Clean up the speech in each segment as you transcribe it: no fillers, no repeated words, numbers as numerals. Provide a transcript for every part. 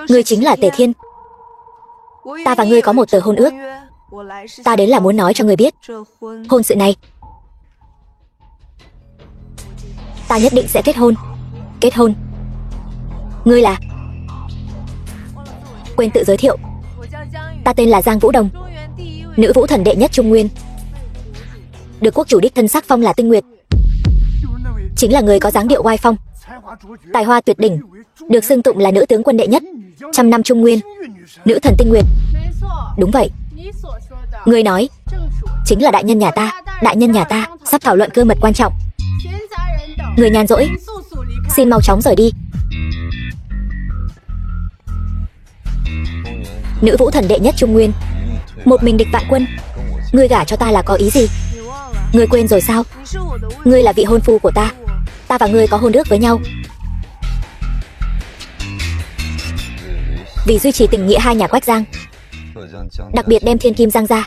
Ngươi chính là Tề Thiên. Ta và ngươi có một tờ hôn ước. Ta đến là muốn nói cho ngươi biết, hôn sự này ta nhất định sẽ kết hôn. Kết hôn. Ngươi là? Quên tự giới thiệu. Ta tên là Giang Vũ Đồng, nữ vũ thần đệ nhất Trung Nguyên, được quốc chủ đích thân sắc phong là Tinh Nguyệt. Chính là người có dáng điệu oai phong, tài hoa tuyệt đỉnh, được xưng tụng là nữ tướng quân đệ nhất, trăm năm Trung Nguyên, nữ thần Tinh Nguyệt. Đúng vậy. Ngươi nói chính là đại nhân nhà ta. Đại nhân nhà ta sắp thảo luận cơ mật quan trọng. Người nhàn rỗi, xin mau chóng rời đi. Nữ vũ thần đệ nhất Trung Nguyên, một mình địch vạn quân. Ngươi gả cho ta là có ý gì? Ngươi quên rồi sao? Ngươi là vị hôn phu của ta. Ta và ngươi có hôn ước với nhau. Vì duy trì tình nghĩa hai nhà Quách Giang, đặc biệt đem Thiên Kim Giang ra,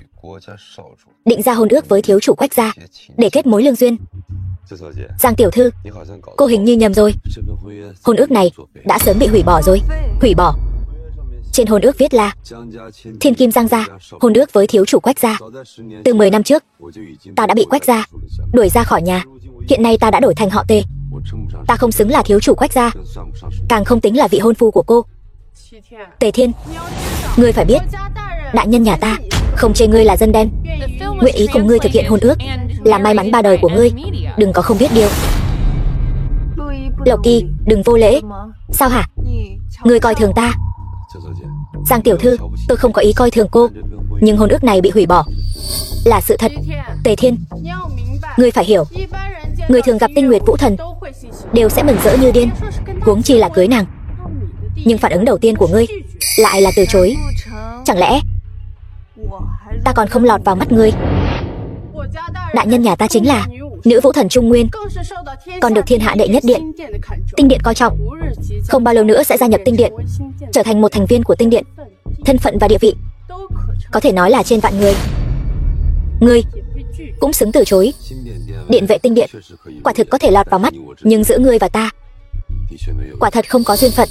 định ra hôn ước với thiếu chủ Quách gia để kết mối lương duyên. Giang tiểu thư, cô hình như nhầm rồi. Hôn ước này đã sớm bị hủy bỏ rồi. Hủy bỏ? Trên hôn ước viết là Thiên Kim Giang gia hôn ước với thiếu chủ Quách gia. Từ 10 năm trước, ta đã bị Quách gia đuổi ra khỏi nhà. Hiện nay ta đã đổi thành họ Tề. Ta không xứng là thiếu chủ Quách gia, càng không tính là vị hôn phu của cô. Tề Thiên, ngươi phải biết, đại nhân nhà ta không chê ngươi là dân đen, nguyện ý cùng ngươi thực hiện hôn ước, là may mắn ba đời của ngươi. Đừng có không biết điều. Lộc Kỳ, đừng vô lễ. Sao hả? Ngươi coi thường ta? Giang tiểu thư, tôi không có ý coi thường cô, nhưng hôn ước này bị hủy bỏ là sự thật. Tề Thiên, ngươi phải hiểu, người thường gặp Tinh Nguyệt vũ thần đều sẽ mừng rỡ như điên, huống chi là cưới nàng. Nhưng phản ứng đầu tiên của ngươi lại là từ chối. Chẳng lẽ ta còn không lọt vào mắt ngươi? Đại nhân nhà ta chính là nữ vũ thần Trung Nguyên, còn được thiên hạ đệ nhất điện, Tinh Điện coi trọng. Không bao lâu nữa sẽ gia nhập Tinh Điện, trở thành một thành viên của Tinh Điện. Thân phận và địa vị có thể nói là trên vạn người. Ngươi cũng xứng từ chối. Điện vệ Tinh Điện quả thực có thể lọt vào mắt, nhưng giữa ngươi và ta quả thật không có duyên phận.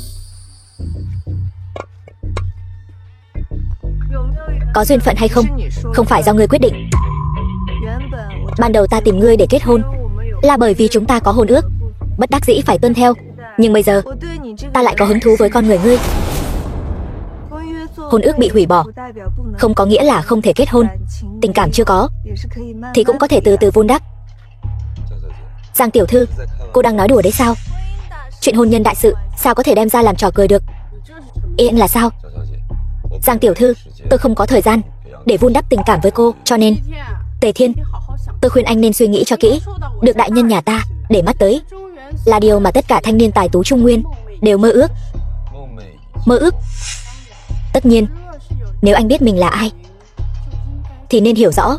Có duyên phận hay không, không phải do ngươi quyết định. Ban đầu ta tìm ngươi để kết hôn là bởi vì chúng ta có hôn ước, bất đắc dĩ phải tuân theo. Nhưng bây giờ ta lại có hứng thú với con người ngươi. Hôn ước bị hủy bỏ không có nghĩa là không thể kết hôn. Tình cảm chưa có thì cũng có thể từ từ vun đắp. Giang tiểu thư, cô đang nói đùa đấy sao? Chuyện hôn nhân đại sự sao có thể đem ra làm trò cười được? Yên là sao? Giang tiểu thư, tôi không có thời gian để vun đắp tình cảm với cô, cho nên Tề Thiên, tôi khuyên anh nên suy nghĩ cho kỹ. Được đại nhân nhà ta để mắt tới là điều mà tất cả thanh niên tài tú Trung Nguyên đều mơ ước. Mơ ước? Tất nhiên, nếu anh biết mình là ai thì nên hiểu rõ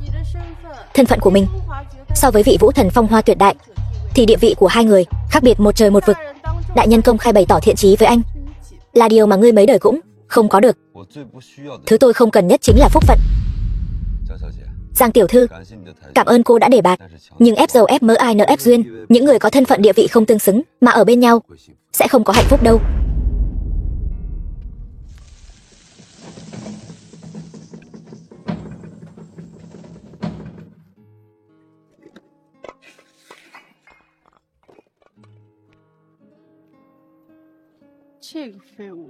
thân phận của mình. So với vị vũ thần phong hoa tuyệt đại thì địa vị của hai người khác biệt một trời một vực. Đại nhân công khai bày tỏ thiện chí với anh là điều mà ngươi mấy đời cũng không có được. Thứ tôi không cần nhất chính là phúc phận. Giang tiểu thư, cảm ơn cô đã đề bạt, nhưng ép dầu ép mỡ ai nỡ ép duyên. Những người có thân phận địa vị không tương xứng mà ở bên nhau sẽ không có hạnh phúc đâu.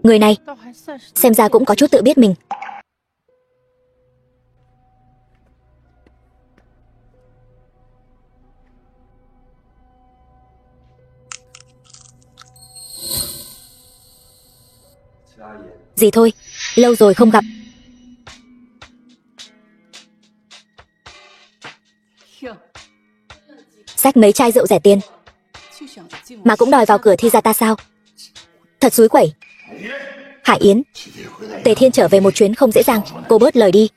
Người này xem ra cũng có chút tự biết mình. Gì thôi, lâu rồi không gặp. Xách mấy chai rượu rẻ tiền mà cũng đòi vào cửa thi ra ta sao? Thật xúi quẩy. Hải Yến, Tề Thiên trở về một chuyến không dễ dàng, cô bớt lời đi.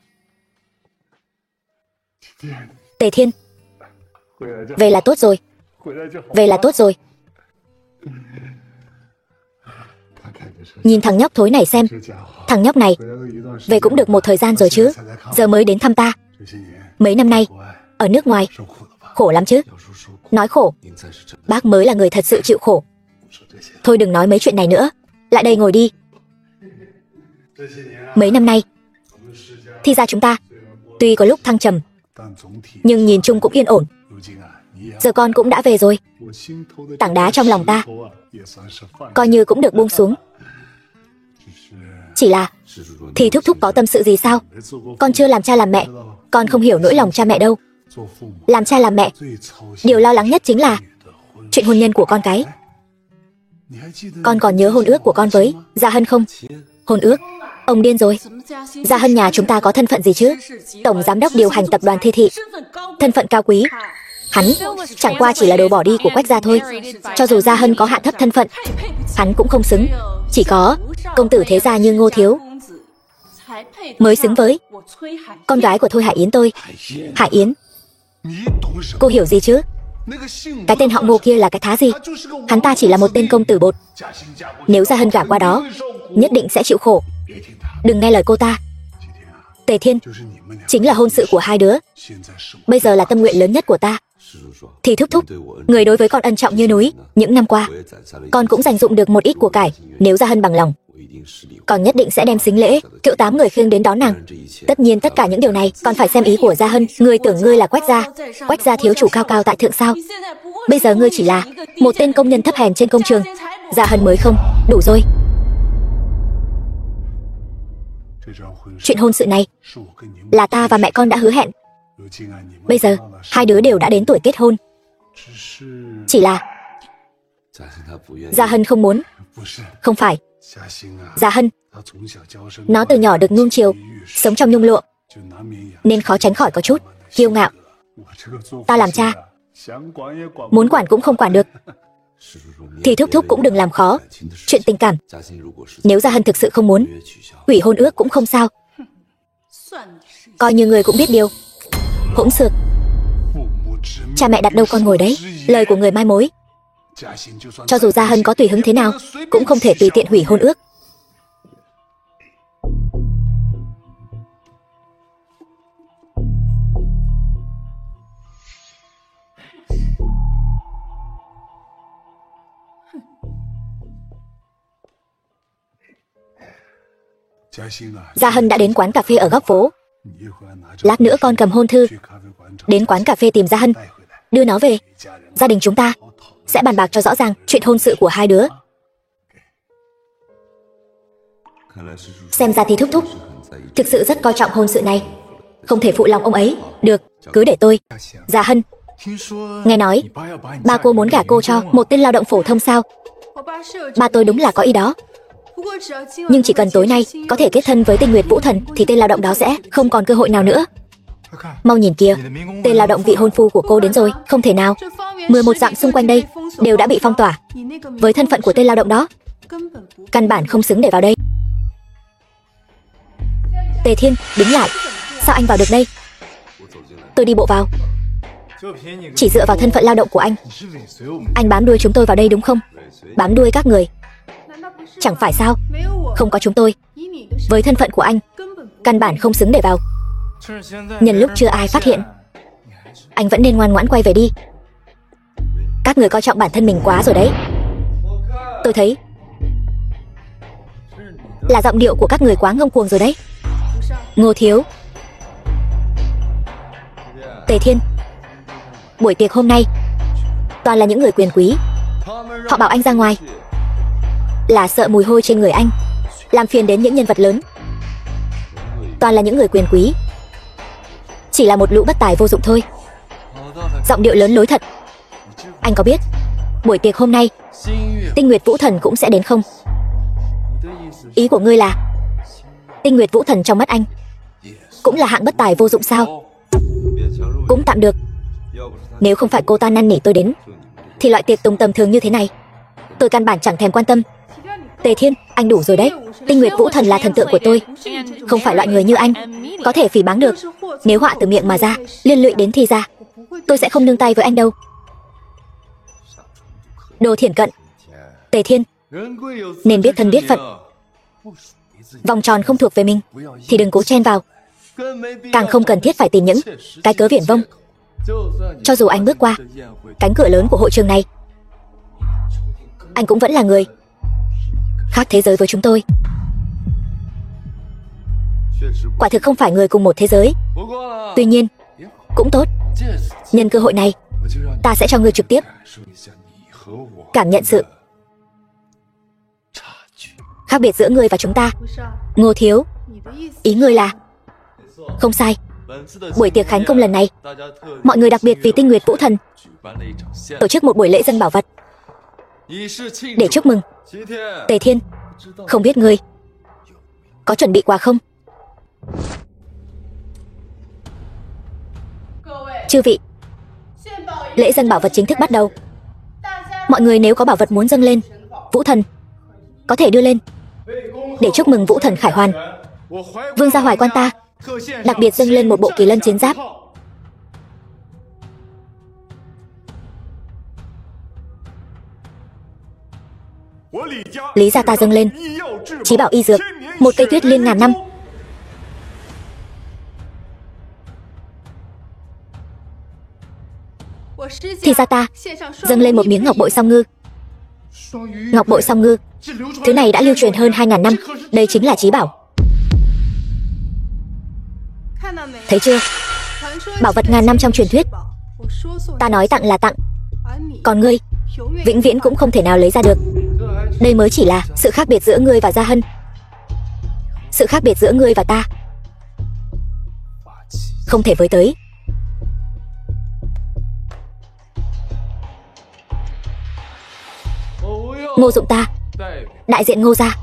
Tề Thiên, về là tốt rồi. Về là tốt rồi. Nhìn thằng nhóc thối này xem. Thằng nhóc này về cũng được một thời gian rồi chứ, giờ mới đến thăm ta. Mấy năm nay ở nước ngoài khổ lắm chứ. Nói khổ, bác mới là người thật sự chịu khổ. Thôi đừng nói mấy chuyện này nữa, lại đây ngồi đi. Mấy năm nay thì ra chúng ta tuy có lúc thăng trầm, nhưng nhìn chung cũng yên ổn. Giờ con cũng đã về rồi, tảng đá trong lòng ta coi như cũng được buông xuống. Chỉ là thì thúc thúc có tâm sự gì sao? Con chưa làm cha làm mẹ, con không hiểu nỗi lòng cha mẹ đâu. Làm cha làm mẹ, điều lo lắng nhất chính là chuyện hôn nhân của con cái. Con còn nhớ hôn ước của con với Gia Hân không? Hôn ước? Ông điên rồi. Gia Hân nhà chúng ta có thân phận gì chứ? Tổng giám đốc điều hành tập đoàn Thi Thị, thân phận cao quý. Hắn chẳng qua chỉ là đồ bỏ đi của Quách gia thôi. Cho dù Gia Hân có hạ thấp thân phận, hắn cũng không xứng. Chỉ có công tử thế gia như Ngô Thiếu mới xứng với con gái của Thôi Hải Yến tôi. Hải Yến? Cô hiểu gì chứ? Cái tên họ Ngô kia là cái thá gì? Hắn ta chỉ là một tên công tử bột. Nếu Gia Hân gả qua đó, nhất định sẽ chịu khổ. Đừng nghe lời cô ta. Tề Thiên chính là hôn sự của hai đứa, bây giờ là tâm nguyện lớn nhất của ta. Thì thúc thúc, người đối với con ân trọng như núi. Những năm qua con cũng dành dụm được một ít của cải. Nếu Gia Hân bằng lòng, con nhất định sẽ đem sính lễ kiệu 8 người khiêng đến đón nàng. Tất nhiên tất cả những điều này còn phải xem ý của Gia Hân. Ngươi tưởng ngươi là Quách gia, Quách gia thiếu chủ cao cao tại thượng sao? Bây giờ ngươi chỉ là một tên công nhân thấp hèn trên công trường. Gia Hân mới không đủ rồi. Chuyện hôn sự này là ta và mẹ con đã hứa hẹn. Bây giờ hai đứa đều đã đến tuổi kết hôn. Chỉ là Gia Hân không muốn. Không phải. Gia Hân, nó từ nhỏ được nuông chiều, sống trong nhung lụa, nên khó tránh khỏi có chút kiêu ngạo. Ta làm cha, muốn quản cũng không quản được. Thì thúc thúc cũng đừng làm khó chuyện tình cảm. Nếu Gia Hân thực sự không muốn, hủy hôn ước cũng không sao. Coi như người cũng biết điều. Hỗn xược. Cha mẹ đặt đâu con ngồi đấy. Lời của người mai mối. Cho dù Gia Hân có tùy hứng thế nào, cũng không thể tùy tiện hủy hôn ước. Gia Hân đã đến quán cà phê ở góc phố. Lát nữa con cầm hôn thư đến quán cà phê tìm Gia Hân, đưa nó về. Gia đình chúng ta sẽ bàn bạc cho rõ ràng chuyện hôn sự của hai đứa. Xem ra thì thúc thúc thực sự rất coi trọng hôn sự này, không thể phụ lòng ông ấy. Được, cứ để tôi. Gia Hân, nghe nói ba cô muốn gả cô cho một tên lao động phổ thông sao? Ba tôi đúng là có ý đó. Nhưng chỉ cần tối nay có thể kết thân với tên Nguyệt Vũ Thần thì tên lao động đó sẽ không còn cơ hội nào nữa. Mau nhìn kìa, tên lao động vị hôn phu của cô đến rồi. Không thể nào, 11 dặm xung quanh đây đều đã bị phong tỏa. Với thân phận của tên lao động đó, căn bản không xứng để vào đây. Tề Thiên, đứng lại. Sao anh vào được đây? Tôi đi bộ vào. Chỉ dựa vào thân phận lao động của anh bám đuôi chúng tôi vào đây đúng không? Bám đuôi các người. Chẳng phải sao? Không có chúng tôi, với thân phận của anh, căn bản không xứng để vào. Nhân lúc chưa ai phát hiện, anh vẫn nên ngoan ngoãn quay về đi. Các người coi trọng bản thân mình quá rồi đấy. Tôi thấy là giọng điệu của các người quá ngông cuồng rồi đấy. Ngô Thiếu, Tề Thiên, buổi tiệc hôm nay toàn là những người quyền quý. Họ bảo anh ra ngoài là sợ mùi hôi trên người anh làm phiền đến những nhân vật lớn. Toàn là những người quyền quý, chỉ là một lũ bất tài vô dụng thôi. Giọng điệu lớn lối thật. Anh có biết buổi tiệc hôm nay Tinh Nguyệt Vũ Thần cũng sẽ đến không? Ý của ngươi là Tinh Nguyệt Vũ Thần trong mắt anh cũng là hạng bất tài vô dụng sao? Cũng tạm được. Nếu không phải cô ta năn nỉ tôi đến, thì loại tiệc tùng tầm thường như thế này tôi căn bản chẳng thèm quan tâm. Tề Thiên, anh đủ rồi đấy. Tinh Nguyệt Vũ Thần là thần tượng của tôi, không phải loại người như anh có thể phỉ báng được. Nếu họa từ miệng mà ra, liên lụy đến Thi gia, tôi sẽ không nương tay với anh đâu. Đồ thiển cận. Tề Thiên, nên biết thân biết phận. Vòng tròn không thuộc về mình thì đừng cố chen vào, càng không cần thiết phải tìm những cái cớ viển vông. Cho dù anh bước qua cánh cửa lớn của hội trường này, anh cũng vẫn là người khác thế giới với chúng tôi. Quả thực không phải người cùng một thế giới. Tuy nhiên, cũng tốt. Nhân cơ hội này, ta sẽ cho ngươi trực tiếp cảm nhận sự khác biệt giữa ngươi và chúng ta. Ngô thiếu, ý ngươi là... Không sai. Buổi tiệc khánh công lần này, mọi người đặc biệt vì Tinh Nguyệt Vũ Thần tổ chức một buổi lễ dân bảo vật để chúc mừng. Tề Thiên, không biết ngươi có chuẩn bị quà không? Chư vị, lễ dâng bảo vật chính thức bắt đầu. Mọi người nếu có bảo vật muốn dâng lên Vũ Thần, có thể đưa lên để chúc mừng Vũ Thần khải hoàn. Vương gia Hoài Quan ta đặc biệt dâng lên một bộ kỳ lân chiến giáp. Lý gia ta dâng lên chí bảo y dược, một cây tuyết liên ngàn năm. Thì gia ta dâng lên một miếng ngọc bội song ngư. Ngọc bội song ngư, thứ này đã lưu truyền hơn 2000 năm. Đây chính là chí bảo. Thấy chưa? Bảo vật ngàn năm trong truyền thuyết. Ta nói tặng là tặng, còn ngươi vĩnh viễn cũng không thể nào lấy ra được. Đây mới chỉ là sự khác biệt giữa ngươi và Gia Hân. Sự khác biệt giữa ngươi và ta không thể với tới. Ngô Dụng ta đại diện Ngô gia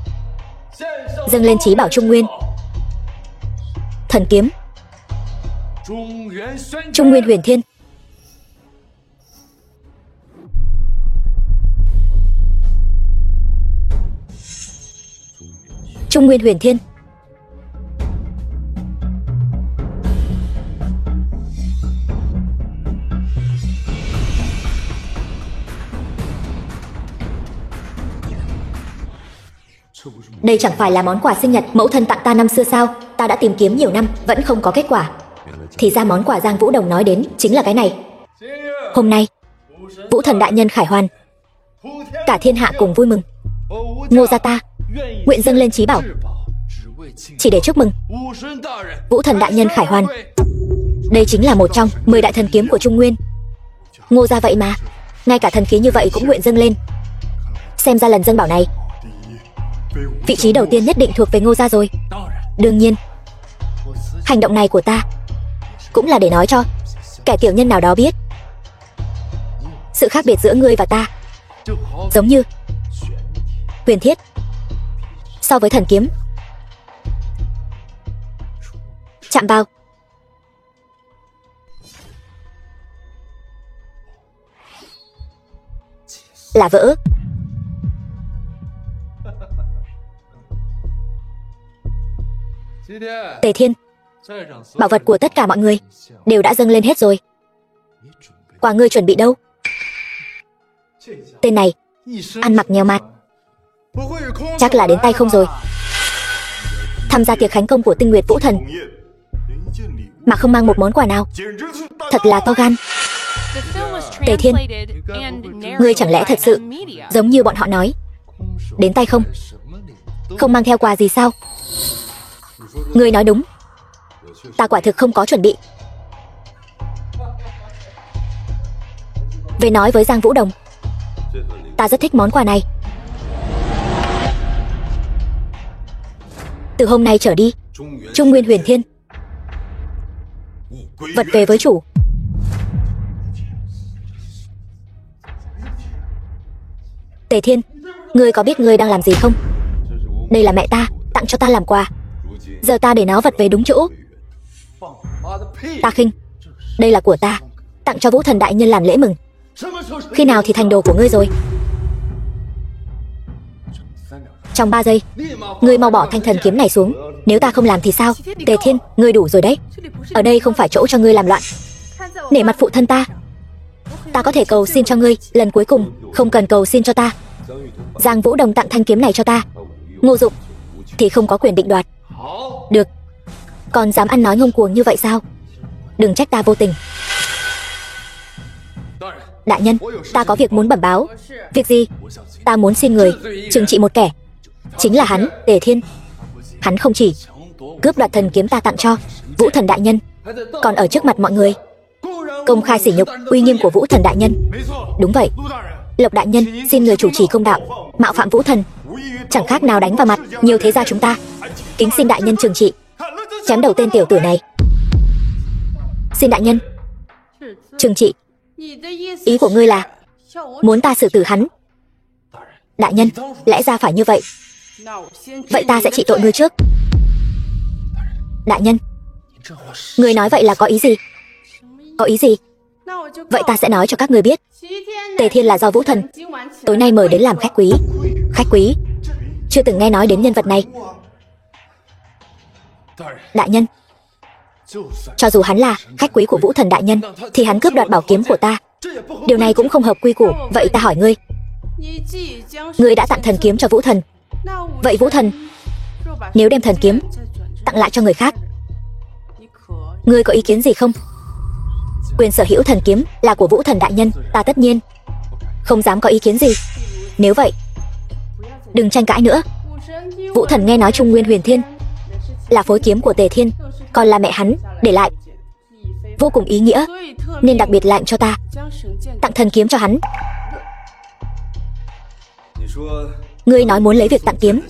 dâng lên chí bảo Trung Nguyên thần kiếm, Trung Nguyên Huyền Thiên. Trung Nguyên Huyền Thiên. Đây chẳng phải là món quà sinh nhật mẫu thân tặng ta năm xưa sao? Ta đã tìm kiếm nhiều năm vẫn không có kết quả. Thì ra món quà Giang Vũ Đồng nói đến chính là cái này. Hôm nay Vũ Thần đại nhân khải hoàn, cả thiên hạ cùng vui mừng. Ngô gia ta nguyện dâng lên chí bảo chỉ để chúc mừng Vũ Thần đại nhân khải hoàn. Đây chính là một trong 10 đại thần kiếm của Trung Nguyên. Ngô gia vậy mà ngay cả thần khí như vậy cũng nguyện dâng lên. Xem ra lần dâng bảo này, vị trí đầu tiên nhất định thuộc về Ngô gia rồi. Đương nhiên, hành động này của ta cũng là để nói cho kẻ tiểu nhân nào đó biết sự khác biệt giữa ngươi và ta giống như huyền thiết so với thần kiếm. Chạm vào là vỡ. Tề Thiên, bảo vật của tất cả mọi người đều đã dâng lên hết rồi. Quà ngươi chuẩn bị đâu? Tên này ăn mặc nhèo mạt, chắc là đến tay không rồi. Tham gia tiệc khánh công của Tinh Nguyệt Vũ Thần mà không mang một món quà nào, thật là to gan. Tề Thiên, ngươi chẳng lẽ thật sự giống như bọn họ nói, đến tay không, không mang theo quà gì sao? Ngươi nói đúng, ta quả thực không có chuẩn bị. Về nói với Giang Vũ Đồng, ta rất thích món quà này. Từ hôm nay trở đi, Trung Nguyên Huyền Thiên vật về với chủ. Tề Thiên, ngươi có biết ngươi đang làm gì không? Đây là mẹ ta tặng cho ta làm quà, giờ ta để nó vật về đúng chỗ. Ta khinh, đây là của ta, tặng cho Vũ Thần đại nhân làm lễ mừng. Khi nào thì thành đồ của ngươi rồi? Trong 3 giây, ngươi mau bỏ thanh thần kiếm này xuống. Nếu ta không làm thì sao? Tề Thiên, ngươi đủ rồi đấy. Ở đây không phải chỗ cho ngươi làm loạn. Nể mặt phụ thân ta có thể cầu xin cho ngươi lần cuối cùng, không cần cầu xin cho ta. Giang Vũ Đồng tặng thanh kiếm này cho ta. Ngô Dụng thì không có quyền định đoạt. Được. Còn dám ăn nói ngông cuồng như vậy sao? Đừng trách ta vô tình. Đại nhân, ta có việc muốn bẩm báo. Việc gì? Ta muốn xin người trừng trị một kẻ. Chính là hắn, Tề Thiên. Hắn không chỉ cướp đoạt thần kiếm ta tặng cho Vũ Thần đại nhân, còn ở trước mặt mọi người công khai sỉ nhục uy nghiêm của Vũ Thần đại nhân. Đúng vậy, Lộc đại nhân xin người chủ trì công đạo. Mạo phạm Vũ Thần chẳng khác nào đánh vào mặt nhiều thế gia chúng ta. Kính xin đại nhân trừng trị, chém đầu tên tiểu tử này. Xin đại nhân trừng trị. Ý của ngươi là muốn ta xử tử hắn? Đại nhân, lẽ ra phải như vậy. Vậy ta sẽ trị tội ngươi trước. Đại nhân, ngươi nói vậy là có ý gì? Có ý gì? Vậy ta sẽ nói cho các ngươi biết. Tề Thiên là do Vũ Thần tối nay mời đến làm khách quý. Khách quý? Chưa từng nghe nói đến nhân vật này. Đại nhân, cho dù hắn là khách quý của Vũ Thần đại nhân thì hắn cướp đoạt bảo kiếm của ta. Điều này cũng không hợp quy củ. Vậy ta hỏi ngươi, ngươi đã tặng thần kiếm cho Vũ Thần, vậy Vũ Thần nếu đem thần kiếm tặng lại cho người khác, ngươi có ý kiến gì không? Quyền sở hữu thần kiếm là của Vũ Thần đại nhân, ta tất nhiên không dám có ý kiến gì. Nếu vậy, đừng tranh cãi nữa. Vũ Thần nghe nói Trung Nguyên Huyền Thiên là phối kiếm của Tề Thiên, còn là mẹ hắn để lại, vô cùng ý nghĩa, nên đặc biệt lệnh cho ta tặng thần kiếm cho hắn. Ngươi nói muốn lấy việc tặng kiếm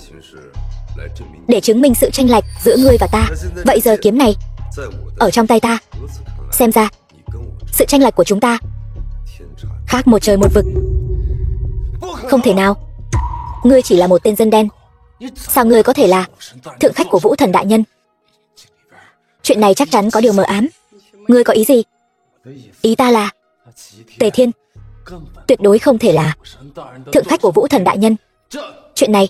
để chứng minh sự chênh lệch giữa ngươi và ta. Vậy giờ kiếm này ở trong tay ta, xem ra sự chênh lệch của chúng ta khác một trời một vực. Không thể nào. Ngươi chỉ là một tên dân đen, sao ngươi có thể là thượng khách của Vũ Thần đại nhân? Chuyện này chắc chắn có điều mờ ám. Ngươi có ý gì? Ý ta là Tề Thiên tuyệt đối không thể là thượng khách của Vũ Thần đại nhân. Chuyện này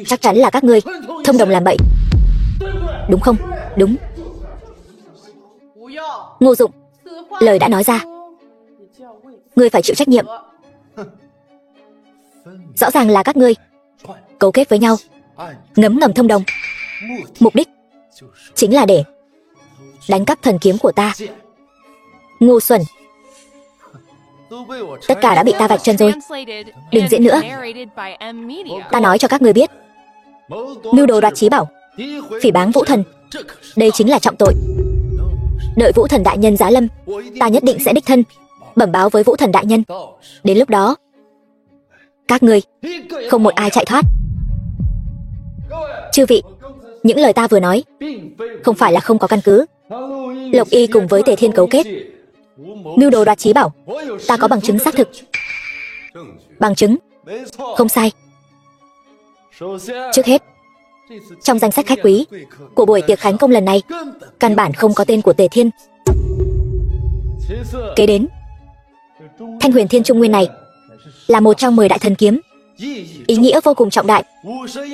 chắc chắn là các ngươi thông đồng làm bậy, đúng không? Đúng. Ngô Dụng, lời đã nói ra, ngươi phải chịu trách nhiệm. Rõ ràng là các ngươi cấu kết với nhau, ngấm ngầm thông đồng, mục đích chính là để đánh cắp thần kiếm của ta. Ngu xuẩn, tất cả đã bị ta vạch chân rồi. Đừng diễn nữa. Ta nói cho các ngươi biết, mưu đồ đoạt chí bảo, phỉ báng Vũ Thần, đây chính là trọng tội. Đợi Vũ Thần đại nhân giáng lâm, ta nhất định sẽ đích thân bẩm báo với Vũ Thần đại nhân. Đến lúc đó, các ngươi không một ai chạy thoát. Chư vị, những lời ta vừa nói không phải là không có căn cứ. Lộc Y cùng với Tề Thiên cấu kết mưu đồ đoạt chí bảo, ta có bằng chứng xác thực. Bằng chứng? Không sai. Trước hết, trong danh sách khách quý của buổi tiệc khánh công lần này, căn bản không có tên của Tề Thiên. Kế đến, Thanh Huyền Thiên Trung Nguyên này là một trong 10 đại thần kiếm, ý nghĩa vô cùng trọng đại.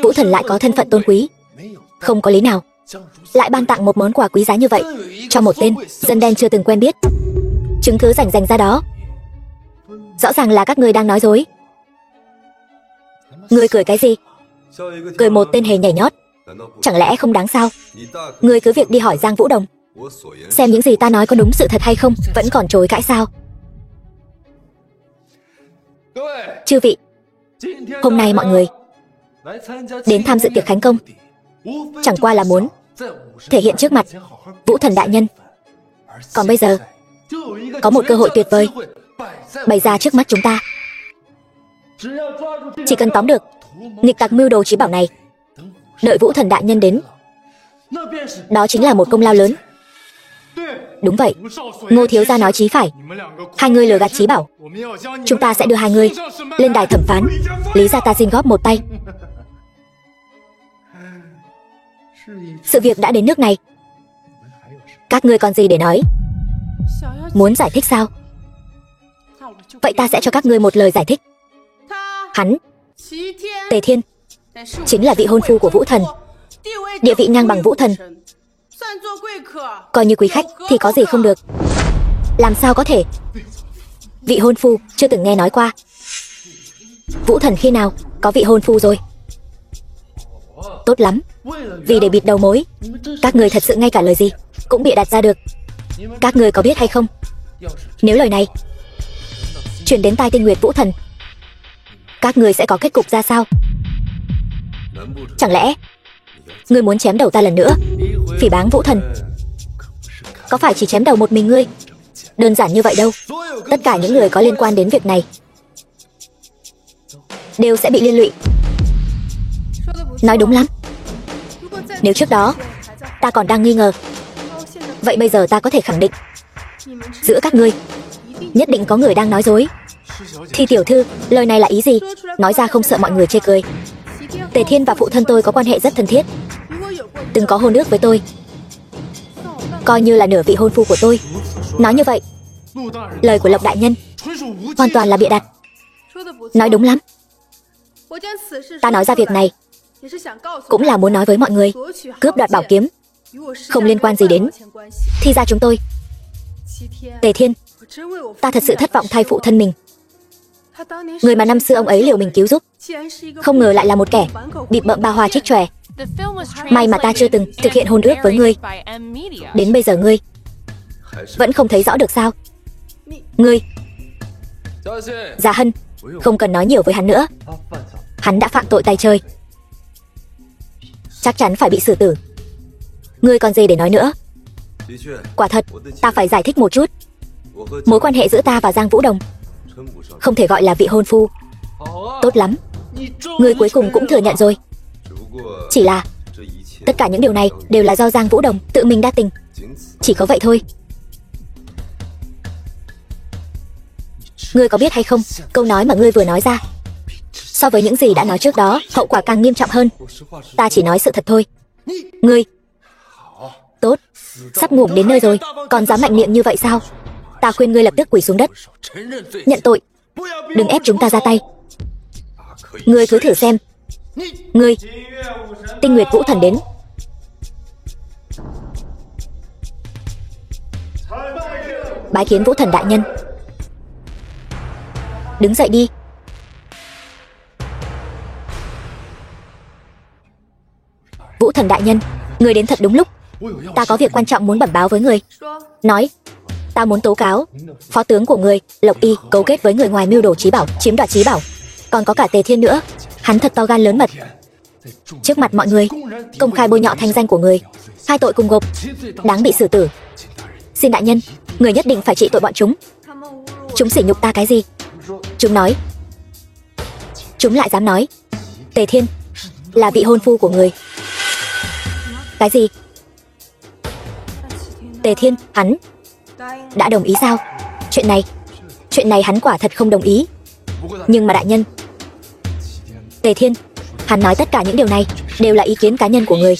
Vũ Thần lại có thân phận tôn quý, không có lý nào lại ban tặng một món quà quý giá như vậy cho một tên dân đen chưa từng quen biết. Chứng cứ rành rành ra đó. Rõ ràng là các ngươi đang nói dối. Ngươi cười cái gì? Cười một tên hề nhảy nhót, chẳng lẽ không đáng sao? Ngươi cứ việc đi hỏi Giang Vũ Đồng, xem những gì ta nói có đúng sự thật hay không. Vẫn còn chối cãi sao? Chư vị, hôm nay mọi người đến tham dự tiệc khánh công chẳng qua là muốn thể hiện trước mặt Vũ Thần đại nhân. Còn bây giờ có một cơ hội tuyệt vời bày ra trước mắt chúng ta. Chỉ cần tóm được nghịch tặc mưu đồ chí bảo này, đợi Vũ Thần đại nhân đến, đó chính là một công lao lớn. Đúng vậy, Ngô thiếu gia nói chí phải. Hai người lừa gạt chí bảo, chúng ta sẽ đưa hai người lên đài thẩm phán. Lý gia ta xin góp một tay. Sự việc đã đến nước này, các ngươi còn gì để nói? Muốn giải thích sao? Vậy ta sẽ cho các ngươi một lời giải thích. Hắn, Tề Thiên, chính là vị hôn phu của Vũ Thần, địa vị ngang bằng Vũ Thần. Coi như quý khách thì có gì không được. Làm sao có thể? Vị hôn phu chưa từng nghe nói qua. Vũ Thần khi nào có vị hôn phu rồi? Tốt lắm. Vì để bịt đầu mối, các người thật sự ngay cả lời gì cũng bịa đặt ra được. Các người có biết hay không, nếu lời này truyền đến tai Tinh Nguyệt Vũ Thần, các người sẽ có kết cục ra sao? Chẳng lẽ ngươi muốn chém đầu ta lần nữa? Phỉ báng Vũ Thần có phải chỉ chém đầu một mình ngươi đơn giản như vậy đâu. Tất cả những người có liên quan đến việc này đều sẽ bị liên lụy. Nói đúng lắm. Nếu trước đó ta còn đang nghi ngờ, vậy bây giờ ta có thể khẳng định giữa các ngươi nhất định có người đang nói dối. Thì tiểu thư, lời này là ý gì? Nói ra không sợ mọi người chê cười. Tề Thiên và phụ thân tôi có quan hệ rất thân thiết, từng có hôn ước với tôi, coi như là nửa vị hôn phu của tôi. Nói như vậy, lời của Lộc đại nhân hoàn toàn là bịa đặt. Nói đúng lắm. Ta nói ra việc này cũng là muốn nói với mọi người, cướp đoạt bảo kiếm không liên quan gì đến Thi gia chúng tôi. Tề Thiên, ta thật sự thất vọng thay phụ thân mình. Người mà năm xưa ông ấy liều mình cứu giúp, không ngờ lại là một kẻ bịp bợm ba hoa trích chòe. May mà ta chưa từng thực hiện hôn ước với ngươi. Đến bây giờ ngươi vẫn không thấy rõ được sao? Ngươi... Dạ Hân, không cần nói nhiều với hắn nữa. Hắn đã phạm tội tay chơi, chắc chắn phải bị xử tử. Ngươi còn gì để nói nữa? Quả thật, ta phải giải thích một chút. Mối quan hệ giữa ta và Giang Vũ Đồng không thể gọi là vị hôn phu. Tốt lắm, ngươi cuối cùng cũng thừa nhận rồi. Chỉ là tất cả những điều này đều là do Giang Vũ Đồng tự mình đa tình. Chỉ có vậy thôi. Ngươi có biết hay không, câu nói mà ngươi vừa nói ra, so với những gì đã nói trước đó, hậu quả càng nghiêm trọng hơn. Ta chỉ nói sự thật thôi. Ngươi... Tốt, sắp ngủm đến nơi rồi, còn dám mạnh miệng như vậy sao? Ta khuyên ngươi lập tức quỳ xuống đất, nhận tội. Đừng ép chúng ta ra tay. Ngươi cứ thử xem. Ngươi... Tinh Nguyệt Vũ Thần đến. Bái kiến Vũ Thần đại nhân. Đứng dậy đi. Vũ Thần đại nhân, người đến thật đúng lúc. Ta có việc quan trọng muốn bẩm báo với người. Nói. Ta muốn tố cáo phó tướng của người, Lộc Y, cấu kết với người ngoài mưu đồ trí bảo, chiếm đoạt trí bảo. Còn có cả Tề Thiên nữa. Hắn thật to gan lớn mật, trước mặt mọi người công khai bôi nhọ thanh danh của người, hai tội cùng gộp, đáng bị xử tử. Xin đại nhân, người nhất định phải trị tội bọn chúng. Chúng sỉ nhục ta cái gì? Chúng nói, chúng lại dám nói Tề Thiên là vị hôn phu của người. Cái gì? Tề Thiên, hắn đã đồng ý sao? Chuyện này hắn quả thật không đồng ý. Nhưng mà đại nhân, Tề Thiên, hắn nói tất cả những điều này đều là ý kiến cá nhân của người.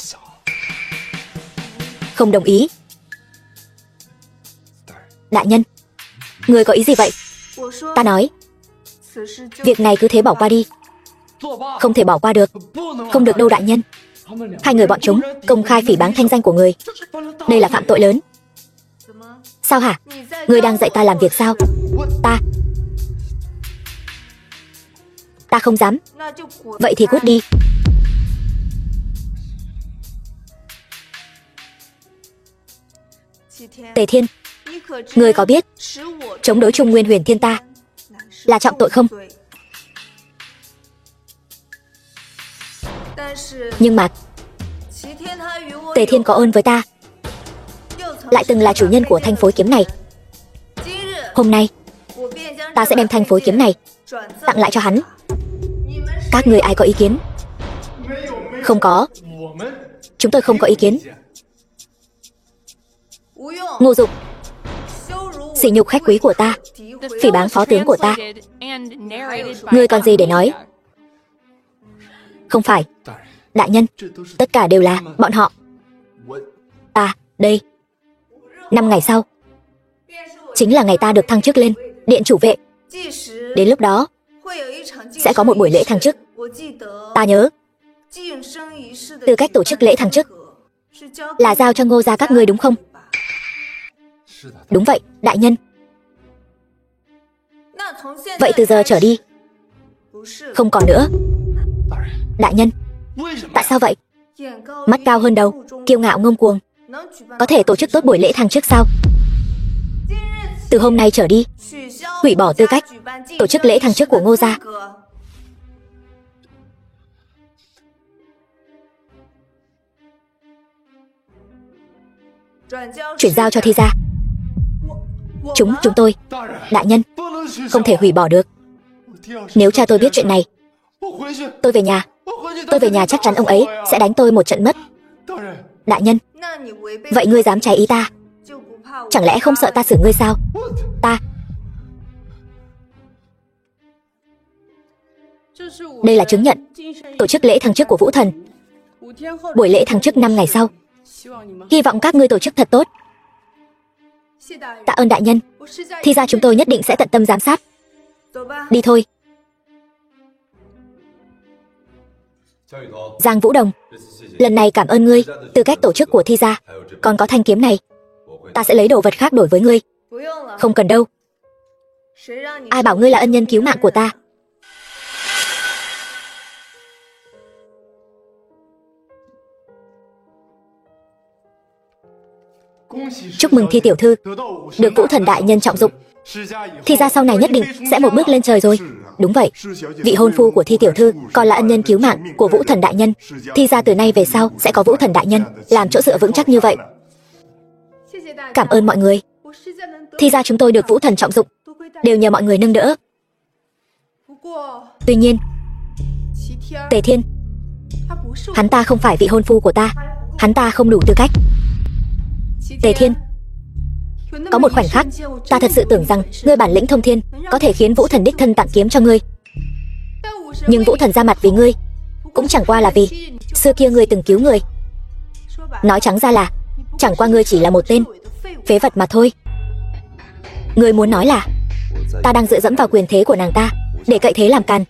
Không đồng ý. Đại nhân, người có ý gì vậy? Ta nói, việc này cứ thế bỏ qua đi. Không thể bỏ qua được. Không được đâu đại nhân. Hai người bọn chúng công khai phỉ báng thanh danh của người. Đây là phạm tội lớn. Sao hả? Ngươi đang dạy ta làm việc sao? Ta không dám. Vậy thì cút đi. Tề Thiên, ngươi có biết chống đối Trung Nguyên Huyền Thiên ta là trọng tội không? Nhưng mà Tề Thiên có ơn với ta, lại từng là chủ nhân của thanh phối kiếm này. Hôm nay ta sẽ đem thanh phối kiếm này tặng lại cho hắn. Các người ai có ý kiến? Không có. Chúng tôi không có ý kiến. Ngô Dụng, sỉ nhục khách quý của ta, phỉ báng phó tướng của ta. Ngươi còn gì để nói? Không phải. Đại nhân, tất cả đều là bọn họ. Đây. 5 ngày sau chính là ngày ta được thăng chức lên điện chủ vệ. Đến lúc đó sẽ có một buổi lễ thăng chức. Ta nhớ Tư cách tổ chức lễ thăng chức là giao cho Ngô gia các ngươi đúng không? Đúng vậy, đại nhân. Vậy từ giờ trở đi không còn nữa. Đại nhân, tại sao vậy? Mắt cao hơn đầu, kiêu ngạo ngông cuồng, có thể tổ chức tốt buổi lễ thăng chức sao? Từ hôm nay trở đi, hủy bỏ tư cách tổ chức lễ thăng chức của Ngô gia. Chuyển giao cho Thi gia. Chúng tôi, đại nhân, không thể hủy bỏ được. Nếu cha tôi biết chuyện này, tôi về nhà chắc chắn ông ấy sẽ đánh tôi một trận mất. Đại nhân, vậy ngươi dám trái ý ta, chẳng lẽ không sợ ta xử ngươi sao? Đây là chứng nhận tổ chức lễ thăng chức của Vũ Thần. Buổi lễ thăng chức 5 ngày sau, hy vọng các ngươi tổ chức thật tốt. Tạ ơn đại nhân. Thi ra chúng tôi nhất định sẽ tận tâm giám sát. Đi thôi. Giang Vũ Đồng, lần này cảm ơn ngươi. Tư cách tổ chức của Thi gia, còn có thanh kiếm này, ta sẽ lấy đồ vật khác đổi với ngươi. Không cần đâu. Ai bảo ngươi là ân nhân cứu mạng của ta? Chúc mừng Thi tiểu thư được Vũ Thần đại nhân trọng dụng. Thi gia sau này nhất định sẽ một bước lên trời rồi. Đúng vậy, vị hôn phu của Thi tiểu thư còn là ân nhân cứu mạng của Vũ Thần đại nhân. Thi gia từ nay về sau sẽ có Vũ Thần đại nhân làm chỗ dựa vững chắc như vậy. Cảm ơn mọi người. Thi gia chúng tôi được Vũ Thần trọng dụng đều nhờ mọi người nâng đỡ. Tuy nhiên, Tề Thiên, hắn ta không phải vị hôn phu của ta. Hắn ta không đủ tư cách. Tề Thiên, có một khoảnh khắc ta thật sự tưởng rằng ngươi bản lĩnh thông thiên có thể khiến Vũ Thần đích thân tặng kiếm cho ngươi. Nhưng Vũ Thần ra mặt vì ngươi cũng chẳng qua là vì xưa kia ngươi từng cứu người. Nói trắng ra là chẳng qua ngươi chỉ là một tên phế vật mà thôi. Ngươi muốn nói là ta đang dựa dẫm vào quyền thế của nàng ta để cậy thế làm càn.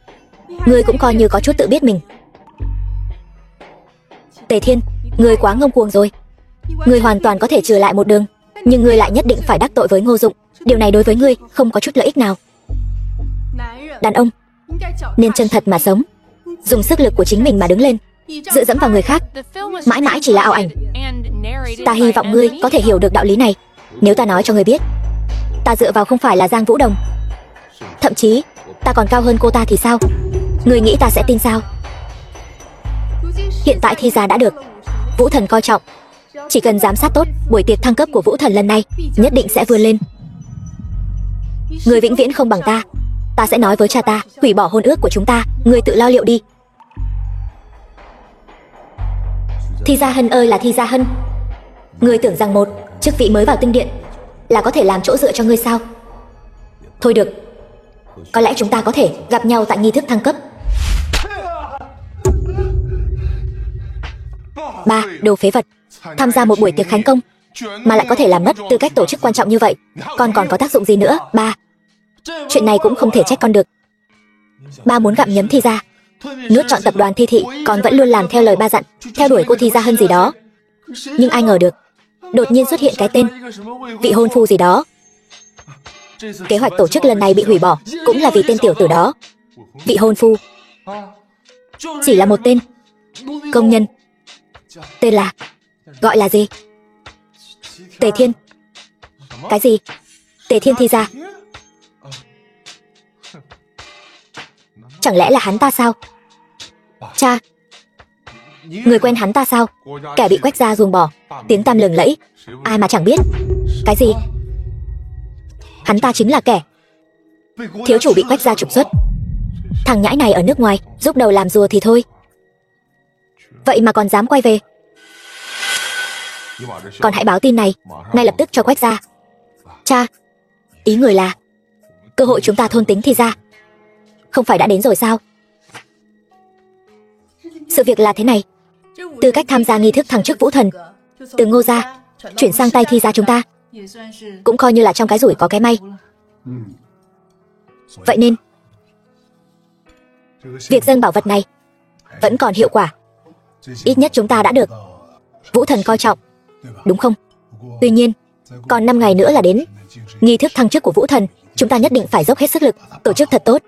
Ngươi cũng coi như có chút tự biết mình. Tề Thiên, ngươi quá ngông cuồng rồi. Ngươi hoàn toàn có thể trừ lại một đường, nhưng ngươi lại nhất định phải đắc tội với Ngô Dụng. Điều này đối với ngươi không có chút lợi ích nào. Đàn ông nên chân thật mà sống, dùng sức lực của chính mình mà đứng lên. Dựa dẫm vào người khác mãi mãi chỉ là ảo ảnh. Ta hy vọng ngươi có thể hiểu được đạo lý này. Nếu ta nói cho ngươi biết ta dựa vào không phải là Giang Vũ Đồng, thậm chí ta còn cao hơn cô ta thì sao? Ngươi nghĩ ta sẽ tin sao? Hiện tại Thi gia đã được Vũ Thần coi trọng. Chỉ cần giám sát tốt buổi tiệc thăng cấp của Vũ Thần lần này, nhất định sẽ vươn lên. Ngươi vĩnh viễn không bằng ta. Ta sẽ nói với cha ta hủy bỏ hôn ước của chúng ta. Ngươi tự lo liệu đi. Thi Gia Hân ơi là Thi Gia Hân, ngươi tưởng rằng một chức vị mới vào tinh điện là có thể làm chỗ dựa cho ngươi sao? Thôi được, có lẽ chúng ta có thể gặp nhau tại nghi thức thăng cấp. Ba đồ phế vật, tham gia một buổi tiệc khánh công mà lại có thể làm mất tư cách tổ chức quan trọng như vậy, con còn có tác dụng gì nữa? Ba, chuyện này cũng không thể trách con được. Ba muốn gặm nhấm Thi gia, nuốt trọn tập đoàn Thi thị, còn vẫn luôn làm theo lời ba dặn, theo đuổi cô Thi Gia Hân gì đó. Nhưng ai ngờ được, đột nhiên xuất hiện cái tên vị hôn phu gì đó. Kế hoạch tổ chức lần này bị hủy bỏ cũng là vì tên tiểu tử đó. Vị hôn phu chỉ là một tên công nhân, tên là gọi là gì? Tề Thiên. Cái gì? Tề Thiên Thi gia? Chẳng lẽ là hắn ta sao? Cha, người quen hắn ta sao? Kẻ bị Quách gia ruồng bỏ, tiếng tăm lừng lẫy, ai mà chẳng biết. Cái gì? Hắn ta chính là kẻ thiếu chủ bị Quách gia trục xuất. Thằng nhãi này ở nước ngoài giúp đầu làm rùa thì thôi, vậy mà còn dám quay về. Còn hãy báo tin này ngay lập tức cho Quách gia. Cha, ý người là cơ hội chúng ta thôn tính Thi gia không phải đã đến rồi sao? Sự việc là thế này, tư cách tham gia nghi thức thăng chức Vũ Thần từ Ngô gia chuyển sang tay Thi gia chúng ta, cũng coi như là trong cái rủi có cái may. Vậy nên việc dâng bảo vật này vẫn còn hiệu quả. Ít nhất chúng ta đã được Vũ Thần coi trọng, đúng không? Tuy nhiên, còn 5 ngày nữa là đến nghi thức thăng chức của Vũ Thần. Chúng ta nhất định phải dốc hết sức lực, tổ chức thật tốt.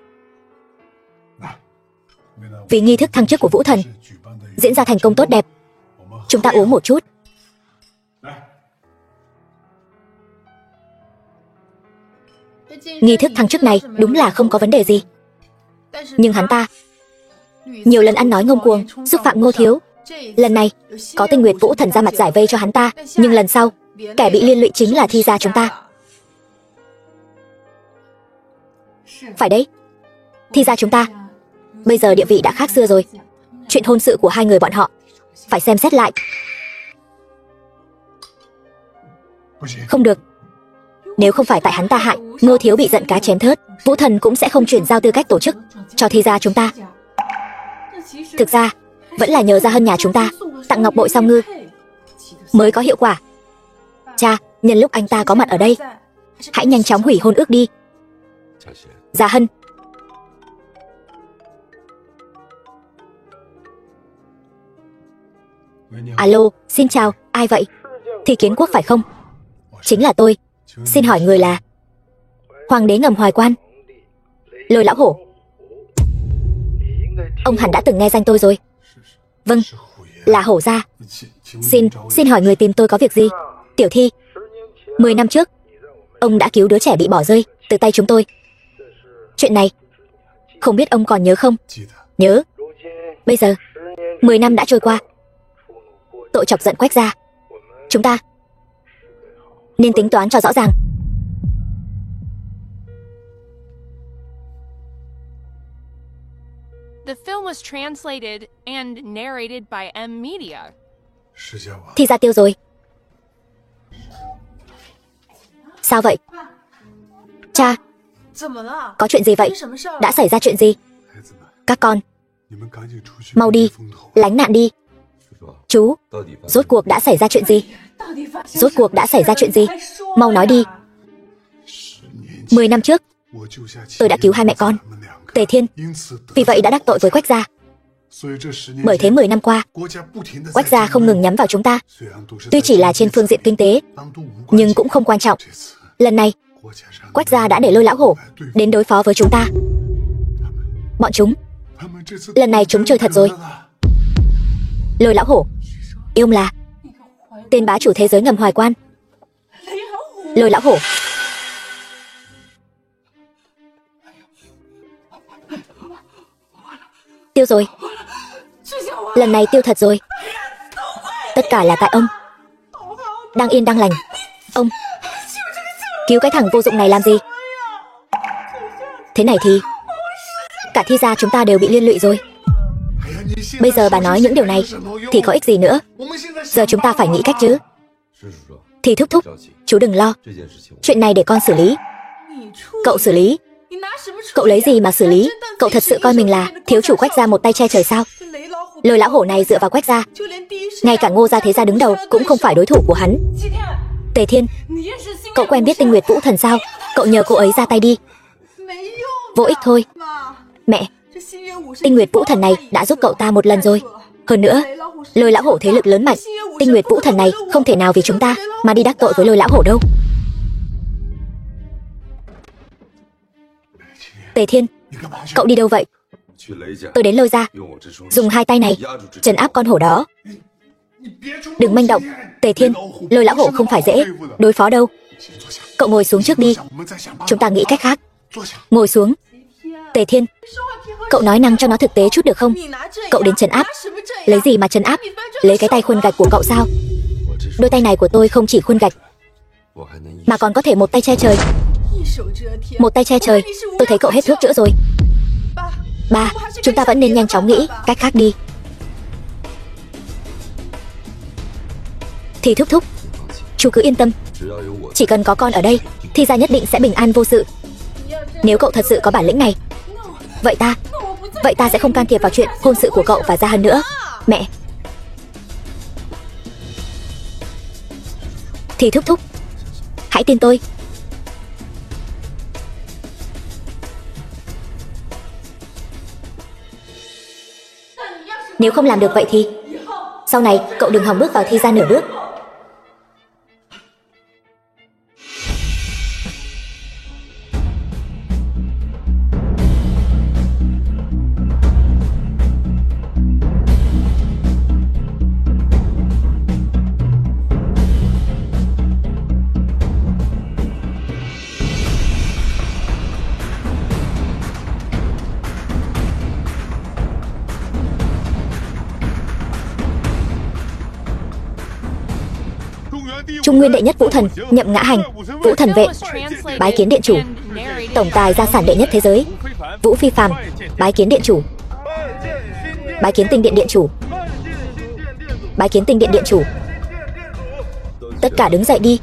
Vì nghi thức thăng chức của Vũ Thần diễn ra thành công tốt đẹp, chúng ta uống một chút. Nghi thức thăng chức này đúng là không có vấn đề gì. Nhưng hắn ta nhiều lần ăn nói ngông cuồng, xúc phạm Ngô thiếu. Lần này có Tinh Nguyệt Vũ Thần ra mặt giải vây cho hắn ta, nhưng lần sau kẻ bị liên lụy chính là Thi gia chúng ta. Phải đấy, Thi gia chúng ta bây giờ địa vị đã khác xưa rồi. Chuyện hôn sự của hai người bọn họ phải xem xét lại. Không được. Nếu không phải tại hắn ta hại Ngô thiếu bị giận cá chém thớt, Vũ Thần cũng sẽ không chuyển giao tư cách tổ chức cho Thi gia chúng ta. Thực ra vẫn là nhờ Gia Hân nhà chúng ta tặng ngọc bội song ngư mới có hiệu quả. Cha, nhân lúc anh ta có mặt ở đây, hãy nhanh chóng hủy hôn ước đi. Gia Hân. Alo, xin chào, ai vậy? Thi Kiến Quốc phải không? Chính là tôi. Xin hỏi người là? Hoàng đế Ngầm Hoài Quan. Lôi Lão Hổ. Ông hẳn đã từng nghe danh tôi rồi. Vâng, là Hổ gia. Xin hỏi người tìm tôi có việc gì? Tiểu Thi, 10 năm trước ông đã cứu đứa trẻ bị bỏ rơi từ tay chúng tôi. Chuyện này không biết ông còn nhớ không? Nhớ. Bây giờ 10 năm đã trôi qua, tội chọc giận Quách gia, chúng ta nên tính toán cho rõ ràng. The film was translated and narrated by M Media. Thi gia tiêu rồi. Sao vậy? Cha, có chuyện gì vậy? Đã xảy ra chuyện gì? Các con mau đi, lánh nạn đi. Chú, rốt cuộc đã xảy ra chuyện gì? Rốt cuộc đã xảy ra chuyện gì? Mau nói đi. 10 năm trước, tôi đã cứu hai mẹ con Tề Thiên, vì vậy đã đắc tội với Quách gia. Bởi thế 10 năm qua, Quách gia không ngừng nhắm vào chúng ta. Tuy chỉ là trên phương diện kinh tế, nhưng cũng không quan trọng. Lần này, Quách gia đã để Lôi Lão Hổ đến đối phó với chúng ta. Bọn chúng, lần này chúng chơi thật rồi. Lôi Lão Hổ, ý ông là tên bá chủ thế giới Ngầm Hoài Quan. Lôi Lão Hổ. Tiêu rồi. Lần này tiêu thật rồi. Tất cả là tại ông. Đang yên đang lành, ông cứu cái thằng vô dụng này làm gì? Thế này thì cả Thi gia chúng ta đều bị liên lụy rồi. Bây giờ bà nói những điều này thì có ích gì nữa? Giờ chúng ta phải nghĩ cách chứ. Thì thúc thúc, chú đừng lo. Chuyện này để con xử lý. Cậu xử lý? Cậu lấy gì mà xử lý? Cậu thật sự coi mình là thiếu chủ Quách gia một tay che trời sao? Lôi Lão Hổ này dựa vào Quách gia, ngay cả Ngô gia Thế gia đứng đầu cũng không phải đối thủ của hắn. Tề Thiên, cậu quen biết Tinh Nguyệt Vũ Thần sao? Cậu nhờ cô ấy ra tay đi. Vô ích thôi. Mẹ, Tinh Nguyệt Vũ Thần này đã giúp cậu ta một lần rồi. Hơn nữa, Lôi Lão Hổ thế lực lớn mạnh, Tinh Nguyệt Vũ Thần này không thể nào vì chúng ta mà đi đắc tội với Lôi Lão Hổ đâu. Tề Thiên, cậu đi đâu vậy? Tôi đến Lôi gia, dùng hai tay này trấn áp con hổ đó. Đừng manh động, Tề Thiên, Lôi Lão Hổ không phải dễ đối phó đâu. Cậu ngồi xuống trước đi, chúng ta nghĩ cách khác. Ngồi xuống. Tề Thiên, cậu nói năng cho nó thực tế chút được không? Cậu đến trấn áp, lấy gì mà trấn áp? Lấy cái tay khuôn gạch của cậu sao? Đôi tay này của tôi không chỉ khuôn gạch, mà còn có thể một tay che trời. Một tay che trời, tôi thấy cậu hết thuốc chữa rồi. Ba, chúng ta vẫn nên nhanh chóng nghĩ cách khác đi. Thì thúc thúc, chú cứ yên tâm. Chỉ cần có con ở đây, Thi gia nhất định sẽ bình an vô sự. Nếu cậu thật sự có bản lĩnh này, vậy ta sẽ không can thiệp vào chuyện hôn sự của cậu và Gia Hân nữa. Mẹ. Thì thúc thúc, hãy tin tôi. Nếu không làm được vậy thì Sau này cậu đừng hòng bước vào thi gia nửa bước. Trung nguyên đệ nhất vũ thần Nhậm Ngã Hành, Vũ Thần Vệ, bái kiến điện chủ. Tổng tài gia sản đệ nhất thế giới Vũ Phi Phàm, bái kiến điện chủ. Bái kiến Tinh Điện điện chủ. Bái kiến Tinh Điện điện chủ. Tất cả đứng dậy đi.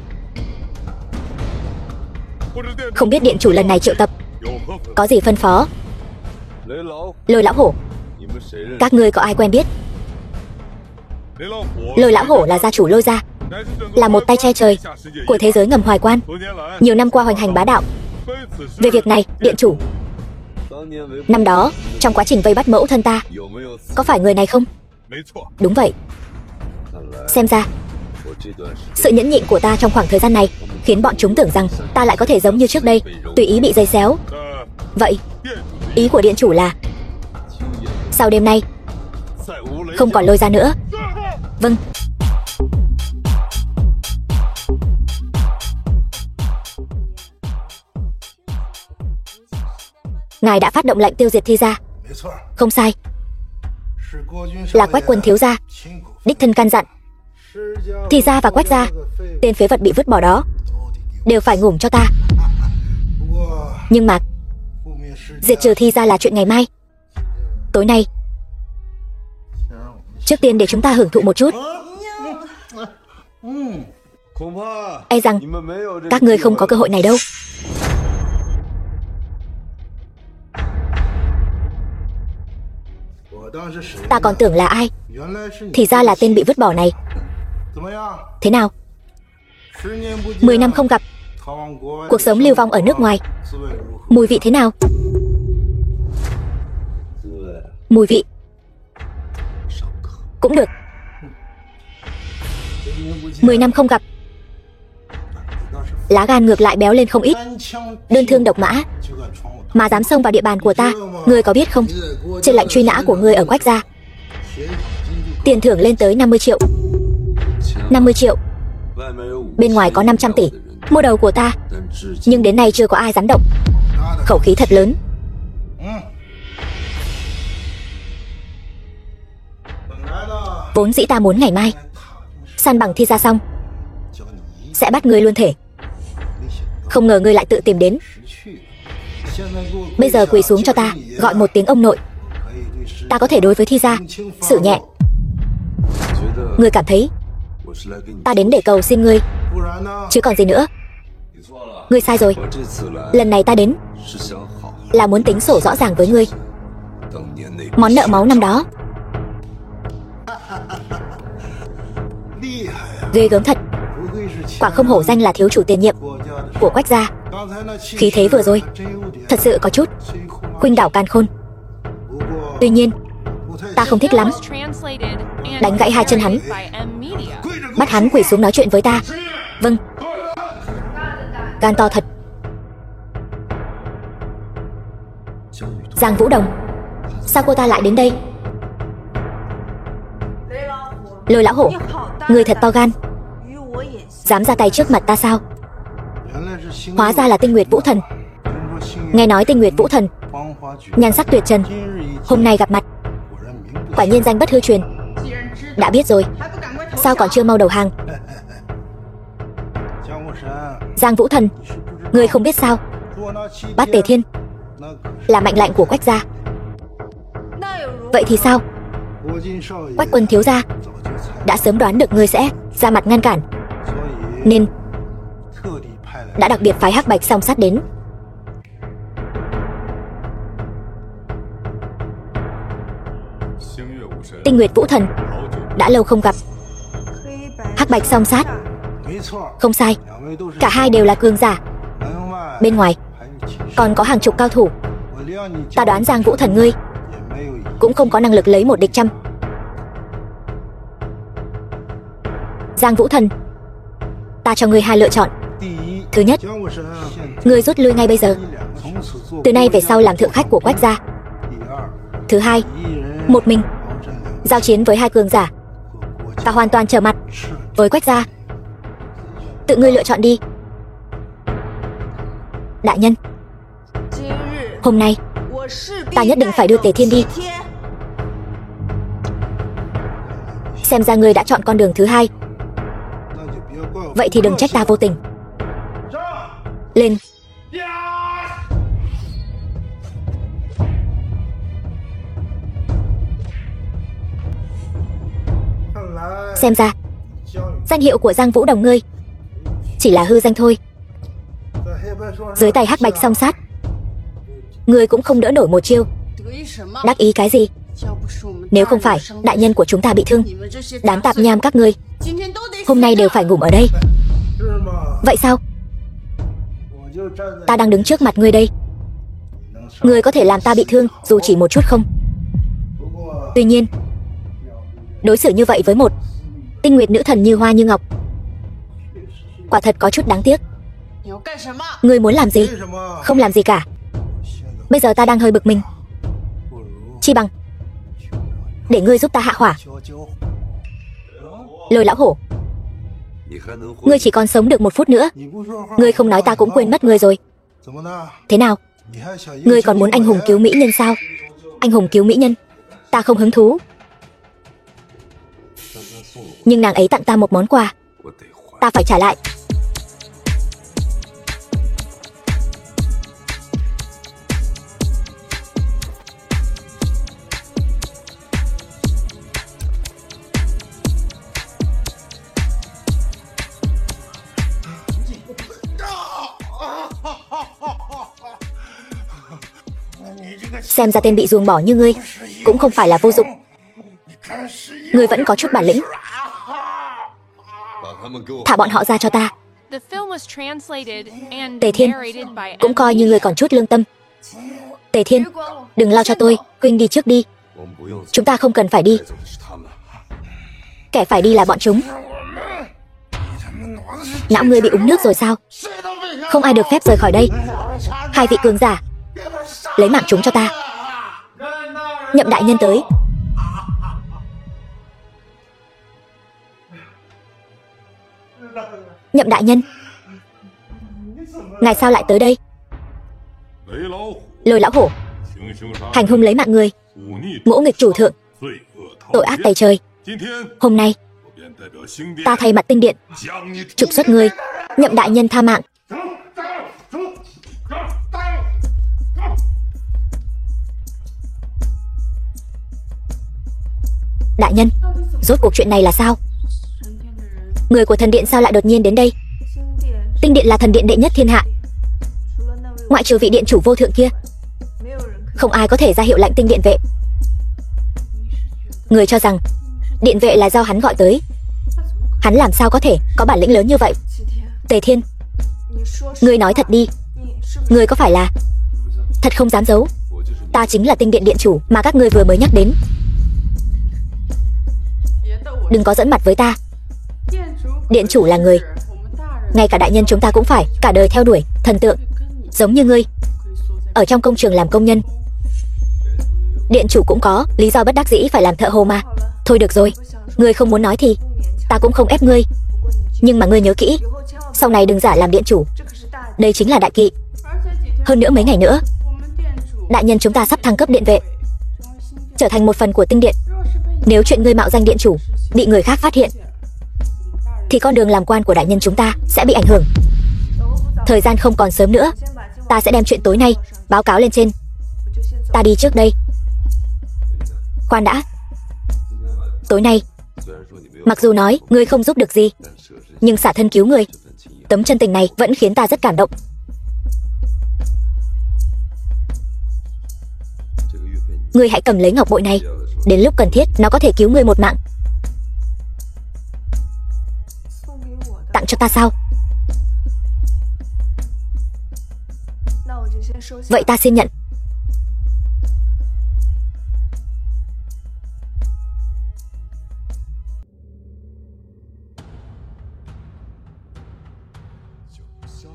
Không biết điện chủ lần này triệu tập có gì phân phó? Lôi Lão Hổ, các ngươi có ai quen biết? Lôi Lão Hổ là gia chủ Lôi gia, là một tay che trời của thế giới ngầm Hoài Quan, nhiều năm qua hoành hành bá đạo. Về việc này, điện chủ, năm đó trong quá trình vây bắt mẫu thân ta, có phải người này không? Đúng vậy. Xem ra sự nhẫn nhịn của ta trong khoảng thời gian này khiến bọn chúng tưởng rằng ta lại có thể giống như trước đây, tùy ý bị giày xéo. Vậy ý của điện chủ là sau đêm nay không còn Lôi gia nữa? Vâng. Ngài đã phát động lệnh tiêu diệt Thi gia. Không sai, là Quách quân thiếu gia đích thân căn dặn. Thi gia và Quách gia, tên phế vật bị vứt bỏ đó, đều phải ngủm cho ta. Nhưng mà diệt trừ Thi gia là chuyện ngày mai. Tối nay, trước tiên để chúng ta hưởng thụ một chút. E rằng các ngươi không có cơ hội này đâu. Ta còn tưởng là ai, thì ra là tên bị vứt bỏ này. Thế nào? 10 năm không gặp, cuộc sống lưu vong ở nước ngoài, mùi vị thế nào? Mùi vị cũng được. 10 năm không gặp, lá gan ngược lại béo lên không ít. Đơn thương độc mã mà dám xông vào địa bàn của ta, ngươi có biết không? Trên lệnh truy nã của ngươi ở Quách gia, tiền thưởng lên tới 50 triệu. 50 triệu. Bên ngoài có 500 tỷ mua đầu của ta, nhưng đến nay chưa có ai dám động. Khẩu khí thật lớn. Vốn dĩ ta muốn ngày mai săn bằng Thi gia xong sẽ bắt ngươi luôn thể, không ngờ ngươi lại tự tìm đến. Bây giờ quỳ xuống cho ta, gọi một tiếng ông nội. Ta có thể đối với Thi gia xử nhẹ. Ngươi cảm thấy ta đến để cầu xin ngươi, chứ còn gì nữa. Ngươi sai rồi. Lần này ta đến là muốn tính sổ rõ ràng với ngươi. Món nợ máu năm đó ghê gớm thật. Quả không hổ danh là thiếu chủ tiền nhiệm của Quách gia. Khí thế vừa rồi thật sự có chút khuynh đảo càn khôn. Tuy nhiên ta không thích lắm. Đánh gãy hai chân hắn, bắt hắn quỳ xuống nói chuyện với ta. Vâng. Gan to thật. Giang Vũ Đồng, sao cô ta lại đến đây? Lôi Lão Hổ, người thật to gan, dám ra tay trước mặt ta sao? Hóa ra là Tinh Nguyệt Vũ Thần. Nghe nói Tinh Nguyệt Vũ Thần nhan sắc tuyệt trần, hôm nay gặp mặt quả nhiên danh bất hư truyền. Đã biết rồi, sao còn chưa mau đầu hàng? Giang Vũ Thần, ngươi không biết sao? Bát Tề Thiên là mệnh lệnh của Quách gia. Vậy thì sao? Quách quân thiếu gia đã sớm đoán được ngươi sẽ ra mặt ngăn cản, nên đã đặc biệt phái Hắc Bạch Song Sát đến. Tinh Nguyệt Vũ Thần đã lâu không gặp. Hắc Bạch Song Sát, không sai, cả hai đều là cường giả. Bên ngoài còn có hàng chục cao thủ. Ta đoán Giang Vũ Thần ngươi cũng không có năng lực lấy một địch trăm. Giang Vũ Thần, ta cho ngươi hai lựa chọn. Thứ nhất, ngươi rút lui ngay bây giờ, từ nay về sau làm thượng khách của Quách gia. Thứ hai, một mình giao chiến với hai cường giả. Ta hoàn toàn trở mặt với Quách gia. Tự ngươi lựa chọn đi. Đại nhân, hôm nay ta nhất định phải đưa Tề Thiên đi. Xem ra ngươi đã chọn con đường thứ hai. Vậy thì đừng trách ta vô tình. Lên. Xem ra danh hiệu của Giang Vũ Đồng ngươi chỉ là hư danh thôi. Dưới tay Hắc Bạch Song Sát, ngươi cũng không đỡ nổi một chiêu. Đắc ý cái gì? Nếu không phải đại nhân của chúng ta bị thương, đám tạp nham các ngươi hôm nay đều phải ngủm ở đây. Vậy sao? Ta đang đứng trước mặt ngươi đây. Ngươi có thể làm ta bị thương dù chỉ một chút không? Tuy nhiên, đối xử như vậy với một tinh nguyệt nữ thần như Hoa Như Ngọc, quả thật có chút đáng tiếc. Ngươi muốn làm gì? Không làm gì cả. Bây giờ ta đang hơi bực mình. Chi bằng để ngươi giúp ta hạ hỏa. Lôi lão hổ, ngươi chỉ còn sống được 1 phút nữa. Ngươi không nói ta cũng quên mất ngươi rồi. Thế nào? Ngươi còn muốn anh hùng cứu mỹ nhân sao? Anh hùng cứu mỹ nhân, ta không hứng thú. Nhưng nàng ấy tặng ta một món quà, ta phải trả lại. Xem ra tên bị ruồng bỏ như ngươi cũng không phải là vô dụng. Ngươi vẫn có chút bản lĩnh. Thả bọn họ ra cho ta. Tề Thiên, cũng coi như ngươi còn chút lương tâm. Tề Thiên, đừng lo cho tôi, Huynh đi trước đi. Chúng ta không cần phải đi. Kẻ phải đi là bọn chúng. Não ngươi bị uống nước rồi sao? Không ai được phép rời khỏi đây. Hai vị cường giả, lấy mạng chúng cho ta. Nhậm đại nhân tới. Nhậm đại nhân, ngài sao lại tới đây? Lôi lão hổ, hành hung lấy mạng người, ngỗ nghịch chủ thượng, tội ác tày trời. Hôm nay ta thay mặt tinh điện trục xuất ngươi. Nhậm đại nhân tha mạng. Đại nhân, rốt cuộc chuyện này là sao? Người của thần điện sao lại đột nhiên đến đây? Tinh điện là thần điện đệ nhất thiên hạ, ngoại trừ vị điện chủ vô thượng kia, không ai có thể ra hiệu lệnh tinh điện vệ. Người cho rằng điện vệ là do hắn gọi tới. Hắn làm sao có thể có bản lĩnh lớn như vậy? Tề Thiên, ngươi nói thật đi. Ngươi có phải là... Thật không dám giấu, ta chính là tinh điện điện chủ mà các ngươi vừa mới nhắc đến. Đừng có giỡn mặt với ta. Điện chủ là người, ngay cả đại nhân chúng ta cũng phải cả đời theo đuổi thần tượng, giống như ngươi ở trong công trường làm công nhân. Điện chủ cũng có lý do bất đắc dĩ phải làm thợ hồ mà. Thôi được rồi, ngươi không muốn nói thì ta cũng không ép ngươi. Nhưng mà ngươi nhớ kỹ, sau này đừng giả làm điện chủ. Đây chính là đại kỵ. Hơn nữa mấy ngày nữa, đại nhân chúng ta sắp thăng cấp điện vệ, trở thành một phần của tinh điện. Nếu chuyện ngươi mạo danh điện chủ bị người khác phát hiện, thì con đường làm quan của đại nhân chúng ta sẽ bị ảnh hưởng. Thời gian không còn sớm nữa, ta sẽ đem chuyện tối nay báo cáo lên trên. Ta đi trước đây. Khoan đã. Tối nay, mặc dù nói ngươi không giúp được gì, nhưng xả thân cứu người, tấm chân tình này vẫn khiến ta rất cảm động. Ngươi hãy cầm lấy ngọc bội này, đến lúc cần thiết nó có thể cứu ngươi một mạng. Tặng cho ta sao? Vậy ta xin nhận.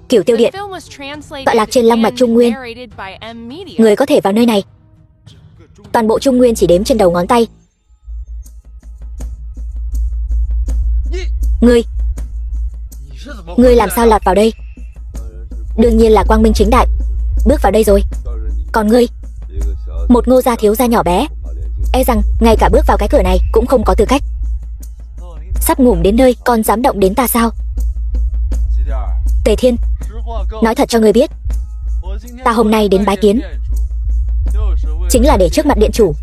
Cửu Tiêu Điện, tọa lạc trên long mạch Trung Nguyên. Người có thể vào nơi này. Toàn bộ Trung Nguyên chỉ đếm trên đầu ngón tay. Ngươi làm sao lọt vào đây? Đương nhiên là quang minh chính đại, bước vào đây rồi. Còn ngươi, một Ngô gia thiếu gia nhỏ bé, e rằng ngay cả bước vào cái cửa này cũng không có tư cách. Sắp ngủm đến nơi còn dám động đến ta sao? Tề Thiên, nói thật cho ngươi biết, ta hôm nay đến bái kiến chính là để trước mặt điện chủ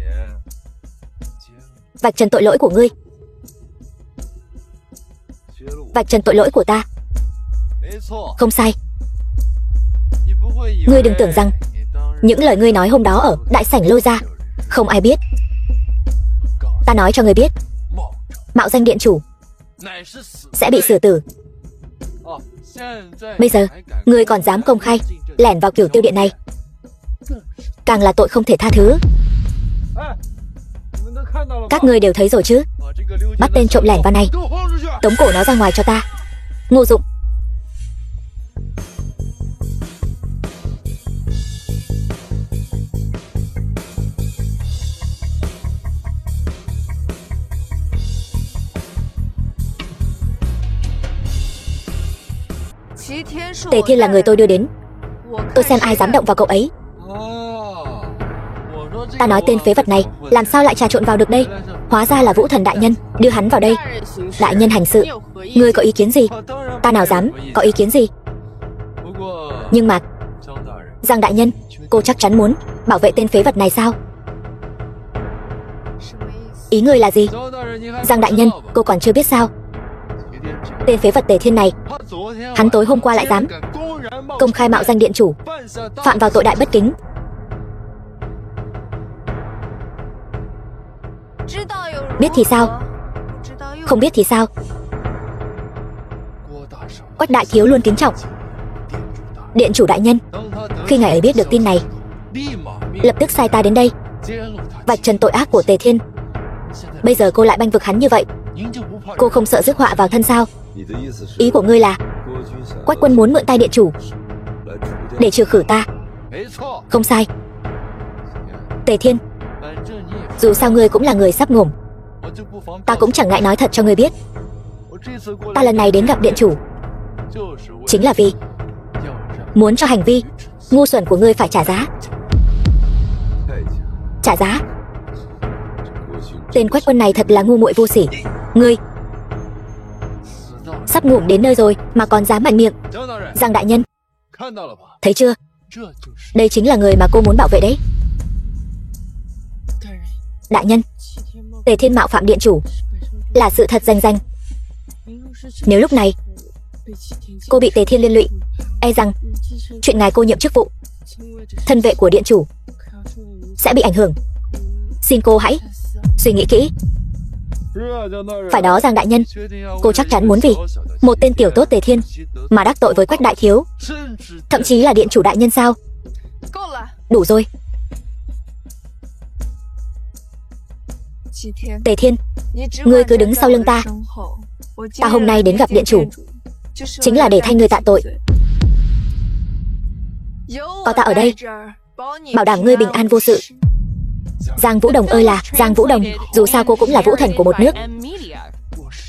vạch trần tội lỗi của ngươi, vạch trần tội lỗi của ta. Không sai. Ngươi đừng tưởng rằng những lời ngươi nói hôm đó ở đại sảnh Lôi gia không ai biết. Ta nói cho ngươi biết, mạo danh điện chủ sẽ bị xử tử. Bây giờ ngươi còn dám công khai lẻn vào Cửu Tiêu Điện này, càng là tội không thể tha thứ. Các ngươi đều thấy rồi chứ? Bắt tên trộm lẻn vào này, tống cổ nó ra ngoài cho ta. Ngô Dụng. Tề Thiên là người tôi đưa đến, tôi xem ai dám động vào cậu ấy. Ta nói tên phế vật này làm sao lại trà trộn vào được đây? Hóa ra là Vũ Thần đại nhân đưa hắn vào đây. Đại nhân hành sự, ngươi có ý kiến gì? Ta nào dám có ý kiến gì. Nhưng mà Giang đại nhân, cô chắc chắn muốn bảo vệ tên phế vật này sao? Ý ngươi là gì? Giang đại nhân, cô còn chưa biết sao? Tên phế vật Tề Thiên này, hắn tối hôm qua lại dám công khai mạo danh điện chủ, phạm vào tội đại bất kính. Biết thì sao? Không biết thì sao? Quách đại thiếu luôn kính trọng điện chủ đại nhân. Khi ngài ấy biết được tin này, lập tức sai ta đến đây vạch trần tội ác của Tề Thiên. Bây giờ cô lại bênh vực hắn như vậy, cô không sợ rước họa vào thân sao? Ý của ngươi là Quách quân muốn mượn tay điện chủ để trừ khử ta? Không sai. Tề Thiên, dù sao ngươi cũng là người sắp ngủm, ta cũng chẳng ngại nói thật cho ngươi biết. Ta lần này đến gặp điện chủ chính là vì muốn cho hành vi ngu xuẩn của ngươi phải trả giá. Trả giá? Tên Quách quân này thật là ngu muội vô sỉ. Ngươi sắp ngủm đến nơi rồi mà còn dám mạnh miệng. Giang đại nhân, thấy chưa? Đây chính là người mà cô muốn bảo vệ đấy. Đại nhân, Tề Thiên mạo phạm điện chủ là sự thật rành rành. Nếu lúc này cô bị Tề Thiên liên lụy, e rằng chuyện ngài cô nhiệm chức vụ thân vệ của điện chủ sẽ bị ảnh hưởng. Xin cô hãy suy nghĩ kỹ. Phải đó Giang đại nhân, cô chắc chắn muốn vì một tên tiểu tốt Tề Thiên mà đắc tội với Quách đại thiếu, thậm chí là điện chủ đại nhân sao? Đủ rồi. Tề Thiên, ngươi cứ đứng sau lưng ta. Ta hôm nay đến gặp điện chủ chính là để thay ngươi tạ tội. Có ta ở đây bảo đảm ngươi bình an vô sự. Giang Vũ Đồng ơi là Giang Vũ Đồng, dù sao cô cũng là vũ thần của một nước.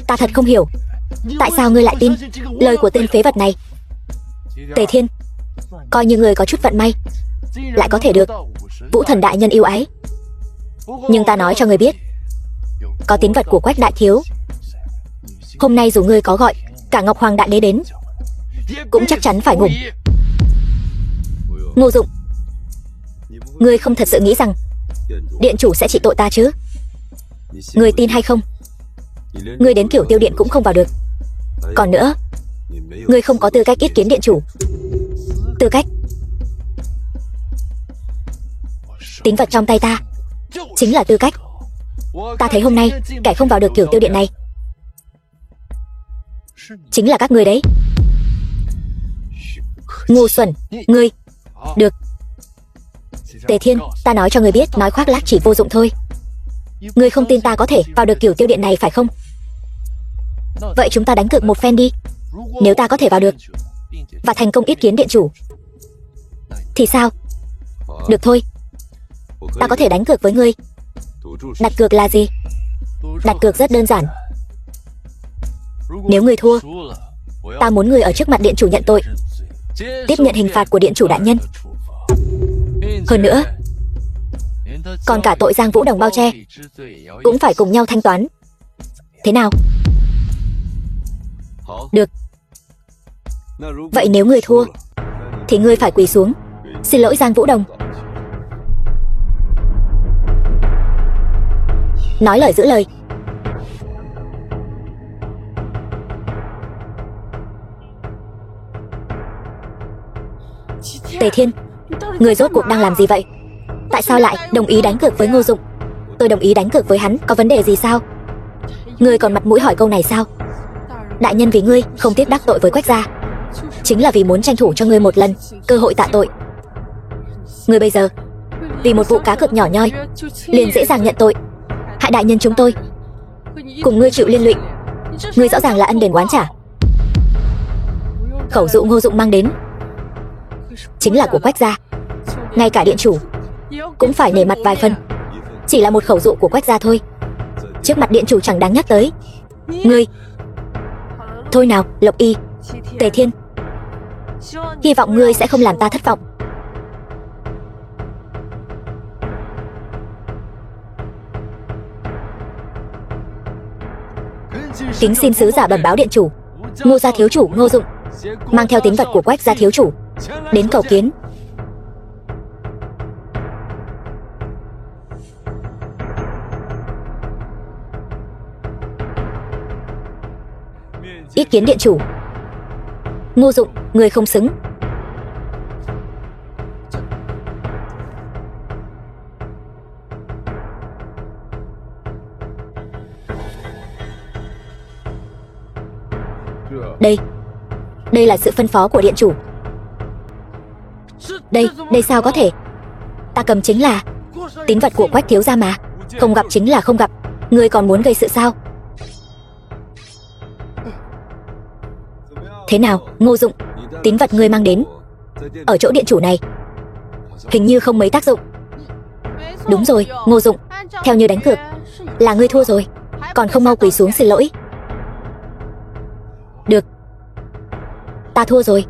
Ta thật không hiểu tại sao ngươi lại tin lời của tên phế vật này. Tề Thiên, coi như ngươi có chút vận may lại có thể được vũ thần đại nhân yêu ái. Nhưng ta nói cho ngươi biết, có tín vật của Quách đại thiếu, hôm nay dù ngươi có gọi cả Ngọc Hoàng đại đế đến cũng chắc chắn phải ngủm. Ngô Dụng, ngươi không thật sự nghĩ rằng điện chủ sẽ trị tội ta chứ? Ngươi tin hay không, ngươi đến Cửu Tiêu Điện cũng không vào được. Còn nữa, ngươi không có tư cách yết kiến điện chủ. Tư cách? Tín vật trong tay ta chính là tư cách. Ta thấy hôm nay kẻ không vào được Cửu Tiêu Điện này chính là các ngươi đấy. Ngu xuẩn, ngươi. Được. Tề Thiên, ta nói cho ngươi biết, nói khoác lác chỉ vô dụng thôi. Ngươi không tin ta có thể vào được Cửu Tiêu Điện này phải không? Vậy chúng ta đánh cược một phen đi. Nếu ta có thể vào được, và thành công yết kiến điện chủ. Thì sao? Được thôi, ta có thể đánh cược với ngươi. Đặt cược là gì? Đặt cược rất đơn giản. Nếu ngươi thua, ta muốn ngươi ở trước mặt điện chủ nhận tội, tiếp nhận hình phạt của điện chủ đại nhân. Hơn nữa, còn cả tội Giang Vũ Đồng bao che cũng phải cùng nhau thanh toán. Thế nào? Được. Vậy nếu ngươi thua thì ngươi phải quỳ xuống xin lỗi Giang Vũ Đồng. Nói lời giữ lời. Tề Thiên, người rốt cuộc đang làm gì vậy? Tại sao lại đồng ý đánh cược với Ngô Dụng? Tôi đồng ý đánh cược với hắn, có vấn đề gì sao? Ngươi còn mặt mũi hỏi câu này sao? Đại nhân vì ngươi không tiếc đắc tội với Quách gia, chính là vì muốn tranh thủ cho ngươi một lần cơ hội tạ tội. Ngươi bây giờ vì một vụ cá cược nhỏ nhoi liền dễ dàng nhận tội, hại đại nhân chúng tôi, cùng ngươi chịu liên lụy. Ngươi rõ ràng là ân đền oán trả. Khẩu dụ Ngô Dụng mang đến chính là của Quách gia, ngay cả điện chủ cũng phải nể mặt vài phần. Chỉ là một khẩu dụ của Quách gia thôi, trước mặt điện chủ chẳng đáng nhắc tới. Ngươi thôi nào, Lộc Y, Tề Thiên, hy vọng ngươi sẽ không làm ta thất vọng. Kính xin sứ giả bẩm báo điện chủ, Ngô gia thiếu chủ Ngô Dụng mang theo tín vật của Quách gia thiếu chủ đến cầu kiến. Ý kiến điện chủ. Ngô Dụng, người không xứng. Đây là sự phân phó của điện chủ. Đây sao có thể? Ta cầm chính là tín vật của Quách thiếu gia mà. Không gặp chính là không gặp. Ngươi còn muốn gây sự sao? Thế nào, Ngô Dụng, tín vật ngươi mang đến ở chỗ điện chủ này hình như không mấy tác dụng. Đúng rồi, Ngô Dụng, theo như đánh cược là ngươi thua rồi, còn không mau quỳ xuống xin lỗi. Được, ta thua rồi.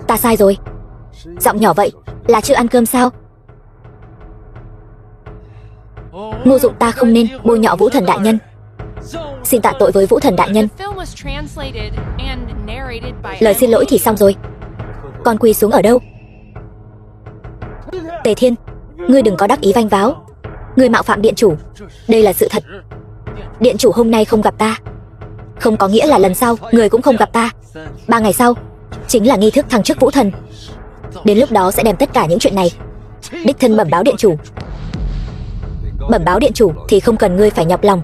Ta sai rồi. Giọng nhỏ vậy là chưa ăn cơm sao? Ngô Dụng, ta không nên bôi nhọ Vũ Thần đại nhân. Xin tạ tội với Vũ Thần đại nhân. Lời xin lỗi thì xong rồi, còn quỳ xuống ở đâu? Tề Thiên, ngươi đừng có đắc ý vanh váo. Ngươi mạo phạm điện chủ, đây là sự thật. Điện chủ hôm nay không gặp ta, không có nghĩa là lần sau người cũng không gặp ta. 3 ngày sau chính là nghi thức thăng chức Vũ Thần. Đến lúc đó sẽ đem tất cả những chuyện này đích thân bẩm báo điện chủ. Bẩm báo điện chủ thì không cần ngươi phải nhọc lòng.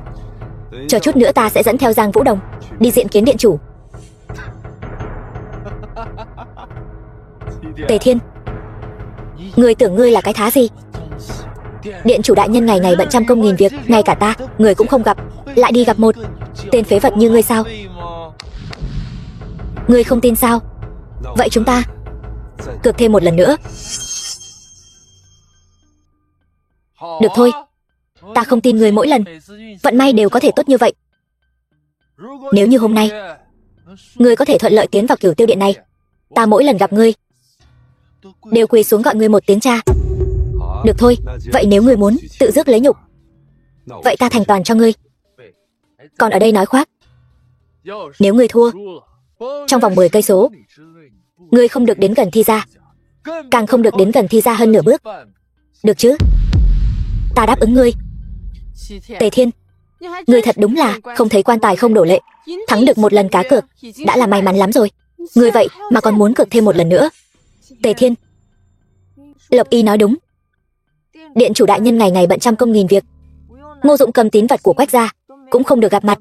Chờ chút nữa ta sẽ dẫn theo Giang Vũ Đồng đi diện kiến điện chủ. Tề Thiên, ngươi tưởng ngươi là cái thá gì? Điện chủ đại nhân ngày ngày bận trăm công nghìn việc, ngay cả ta, người cũng không gặp, lại đi gặp một tên phế vật như ngươi sao? Ngươi không tin sao? Vậy chúng ta cược thêm một lần nữa. Được thôi, ta không tin ngươi mỗi lần vận may đều có thể tốt như vậy. Nếu như hôm nay ngươi có thể thuận lợi tiến vào Cửu Tiêu Điện này, ta mỗi lần gặp ngươi đều quỳ xuống gọi ngươi một tiếng cha. Được thôi, vậy nếu ngươi muốn tự rước lấy nhục, vậy ta thành toàn cho ngươi. Còn ở đây nói khoác. Nếu ngươi thua, trong vòng 10 cây số, ngươi không được đến gần Thi gia, càng không được đến gần Thi gia hơn nửa bước. Được chứ? Ta đáp ứng ngươi. Tề Thiên, ngươi thật đúng là không thấy quan tài không đổ lệ. Thắng được một lần cá cược đã là may mắn lắm rồi. Ngươi vậy mà còn muốn cược thêm một lần nữa. Tề Thiên, Lộc Y nói đúng. Điện chủ đại nhân ngày ngày bận trăm công nghìn việc. Ngô Dụng cầm tín vật của Quách gia cũng không được gặp mặt.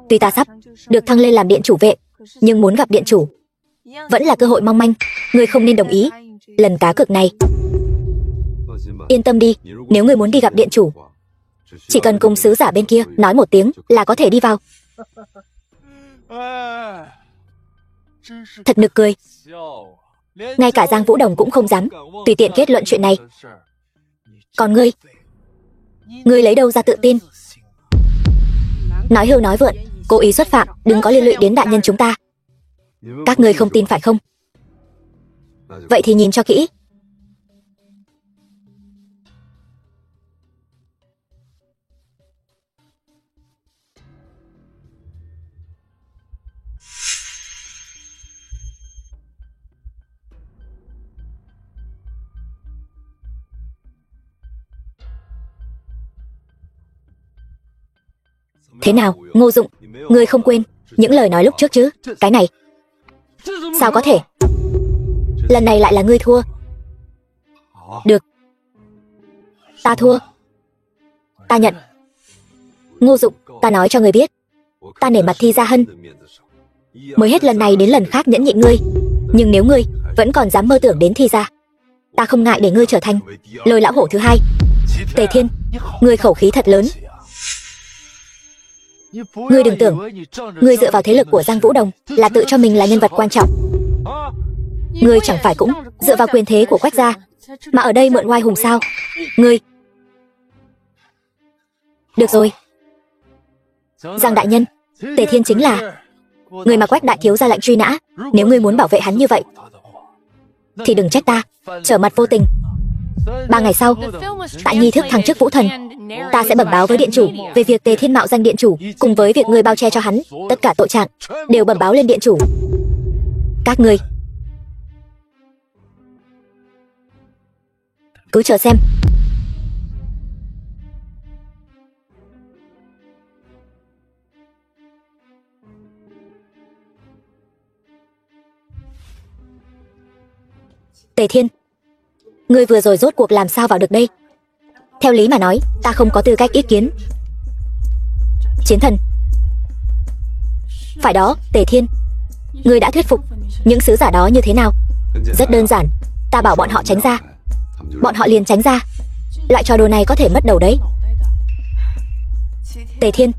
Tuy ta sắp được thăng lên làm điện chủ vệ, nhưng muốn gặp điện chủ vẫn là cơ hội mong manh. Ngươi không nên đồng ý lần cá cược này. Yên tâm đi, nếu ngươi muốn đi gặp điện chủ Chỉ cần cùng sứ giả bên kia nói một tiếng là có thể đi vào. Thật nực cười. Ngay cả Giang Vũ Đồng cũng không dám tùy tiện kết luận chuyện này. Còn ngươi lấy đâu ra tự tin? Nói hưu nói vượn, cố ý xuất phạm, đừng có liên lụy đến đại nhân chúng ta. Các ngươi không tin phải không? Vậy thì nhìn cho kỹ. Thế nào, Ngô Dụng, ngươi không quên những lời nói lúc trước chứ? Cái này sao có thể? Lần này lại là ngươi thua. Được, ta thua. Ta nhận. Ngô Dụng, ta nói cho ngươi biết, ta nể mặt Thi Gia Hân, mới hết lần này đến lần khác nhẫn nhịn ngươi. Nhưng nếu ngươi vẫn còn dám mơ tưởng đến Thi Gia, ta không ngại để ngươi trở thành Lôi lão hổ thứ hai. Tề Thiên, ngươi khẩu khí thật lớn. Ngươi đừng tưởng ngươi dựa vào thế lực của Giang Vũ Đồng là tự cho mình là nhân vật quan trọng. Ngươi chẳng phải cũng dựa vào quyền thế của Quách gia mà ở đây mượn oai hùng sao? Ngươi... Được rồi. Giang đại nhân, Tề Thiên chính là người mà Quách đại thiếu ra lệnh truy nã. Nếu ngươi muốn bảo vệ hắn như vậy thì đừng trách ta trở mặt vô tình. 3 ngày sau, tại nghi thức thăng chức vũ thần, ta sẽ bẩm báo với điện chủ về việc Tề Thiên mạo danh điện chủ, cùng với việc ngươi bao che cho hắn tất cả tội trạng đều bẩm báo lên điện chủ. Các ngươi cứ chờ xem. Tề Thiên, ngươi vừa rồi rốt cuộc làm sao vào được đây? Theo lý mà nói, ta không có tư cách ý kiến. Chiến thần. Phải đó, Tề Thiên, ngươi đã thuyết phục những sứ giả đó như thế nào? Rất đơn giản, ta bảo bọn họ tránh ra, bọn họ liền tránh ra. Loại trò đùa này có thể mất đầu đấy. Tề Thiên,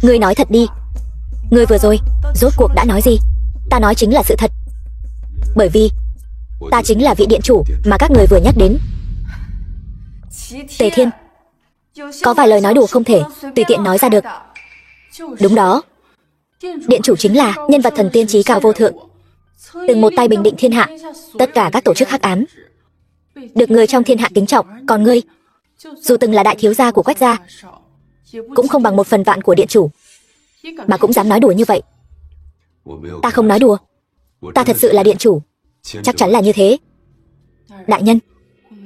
ngươi nói thật đi, ngươi vừa rồi rốt cuộc đã nói gì? Ta nói chính là sự thật, bởi vì ta chính là vị điện chủ mà các người vừa nhắc đến. Tề Thiên, có vài lời nói đùa không thể tùy tiện nói ra được. Đúng đó, điện chủ chính là nhân vật thần tiên trí cao vô thượng, từng một tay bình định thiên hạ, tất cả các tổ chức hắc ám, được người trong thiên hạ kính trọng. Còn ngươi, dù từng là đại thiếu gia của Quách gia, cũng không bằng 1/1000 của điện chủ, mà cũng dám nói đùa như vậy. Ta không nói đùa, ta thật sự là điện chủ. Chắc chắn là như thế. Đại nhân,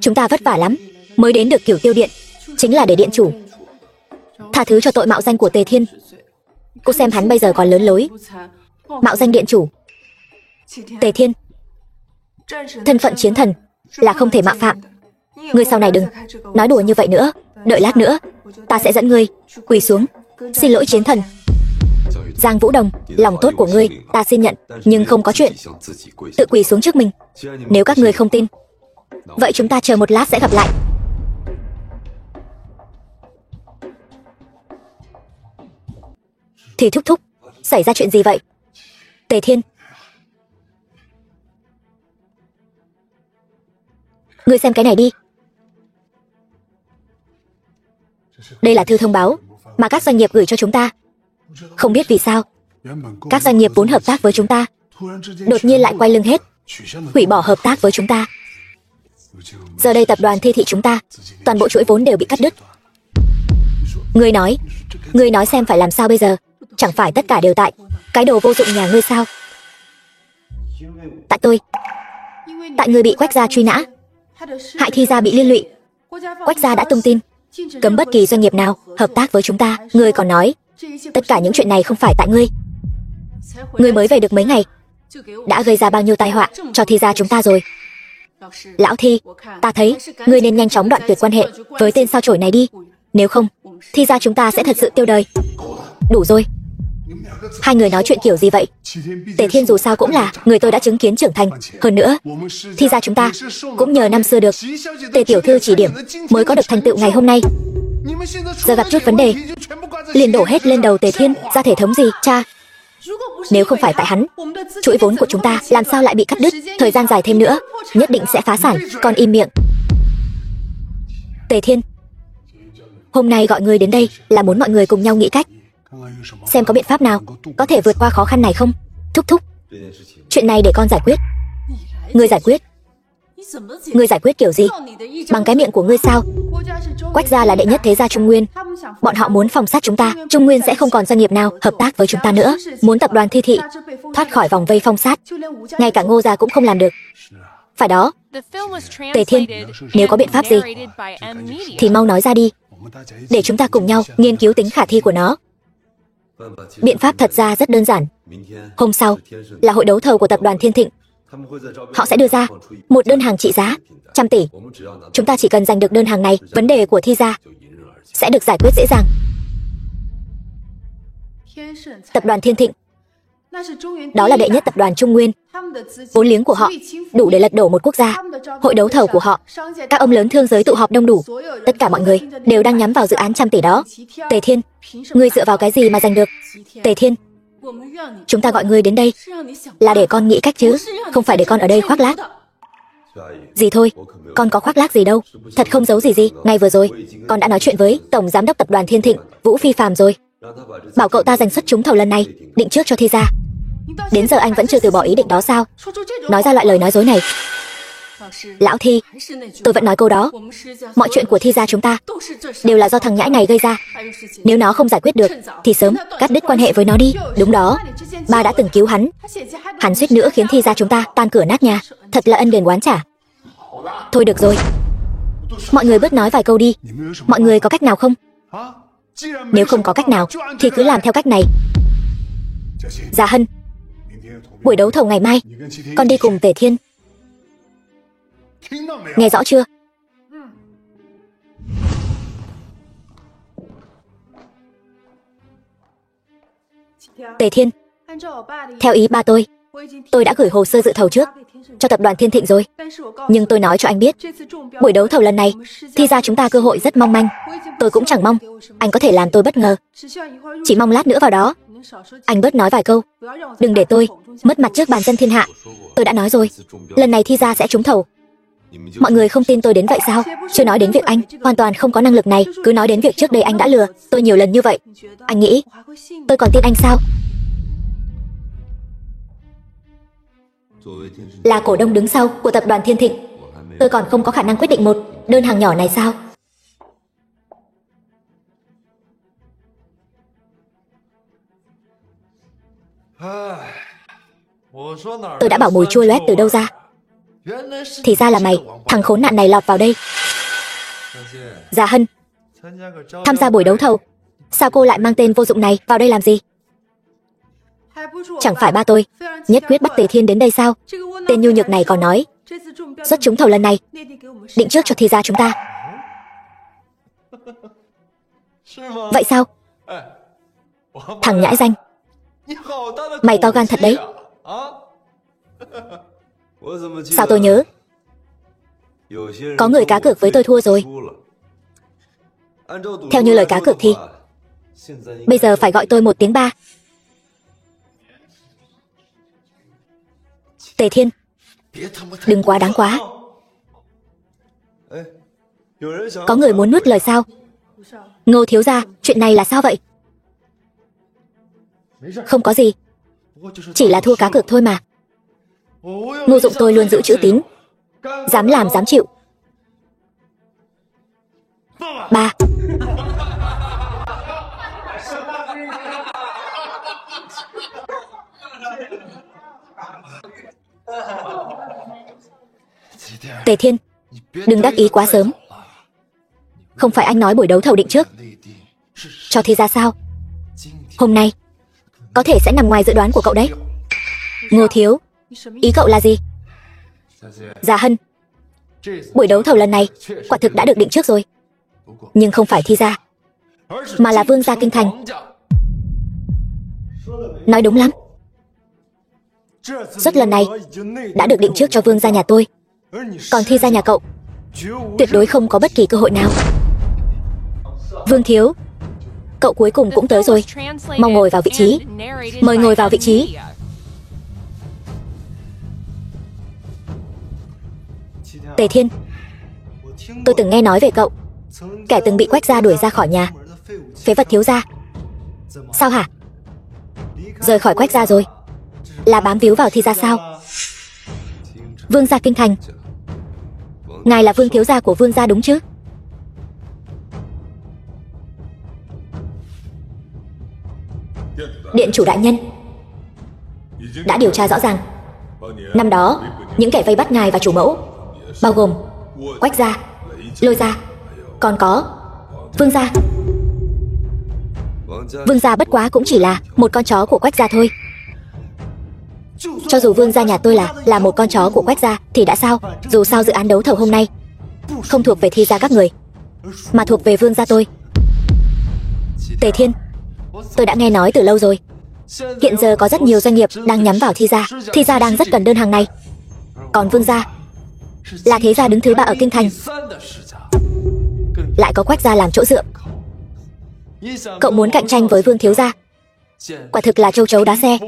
chúng ta vất vả lắm mới đến được Cửu Tiêu Điện, chính là để điện chủ tha thứ cho tội mạo danh của Tề Thiên. Cô xem hắn bây giờ còn lớn lối mạo danh điện chủ. Tề Thiên, thân phận chiến thần là không thể mạo phạm. Ngươi sau này đừng nói đùa như vậy nữa. Đợi lát nữa ta sẽ dẫn ngươi quỳ xuống xin lỗi chiến thần. Giang Vũ Đồng, lòng tốt của ngươi ta xin nhận, nhưng không có chuyện tự quỳ xuống trước mình. Nếu các ngươi không tin, vậy chúng ta chờ một lát sẽ gặp lại. Thì thúc thúc, xảy ra chuyện gì vậy? Tề Thiên, ngươi xem cái này đi. Đây là thư thông báo mà các doanh nghiệp gửi cho chúng ta. Không biết vì sao, các doanh nghiệp vốn hợp tác với chúng ta đột nhiên lại quay lưng hết, hủy bỏ hợp tác với chúng ta. Giờ đây tập đoàn Thi Thị chúng ta, toàn bộ chuỗi vốn đều bị cắt đứt. Ngươi nói xem phải làm sao bây giờ? Chẳng phải tất cả đều tại cái đồ vô dụng nhà ngươi sao? Tại tôi, tại ngươi bị Quách gia truy nã, hại Thi gia bị liên lụy. Quách gia đã tung tin cấm bất kỳ doanh nghiệp nào hợp tác với chúng ta. Ngươi còn nói tất cả những chuyện này không phải tại ngươi. Ngươi mới về được mấy ngày đã gây ra bao nhiêu tai họa cho Thi gia chúng ta rồi. Lão Thi, ta thấy ngươi nên nhanh chóng đoạn tuyệt quan hệ với tên sao chổi này đi, nếu không Thi gia chúng ta sẽ thật sự tiêu đời. Đủ rồi, hai người nói chuyện kiểu gì vậy? Tề Thiên dù sao cũng là người tôi đã chứng kiến trưởng thành. Hơn nữa, Thi gia chúng ta cũng nhờ năm xưa được Tề tiểu thư chỉ điểm mới có được thành tựu ngày hôm nay. Giờ gặp chút vấn đề, liền đổ hết lên đầu Tề Thiên. Ra thể thống gì, cha? Nếu không phải tại hắn, chuỗi vốn của chúng ta làm sao lại bị cắt đứt? Thời gian dài thêm nữa, nhất định sẽ phá sản. Còn im miệng. Tề Thiên, hôm nay gọi người đến đây là muốn mọi người cùng nhau nghĩ cách, xem có biện pháp nào có thể vượt qua khó khăn này không? Thúc thúc, chuyện này để con giải quyết. Ngươi giải quyết? Ngươi giải quyết kiểu gì? Bằng cái miệng của ngươi sao? Quách gia là đệ nhất thế gia Trung Nguyên, bọn họ muốn phòng sát chúng ta. Trung Nguyên sẽ không còn doanh nghiệp nào hợp tác với chúng ta nữa. Muốn tập đoàn Thi Thị thoát khỏi vòng vây phong sát, ngay cả Ngô gia cũng không làm được. Phải đó. Tề Thiên, nếu có biện pháp gì thì mau nói ra đi, để chúng ta cùng nhau nghiên cứu tính khả thi của nó. Biện pháp thật ra rất đơn giản. Hôm sau là hội đấu thầu của tập đoàn Thiên Thịnh. Họ sẽ đưa ra một đơn hàng trị giá 100 tỷ. Chúng ta chỉ cần giành được đơn hàng này, vấn đề của Thi gia sẽ được giải quyết dễ dàng. Tập đoàn Thiên Thịnh, đó là đệ nhất tập đoàn Trung Nguyên. Vốn liếng của họ đủ để lật đổ một quốc gia. Hội đấu thầu của họ, các ông lớn thương giới tụ họp đông đủ. Tất cả mọi người đều đang nhắm vào dự án 100 tỷ đó. Tề Thiên, ngươi dựa vào cái gì mà giành được? Tề Thiên, chúng ta gọi ngươi đến đây là để con nghĩ cách chứ, không phải để con ở đây khoác lác. Gì thôi, con có khoác lác gì đâu, thật không giấu gì. Ngay vừa rồi, con đã nói chuyện với tổng giám đốc tập đoàn Thiên Thịnh, Vũ Phi Phạm rồi. Bảo cậu ta giành suất trúng thầu lần này, định trước cho Thi gia. Đến giờ anh vẫn chưa từ bỏ ý định đó sao? Nói ra loại lời nói dối này. Lão Thi, tôi vẫn nói câu đó. Mọi chuyện của Thi gia chúng ta đều là do thằng nhãi này gây ra. Nếu nó không giải quyết được thì sớm cắt đứt quan hệ với nó đi. Đúng đó, ba đã từng cứu hắn. Hắn suýt nữa khiến Thi gia chúng ta tan cửa nát nhà. Thật là ân đền oán trả. Thôi được rồi, mọi người bớt nói vài câu đi. Mọi người có cách nào không? Nếu không có cách nào thì cứ làm theo cách này. Dạ Hân, buổi đấu thầu ngày mai con đi cùng Tề Thiên. Nghe rõ chưa? Tề Thiên, theo ý ba tôi đã gửi hồ sơ dự thầu trước cho tập đoàn Thiên Thịnh rồi. Nhưng tôi nói cho anh biết, buổi đấu thầu lần này Thi gia chúng ta cơ hội rất mong manh. Tôi cũng chẳng mong anh có thể làm tôi bất ngờ, chỉ mong lát nữa vào đó anh bớt nói vài câu, đừng để tôi mất mặt trước bàn dân thiên hạ. Tôi đã nói rồi, lần này Thi gia sẽ trúng thầu. Mọi người không tin tôi đến vậy sao? Chưa nói đến việc anh hoàn toàn không có năng lực này, cứ nói đến việc trước đây anh đã lừa tôi nhiều lần như vậy. Anh nghĩ tôi còn tin anh sao? Là cổ đông đứng sau của tập đoàn Thiên Thịnh, tôi còn không có khả năng quyết định một đơn hàng nhỏ này sao? Tôi đã bảo mùi chua loét từ đâu ra. Thì ra là mày, thằng khốn nạn này lọt vào đây. Dạ Hân, tham gia buổi đấu thầu, sao cô lại mang tên vô dụng này vào đây làm gì? Chẳng phải ba tôi nhất quyết bắt Tề Thiên đến đây sao? Tên nhu nhược này còn nói suất trúng thầu lần này định trước cho Thi gia chúng ta. Vậy sao? Thằng nhãi danh, mày to gan thật đấy. Sao tôi nhớ có người cá cược với tôi thua rồi. Theo như lời cá cược thì bây giờ phải gọi tôi một tiếng ba. Tề Thiên, đừng quá đáng quá. Có người muốn nuốt lời sao? Ngô thiếu gia, chuyện này là sao vậy? Không có gì, chỉ là thua cá cược thôi mà. Ngô Dụng tôi luôn giữ chữ tín, dám làm dám chịu. Ba. Tề Thiên, đừng đắc ý quá sớm. Không phải anh nói buổi đấu thầu định trước cho Thi gia sao? Hôm nay có thể sẽ nằm ngoài dự đoán của cậu đấy. Ngô thiếu, ý cậu là gì? Dạ Hân, buổi đấu thầu lần này quả thực đã được định trước rồi, nhưng không phải Thi gia mà là Vương gia Kinh Thành. Nói đúng lắm, suất lần này đã được định trước cho Vương gia nhà tôi, còn Thi gia nhà cậu tuyệt đối không có bất kỳ cơ hội nào. Vương thiếu, cậu cuối cùng cũng tới rồi. Mau ngồi vào vị trí. Mời ngồi vào vị trí. Tề Thiên, tôi từng nghe nói về cậu, kẻ từng bị Quách gia đuổi ra khỏi nhà. Phế vật thiếu gia. Sao hả? Rời khỏi Quách gia rồi? Là bám víu vào Thi gia sao? Vương gia kinh thành. Ngài là Vương thiếu gia của Vương gia đúng chứ? Điện chủ đại nhân đã điều tra rõ ràng. Năm đó, những kẻ vây bắt ngài và chủ mẫu bao gồm Quách gia, Lôi gia, còn có Vương gia. Vương gia bất quá cũng chỉ là một con chó của Quách gia thôi. Cho dù Vương gia nhà tôi là một con chó của Quách gia thì đã sao? Dù sao dự án đấu thầu hôm nay không thuộc về Thi gia các người, mà thuộc về Vương gia tôi. Tề Thiên, tôi đã nghe nói từ lâu rồi. Hiện giờ có rất nhiều doanh nghiệp đang nhắm vào Thi gia. Thi gia đang rất cần đơn hàng này. Còn Vương gia là thế gia đứng thứ 3 ở kinh thành, lại có Quách gia làm chỗ dựa. Cậu muốn cạnh tranh với Vương thiếu gia, quả thực là châu chấu đá xe.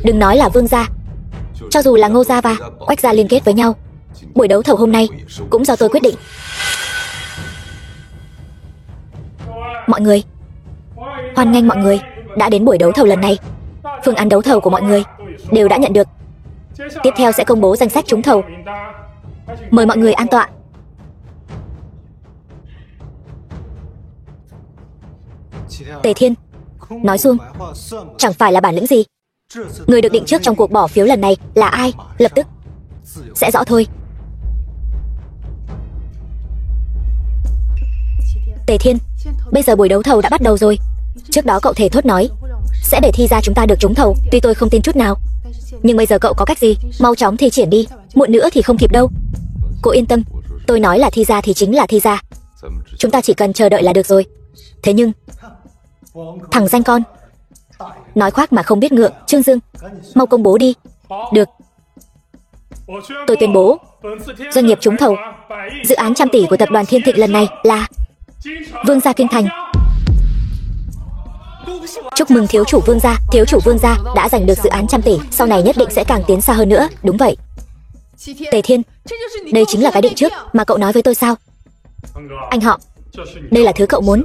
Đừng nói là Vương gia, cho dù là Ngô gia và Quách gia liên kết với nhau, buổi đấu thầu hôm nay cũng do tôi quyết định. Mọi người, hoan nghênh mọi người đã đến buổi đấu thầu lần này. Phương án đấu thầu của mọi người đều đã nhận được. Tiếp theo sẽ công bố danh sách trúng thầu. Mời mọi người an tọa. Tề Thiên, nói xuông, chẳng phải là bản lĩnh gì. Người được định trước trong cuộc bỏ phiếu lần này là ai? Lập tức sẽ rõ thôi. Tề Thiên, bây giờ buổi đấu thầu đã bắt đầu rồi. Trước đó cậu thề thốt nói sẽ để Thi gia chúng ta được trúng thầu. Tuy tôi không tin chút nào, nhưng bây giờ cậu có cách gì? Mau chóng thi triển đi, muộn nữa thì không kịp đâu. Cô yên tâm, tôi nói là Thi gia thì chính là Thi gia. Chúng ta chỉ cần chờ đợi là được rồi. Thế nhưng thằng danh con nói khoác mà không biết ngượng. Trương Dương, mau công bố đi. Được. Tôi tuyên bố doanh nghiệp trúng thầu dự án 100 tỷ của tập đoàn Thiên Thịnh lần này là Vương gia kinh thành. Chúc mừng thiếu chủ Vương gia. Thiếu chủ Vương gia đã giành được dự án 100 tỷ, sau này nhất định sẽ càng tiến xa hơn nữa. Đúng vậy. Tề Thiên, đây chính là cái định trước mà cậu nói với tôi sao? Anh họ, đây là thứ cậu muốn.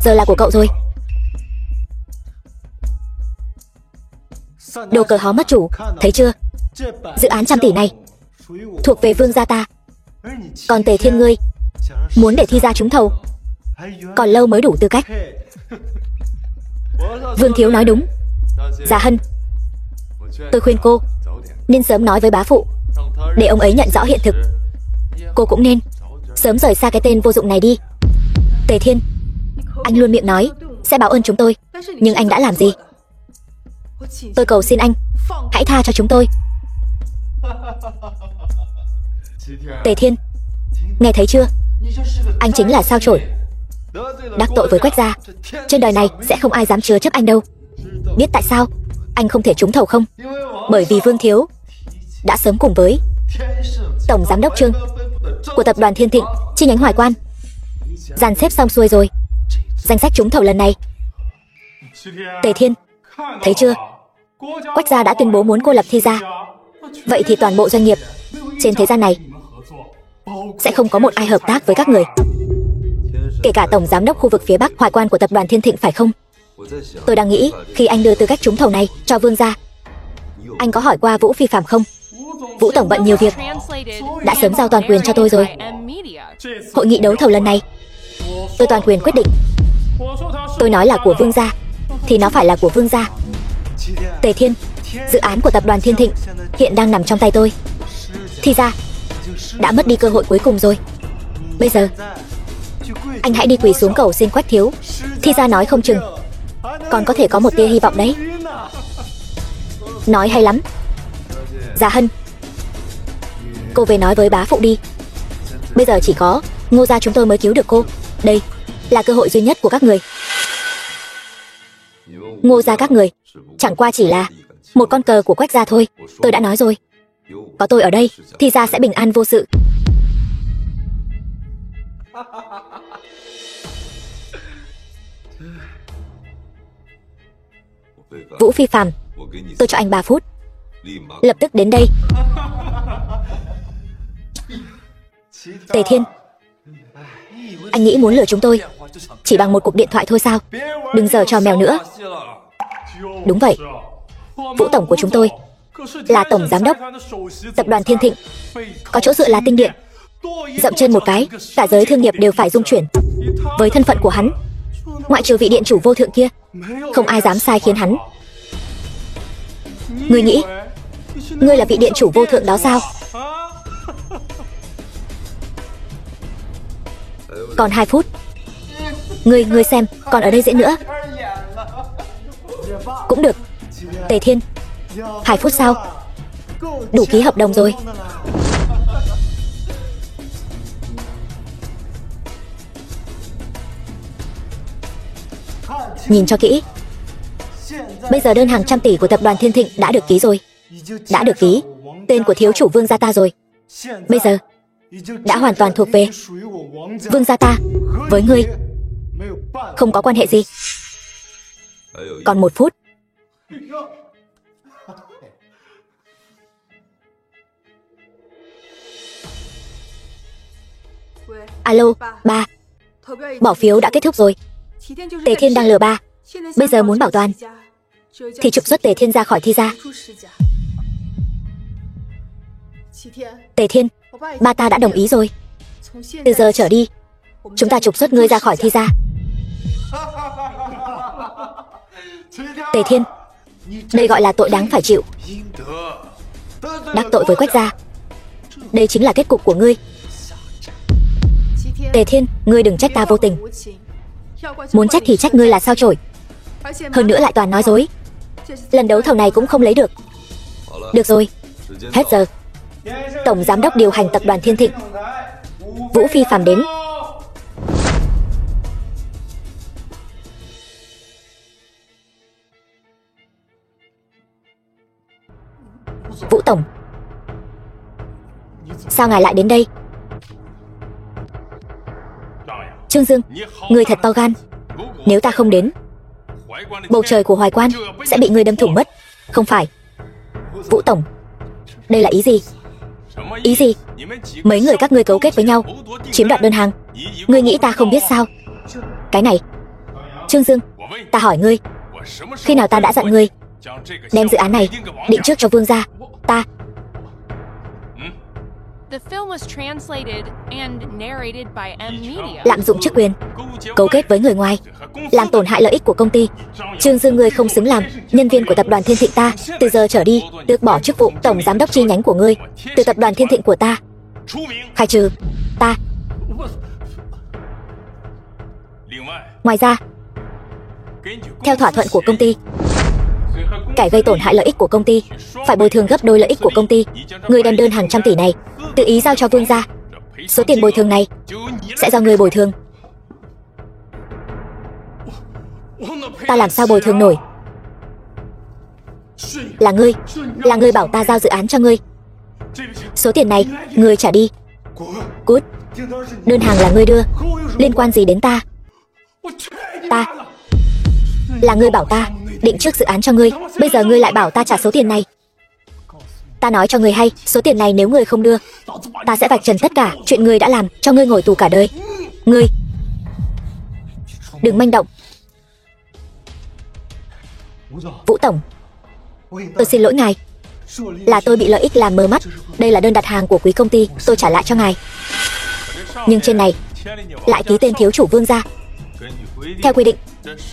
Giờ là của cậu rồi. Đồ cờ hó mất chủ, thấy chưa? Dự án 100 tỷ này thuộc về Vương gia ta. Còn Tề Thiên ngươi muốn để Thi gia trúng thầu, còn lâu mới đủ tư cách. Vương thiếu nói đúng. Dạ Hân, tôi khuyên cô nên sớm nói với bá phụ, để ông ấy nhận rõ hiện thực. Cô cũng nên sớm rời xa cái tên vô dụng này đi. Tề Thiên, anh luôn miệng nói sẽ báo ơn chúng tôi, nhưng anh đã làm gì? Tôi cầu xin anh, hãy tha cho chúng tôi. Tề Thiên, nghe thấy chưa? Anh chính là sao chổi. Đắc tội với Quách gia, trên đời này sẽ không ai dám chứa chấp anh đâu. Biết tại sao anh không thể trúng thầu không? Bởi vì Vương thiếu đã sớm cùng với tổng giám đốc Trương của tập đoàn Thiên Thịnh chi nhánh Hoài Quan dàn xếp xong xuôi rồi. Danh sách trúng thầu lần này, Tề Thiên, thấy chưa? Quách gia đã tuyên bố muốn cô lập Thi gia. Vậy thì toàn bộ doanh nghiệp trên thế gian này sẽ không có một ai hợp tác với các người, kể cả tổng giám đốc khu vực phía Bắc Hoài Quan của tập đoàn Thiên Thịnh, phải không? Tôi đang nghĩ khi anh đưa tư cách trúng thầu này cho Vương gia, anh có hỏi qua Vũ Phi Phạm không? Vũ tổng bận nhiều việc, đã sớm giao toàn quyền cho tôi rồi. Hội nghị đấu thầu lần này tôi toàn quyền quyết định. Tôi nói là của Vương gia thì nó phải là của Vương gia. Tề Thiên, dự án của tập đoàn Thiên Thịnh hiện đang nằm trong tay tôi. Thi gia đã mất đi cơ hội cuối cùng rồi. Bây giờ anh hãy đi quỳ xuống cầu xin Quách thiếu. Thi gia nói không chừng còn có thể có một tia hy vọng đấy. Nói hay lắm. Dạ Hân, cô về nói với bá phụ đi. Bây giờ chỉ có Ngô gia chúng tôi mới cứu được cô. Đây là cơ hội duy nhất của các người. Ngô gia các người chẳng qua chỉ là một con cờ của Quách gia thôi. Tôi đã nói rồi, có tôi ở đây, Thi gia sẽ bình an vô sự. Vũ Phi Phạm, tôi cho anh 3 phút. Lập tức đến đây. Tề Thiên, anh nghĩ muốn lừa chúng tôi chỉ bằng một cuộc điện thoại thôi sao? Đừng giở trò mèo nữa. Đúng vậy, Vũ tổng của chúng tôi là tổng giám đốc tập đoàn Thiên Thịnh, có chỗ dựa là tinh điện. Dậm chân một cái, cả giới thương nghiệp đều phải rung chuyển. Với thân phận của hắn, ngoại trừ vị điện chủ vô thượng kia, không ai dám sai khiến hắn. Ngươi nghĩ ngươi là vị điện chủ vô thượng đó sao? Còn 2 phút. Ngươi xem, còn ở đây diễn nữa. Cũng được. Tề Thiên, 2 phút sau. Đủ ký hợp đồng rồi. Nhìn cho kỹ. Bây giờ đơn hàng trăm tỷ của tập đoàn Thiên Thịnh đã được ký rồi. Đã được ký tên của thiếu chủ Vương gia ta rồi. Bây giờ đã hoàn toàn thuộc về Vương gia ta. Với ngươi không có quan hệ gì. Còn 1 phút. Alo, ba. Bỏ phiếu đã kết thúc rồi. Tề Thiên đang lừa ba. Bây giờ muốn bảo toàn thì trục xuất Tề Thiên ra khỏi thi gia. Tề Thiên, ba ta đã đồng ý rồi. Từ giờ trở đi, chúng ta trục xuất ngươi ra khỏi thi gia. Tề Thiên, đây gọi là tội đáng phải chịu. Đắc tội với Quách gia, đây chính là kết cục của ngươi. Tề Thiên, ngươi đừng trách ta vô tình. Muốn trách thì trách ngươi là sao chổi. Hơn nữa lại toàn nói dối. Lần đấu thầu này cũng không lấy được. Được rồi, hết giờ. Tổng giám đốc điều hành tập đoàn Thiên Thịnh Vũ Phi Phạm đến. Vũ tổng, sao ngài lại đến đây? Trương Dương, ngươi thật to gan. Nếu ta không đến, bầu trời của Hoài Quan sẽ bị ngươi đâm thủng mất. Không phải. Vũ tổng, đây là ý gì? Ý gì? Mấy người các ngươi cấu kết với nhau chiếm đoạt đơn hàng. Ngươi nghĩ ta không biết sao? Cái này, Trương Dương, ta hỏi ngươi, khi nào ta đã dặn ngươi đem dự án này định trước cho Vương gia? Ta lạm dụng chức quyền, cấu kết với người ngoài, làm tổn hại lợi ích của công ty. Trương Dương, ngươi không xứng làm nhân viên của tập đoàn Thiên Thịnh ta. Từ giờ trở đi, tước bỏ chức vụ tổng giám đốc chi nhánh của ngươi từ tập đoàn Thiên Thịnh của ta. Khai trừ ta. Ngoài ra, theo thỏa thuận của công ty, kẻ gây tổn hại lợi ích của công ty phải bồi thường gấp đôi lợi ích của công ty. Ngươi đem đơn hàng trăm tỷ này tự ý giao cho Vương gia. Số tiền bồi thường này sẽ do ngươi bồi thường. Ta làm sao bồi thường nổi? Là ngươi bảo ta giao dự án cho ngươi. Số tiền này ngươi trả đi. Cút. Đơn hàng là ngươi đưa, liên quan gì đến ta? Ta là ngươi bảo ta định trước dự án cho ngươi, bây giờ ngươi lại bảo ta trả số tiền này. Ta nói cho ngươi hay, số tiền này nếu ngươi không đưa, ta sẽ vạch trần tất cả chuyện ngươi đã làm, cho ngươi ngồi tù cả đời. Ngươi đừng manh động. Vũ tổng, tôi xin lỗi ngài, là tôi bị lợi ích làm mờ mắt. Đây là đơn đặt hàng của quý công ty, tôi trả lại cho ngài. Nhưng trên này lại ký tên thiếu chủ Vương gia. Theo quy định,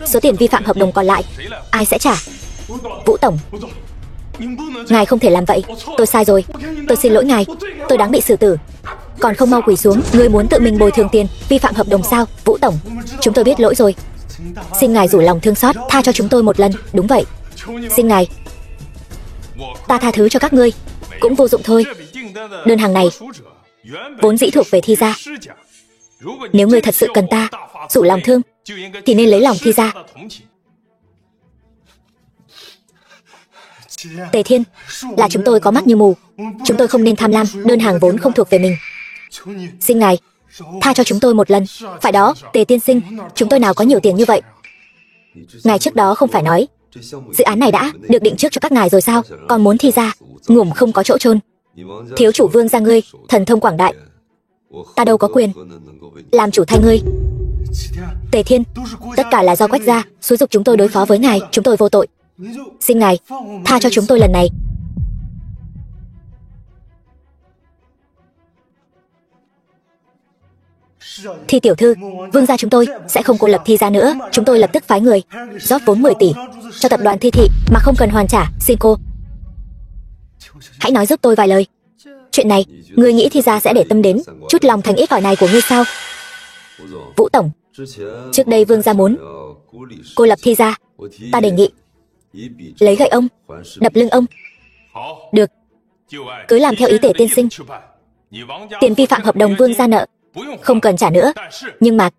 số tiền vi phạm hợp đồng còn lại ai sẽ trả? Vũ tổng, ngài không thể làm vậy. Tôi sai rồi, tôi xin lỗi ngài. Tôi đáng bị xử tử, còn không mau quỳ xuống. Ngươi muốn tự mình bồi thường tiền vi phạm hợp đồng sao? Vũ tổng, chúng tôi biết lỗi rồi, xin ngài rủ lòng thương xót, tha cho chúng tôi một lần. Đúng vậy, xin ngài, ta tha thứ cho các ngươi. Cũng vô dụng thôi. Đơn hàng này vốn dĩ thuộc về Thi gia. Nếu ngươi thật sự cần ta rủ lòng thương thì nên lấy lòng Thi gia. Tề Thiên, là chúng tôi có mắt như mù. Chúng tôi không nên tham lam, đơn hàng vốn không thuộc về mình. Xin ngài Tha cho chúng tôi một lần. Phải đó, Tề tiên sinh, chúng tôi nào có nhiều tiền như vậy. Ngài trước đó không phải nói dự án này đã được định trước cho các ngài rồi sao? Còn muốn thi ra, ngủm không có chỗ chôn. Thiếu chủ Vương gia ngươi, thần thông quảng đại, ta đâu có quyền làm chủ thay ngươi. Tề Thiên, tất cả là do Quách gia xúi giục chúng tôi đối phó với ngài, chúng tôi vô tội. Xin ngài tha cho chúng tôi lần này. Thi tiểu thư, Vương gia chúng tôi sẽ không cô lập Thi gia nữa. Chúng tôi lập tức phái người rót vốn 10 tỷ cho tập đoàn Thi thị mà không cần hoàn trả. Xin cô hãy nói giúp tôi vài lời. Chuyện này, ngươi nghĩ Thi gia sẽ để tâm đến chút lòng thành ít ỏi này của ngươi sao? Vũ tổng, trước đây Vương gia muốn cô lập Thi gia, ta đề nghị lấy gậy ông đập lưng ông. Được, cứ làm theo ý Tề tiên sinh. Tiền vi phạm hợp đồng Vương gia nợ không cần trả nữa. Nhưng mà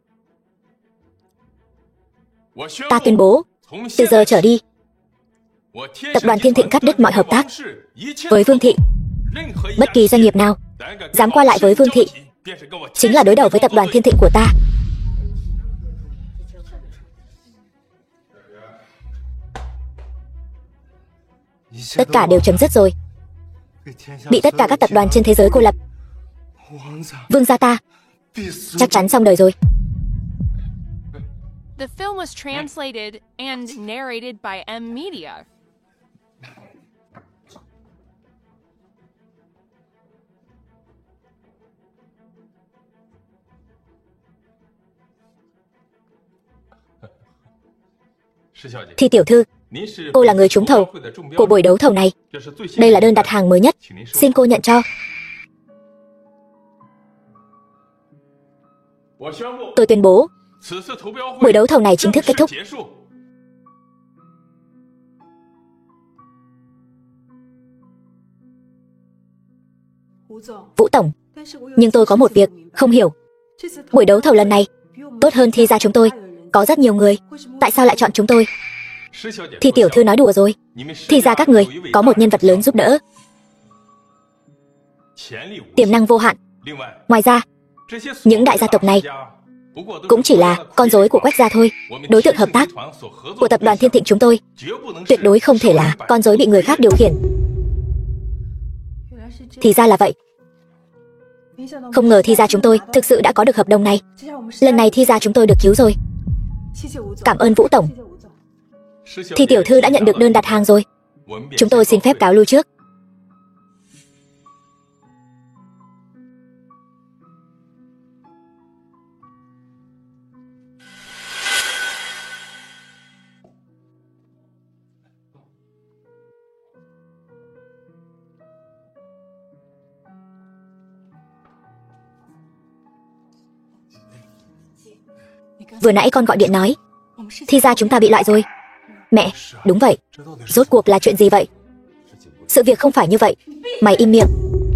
ta tuyên bố, từ giờ trở đi, tập đoàn Thiên Thịnh cắt đứt mọi hợp tác với Vương thị. Bất kỳ doanh nghiệp nào dám qua lại với Vương thị chính là đối đầu với tập đoàn Thiên Thịnh của ta. Tất cả đều chấm dứt rồi. Bị tất cả các tập đoàn trên thế giới cô lập, Vương gia ta chắc chắn xong đời rồi. The film was translated and narrated by M Media. Thi tiểu thư, cô là người trúng thầu của buổi đấu thầu này. Đây là đơn đặt hàng mới nhất, xin cô nhận cho. Tôi tuyên bố, buổi đấu thầu này chính thức kết thúc. Vũ tổng, nhưng tôi có một việc không hiểu. Buổi đấu thầu lần này tốt hơn Thi gia chúng tôi, có rất nhiều người, tại sao lại chọn chúng tôi? Thi tiểu thư nói đùa rồi. Thi gia các người có một nhân vật lớn giúp đỡ, tiềm năng vô hạn. Ngoài ra, những đại gia tộc này cũng chỉ là con rối của Quách gia thôi. Đối tượng hợp tác của tập đoàn Thiên Thịnh chúng tôi tuyệt đối không thể là con rối bị người khác điều khiển. Thì ra là vậy. Không ngờ Thi gia chúng tôi thực sự đã có được hợp đồng này. Lần này Thi gia chúng tôi được cứu rồi. Cảm ơn Vũ tổng. Thi tiểu thư đã nhận được đơn đặt hàng rồi. Chúng tôi xin phép cáo lui trước. Vừa nãy con gọi điện nói Thi gia chúng ta bị loại rồi. Mẹ, đúng vậy. Rốt cuộc là chuyện gì vậy? Sự việc không phải như vậy. Mày im miệng,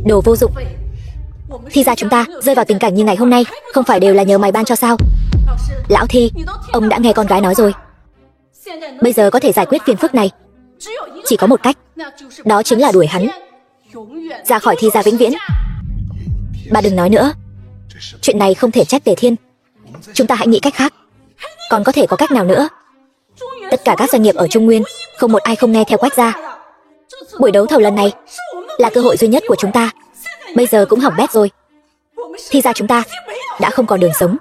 đồ vô dụng. Thi gia chúng ta rơi vào tình cảnh như ngày hôm nay không phải đều là nhờ mày ban cho sao? Lão Thi, ông đã nghe con gái nói rồi. Bây giờ có thể giải quyết phiền phức này chỉ có một cách, đó chính là đuổi hắn ra khỏi Thi gia vĩnh viễn. Bà đừng nói nữa. Chuyện này không thể trách Tề Thiên. Chúng ta hãy nghĩ cách khác. Còn có thể có cách nào nữa? Tất cả các doanh nghiệp ở Trung Nguyên không một ai không nghe theo Quách gia. Buổi đấu thầu lần này là cơ hội duy nhất của chúng ta. Bây giờ cũng hỏng bét rồi. Thi gia chúng ta đã không còn đường sống.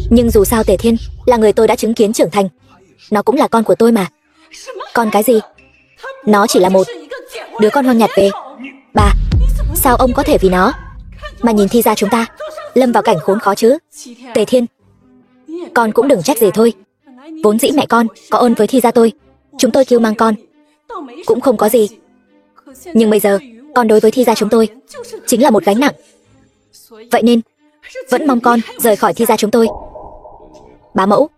Nhưng dù sao Tề Thiên là người tôi đã chứng kiến trưởng thành. Nó cũng là con của tôi mà. Con cái gì? Nó chỉ là một đứa con hoang nhặt về. Bà, sao ông có thể vì nó mà nhìn Thi gia chúng ta lâm vào cảnh khốn khó chứ? Tề Thiên, con cũng đừng trách gì thôi. Vốn dĩ mẹ con có ơn với Thi gia tôi, chúng tôi kêu mang con cũng không có gì. Nhưng bây giờ con đối với Thi gia chúng tôi chính là một gánh nặng. Vậy nên vẫn mong con rời khỏi Thi gia chúng tôi. Bá mẫu,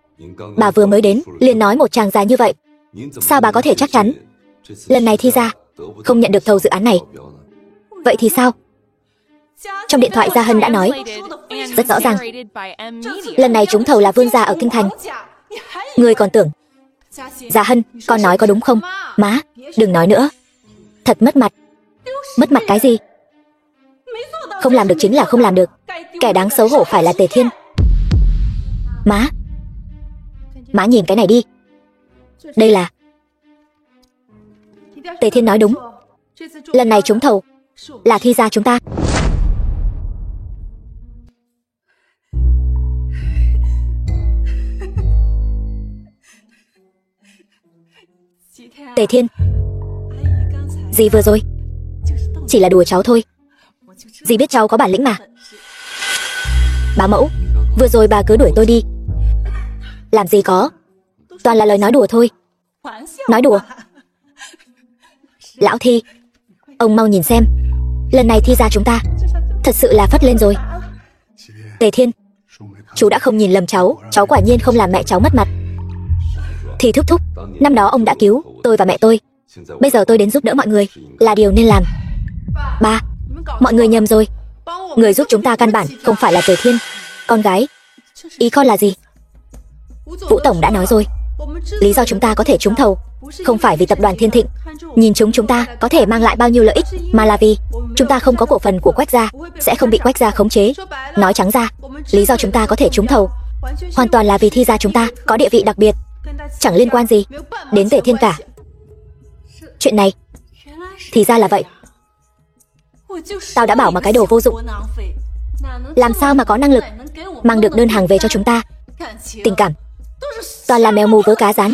bà vừa mới đến liền nói một tràng dài như vậy. Sao bà có thể chắc chắn lần này Thi gia không nhận được thầu dự án này? Vậy thì sao? Trong điện thoại Gia Hân đã nói rất rõ ràng, lần này trúng thầu là Vương gia ở Kinh Thành. Ngươi còn tưởng Gia Hân, con nói có đúng không? Má, đừng nói nữa. Thật mất mặt. Mất mặt cái gì? Không làm được chính là không làm được. Kẻ đáng xấu hổ phải là Tề Thiên. Má nhìn cái này đi. Đây là... Tề Thiên nói đúng. Lần này trúng thầu là Thi gia chúng ta. Tề Thiên, dì vừa rồi chỉ là đùa cháu thôi. Dì biết cháu có bản lĩnh mà. Bá mẫu, vừa rồi bà cứ đuổi tôi đi. Làm gì có, toàn là lời nói đùa thôi. Nói đùa? Lão Thi, ông mau nhìn xem, lần này Thi gia chúng ta thật sự là phất lên rồi. Tề Thiên, chú đã không nhìn lầm cháu quả nhiên không làm mẹ cháu mất mặt. Thì thúc thúc, năm đó ông đã cứu tôi và mẹ tôi, bây giờ tôi đến giúp đỡ mọi người là điều nên làm. Ba, mọi người nhầm rồi. Người giúp chúng ta căn bản không phải là Tề Thiên, con gái. Ý con là gì? Vũ tổng đã nói rồi, lý do chúng ta có thể trúng thầu không phải vì tập đoàn Thiên Thịnh nhìn chúng ta có thể mang lại bao nhiêu lợi ích, mà là vì chúng ta không có cổ phần của Quách gia, sẽ không bị Quách gia khống chế. Nói trắng ra, lý do chúng ta có thể trúng thầu hoàn toàn là vì Thi gia chúng ta có địa vị đặc biệt, chẳng liên quan gì đến Tề Thiên cả. Chuyện này thì ra là vậy. Tao đã bảo mà cái đồ vô dụng, làm sao mà có năng lực mang được đơn hàng về cho chúng ta. Tình cảm toàn là mèo mù vớ cá rán.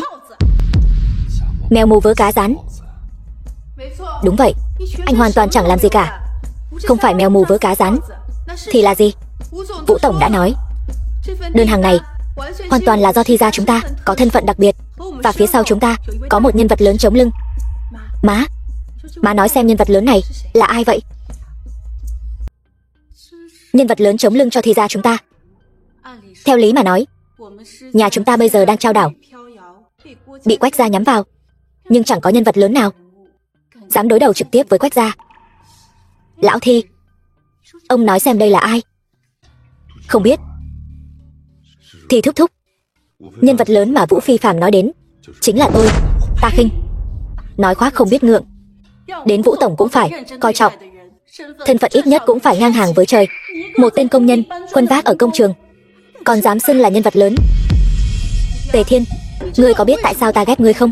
Mèo mù vớ cá rán. Đúng vậy, anh hoàn toàn chẳng làm gì cả. Không phải mèo mù vớ cá rán thì là gì? Vũ tổng đã nói, đơn hàng này hoàn toàn là do Thi gia chúng ta có thân phận đặc biệt, và phía sau chúng ta có một nhân vật lớn chống lưng. Má nói xem nhân vật lớn này là ai vậy? Nhân vật lớn chống lưng cho Thi gia chúng ta. Theo lý mà nói, nhà chúng ta bây giờ đang trao đảo, bị Quách gia nhắm vào, nhưng chẳng có nhân vật lớn nào dám đối đầu trực tiếp với Quách gia. Lão Thi, ông nói xem đây là ai? Không biết. Thì thúc thúc, nhân vật lớn mà Vũ Phi Phạm nói đến chính là tôi, Ta Khinh. Nói khoác không biết ngượng, đến Vũ tổng cũng phải coi trọng, thân phận ít nhất cũng phải ngang hàng với trời. Một tên công nhân khuân vác ở công trường còn dám xưng là nhân vật lớn. Tề Thiên, ngươi có biết tại sao ta ghét ngươi không?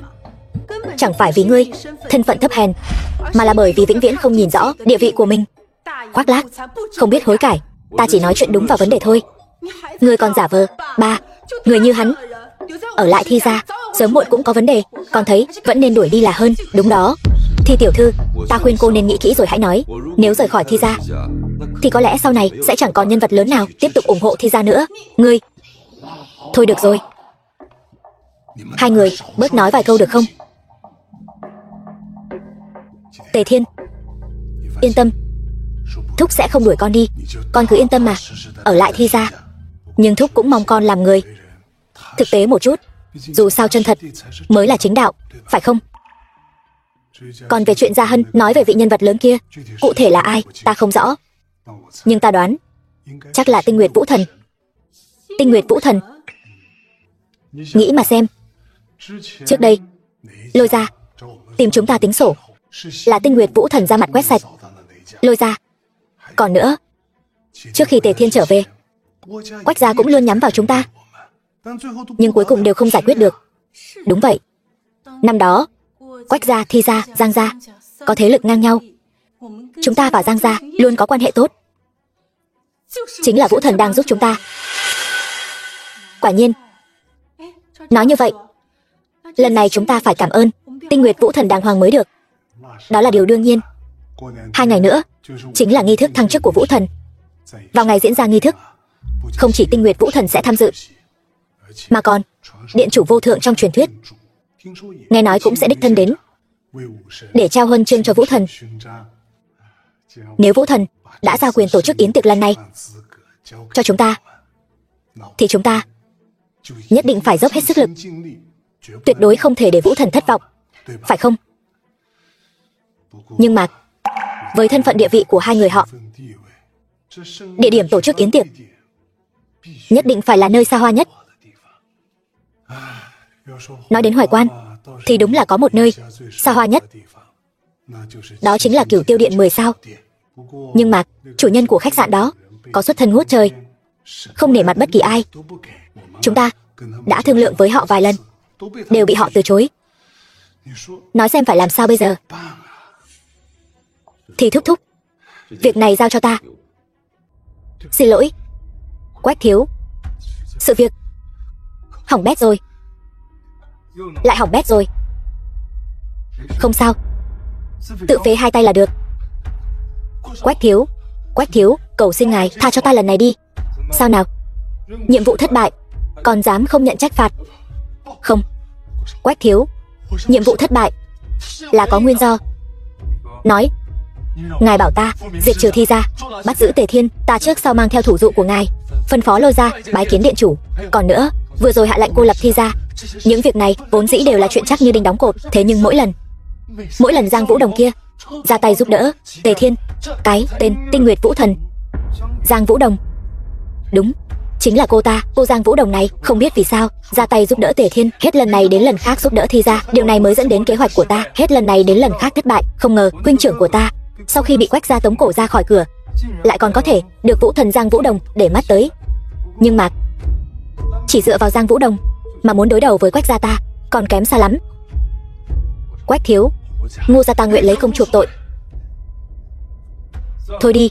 Chẳng phải vì ngươi thân phận thấp hèn, mà là bởi vì vĩnh viễn không nhìn rõ địa vị của mình. Khoác lác, không biết hối cải. Ta chỉ nói chuyện đúng vào vấn đề thôi. Ngươi còn giả vờ. Ba, người như hắn ở lại Thi gia sớm muộn cũng có vấn đề, con thấy vẫn nên đuổi đi là hơn. Đúng đó. Thi tiểu thư, ta khuyên cô nên nghĩ kỹ rồi hãy nói. Nếu rời khỏi Thi gia thì có lẽ sau này sẽ chẳng còn nhân vật lớn nào tiếp tục ủng hộ Thi gia nữa. Ngươi... Thôi được rồi, hai người bớt nói vài câu được không? Tề Thiên, yên tâm, thúc sẽ không đuổi con đi. Con cứ yên tâm mà, ở lại Thi gia. Nhưng thúc cũng mong con làm người thực tế một chút, dù sao chân thật mới là chính đạo, phải không? Còn về chuyện Gia Hân nói về vị nhân vật lớn kia, cụ thể là ai ta không rõ, nhưng ta đoán chắc là Tinh Nguyệt Vũ Thần. Tinh Nguyệt Vũ Thần? Nghĩ mà xem, trước đây Lôi gia tìm chúng ta tính sổ, là Tinh Nguyệt Vũ Thần ra mặt quét sạch Lôi gia. Còn nữa, trước khi Tề Thiên trở về, Quách gia cũng luôn nhắm vào chúng ta, nhưng cuối cùng đều không giải quyết được. Đúng vậy, năm đó Quách gia, Thi gia, Giang gia có thế lực ngang nhau. Chúng ta và Giang gia luôn có quan hệ tốt. Chính là Vũ Thần đang giúp chúng ta. Quả nhiên. Nói như vậy, lần này chúng ta phải cảm ơn Tinh Nguyệt Vũ Thần đàng hoàng mới được. Đó là điều đương nhiên. 2 ngày nữa chính là nghi thức thăng chức của Vũ Thần. Vào ngày diễn ra nghi thức, không chỉ Tinh Nguyệt Vũ Thần sẽ tham dự, mà còn điện chủ vô thượng trong truyền thuyết, nghe nói cũng sẽ đích thân đến để trao huân chương cho Vũ Thần. Nếu Vũ Thần đã giao quyền tổ chức yến tiệc lần này cho chúng ta, thì chúng ta nhất định phải dốc hết sức lực, tuyệt đối không thể để Vũ Thần thất vọng, phải không? Nhưng mà với thân phận địa vị của hai người họ, địa điểm tổ chức yến tiệc nhất định phải là nơi xa hoa nhất. Nói đến Hoài Quan thì đúng là có một nơi xa hoa nhất, đó chính là Cửu Tiêu Điện 10 sao. Nhưng mà chủ nhân của khách sạn đó có xuất thân ngút trời, không nể mặt bất kỳ ai. Chúng ta đã thương lượng với họ vài lần, đều bị họ từ chối. Nói xem phải làm sao bây giờ. Thì thúc thúc, việc này giao cho ta. Xin lỗi, Quách thiếu. Sự việc hỏng bét rồi. Lại hỏng bét rồi. Không sao, tự phế hai tay là được. Quách thiếu, cầu xin ngài tha cho ta lần này đi. Sao nào? Nhiệm vụ thất bại, còn dám không nhận trách phạt? Không, Quách thiếu, nhiệm vụ thất bại là có nguyên do. Nói, ngài bảo ta diệt trừ Thi gia, bắt giữ Tề Thiên, ta trước sau mang theo thủ dụ của ngài, phân phó Lôi gia bái kiến điện chủ. Còn nữa, vừa rồi hạ lệnh cô lập Thi gia. Những việc này vốn dĩ đều là chuyện chắc như đinh đóng cột. Thế nhưng mỗi lần Giang Vũ Đồng kia ra tay giúp đỡ Tề Thiên, cái tên Tinh Nguyệt Vũ Thần, Giang Vũ Đồng, đúng, chính là cô ta. Cô Giang Vũ Đồng này không biết vì sao ra tay giúp đỡ Tề Thiên, hết lần này đến lần khác giúp đỡ Thi gia. Điều này mới dẫn đến kế hoạch của ta hết lần này đến lần khác thất bại. Không ngờ huynh trưởng của ta sau khi bị Quách gia tống cổ ra khỏi cửa, lại còn có thể được Vũ Thần Giang Vũ Đồng để mắt tới. Nhưng mà chỉ dựa vào Giang Vũ Đồng mà muốn đối đầu với Quách gia ta còn kém xa lắm. Quách thiếu, Ngô gia ta nguyện lấy công chuộc tội. Thôi đi,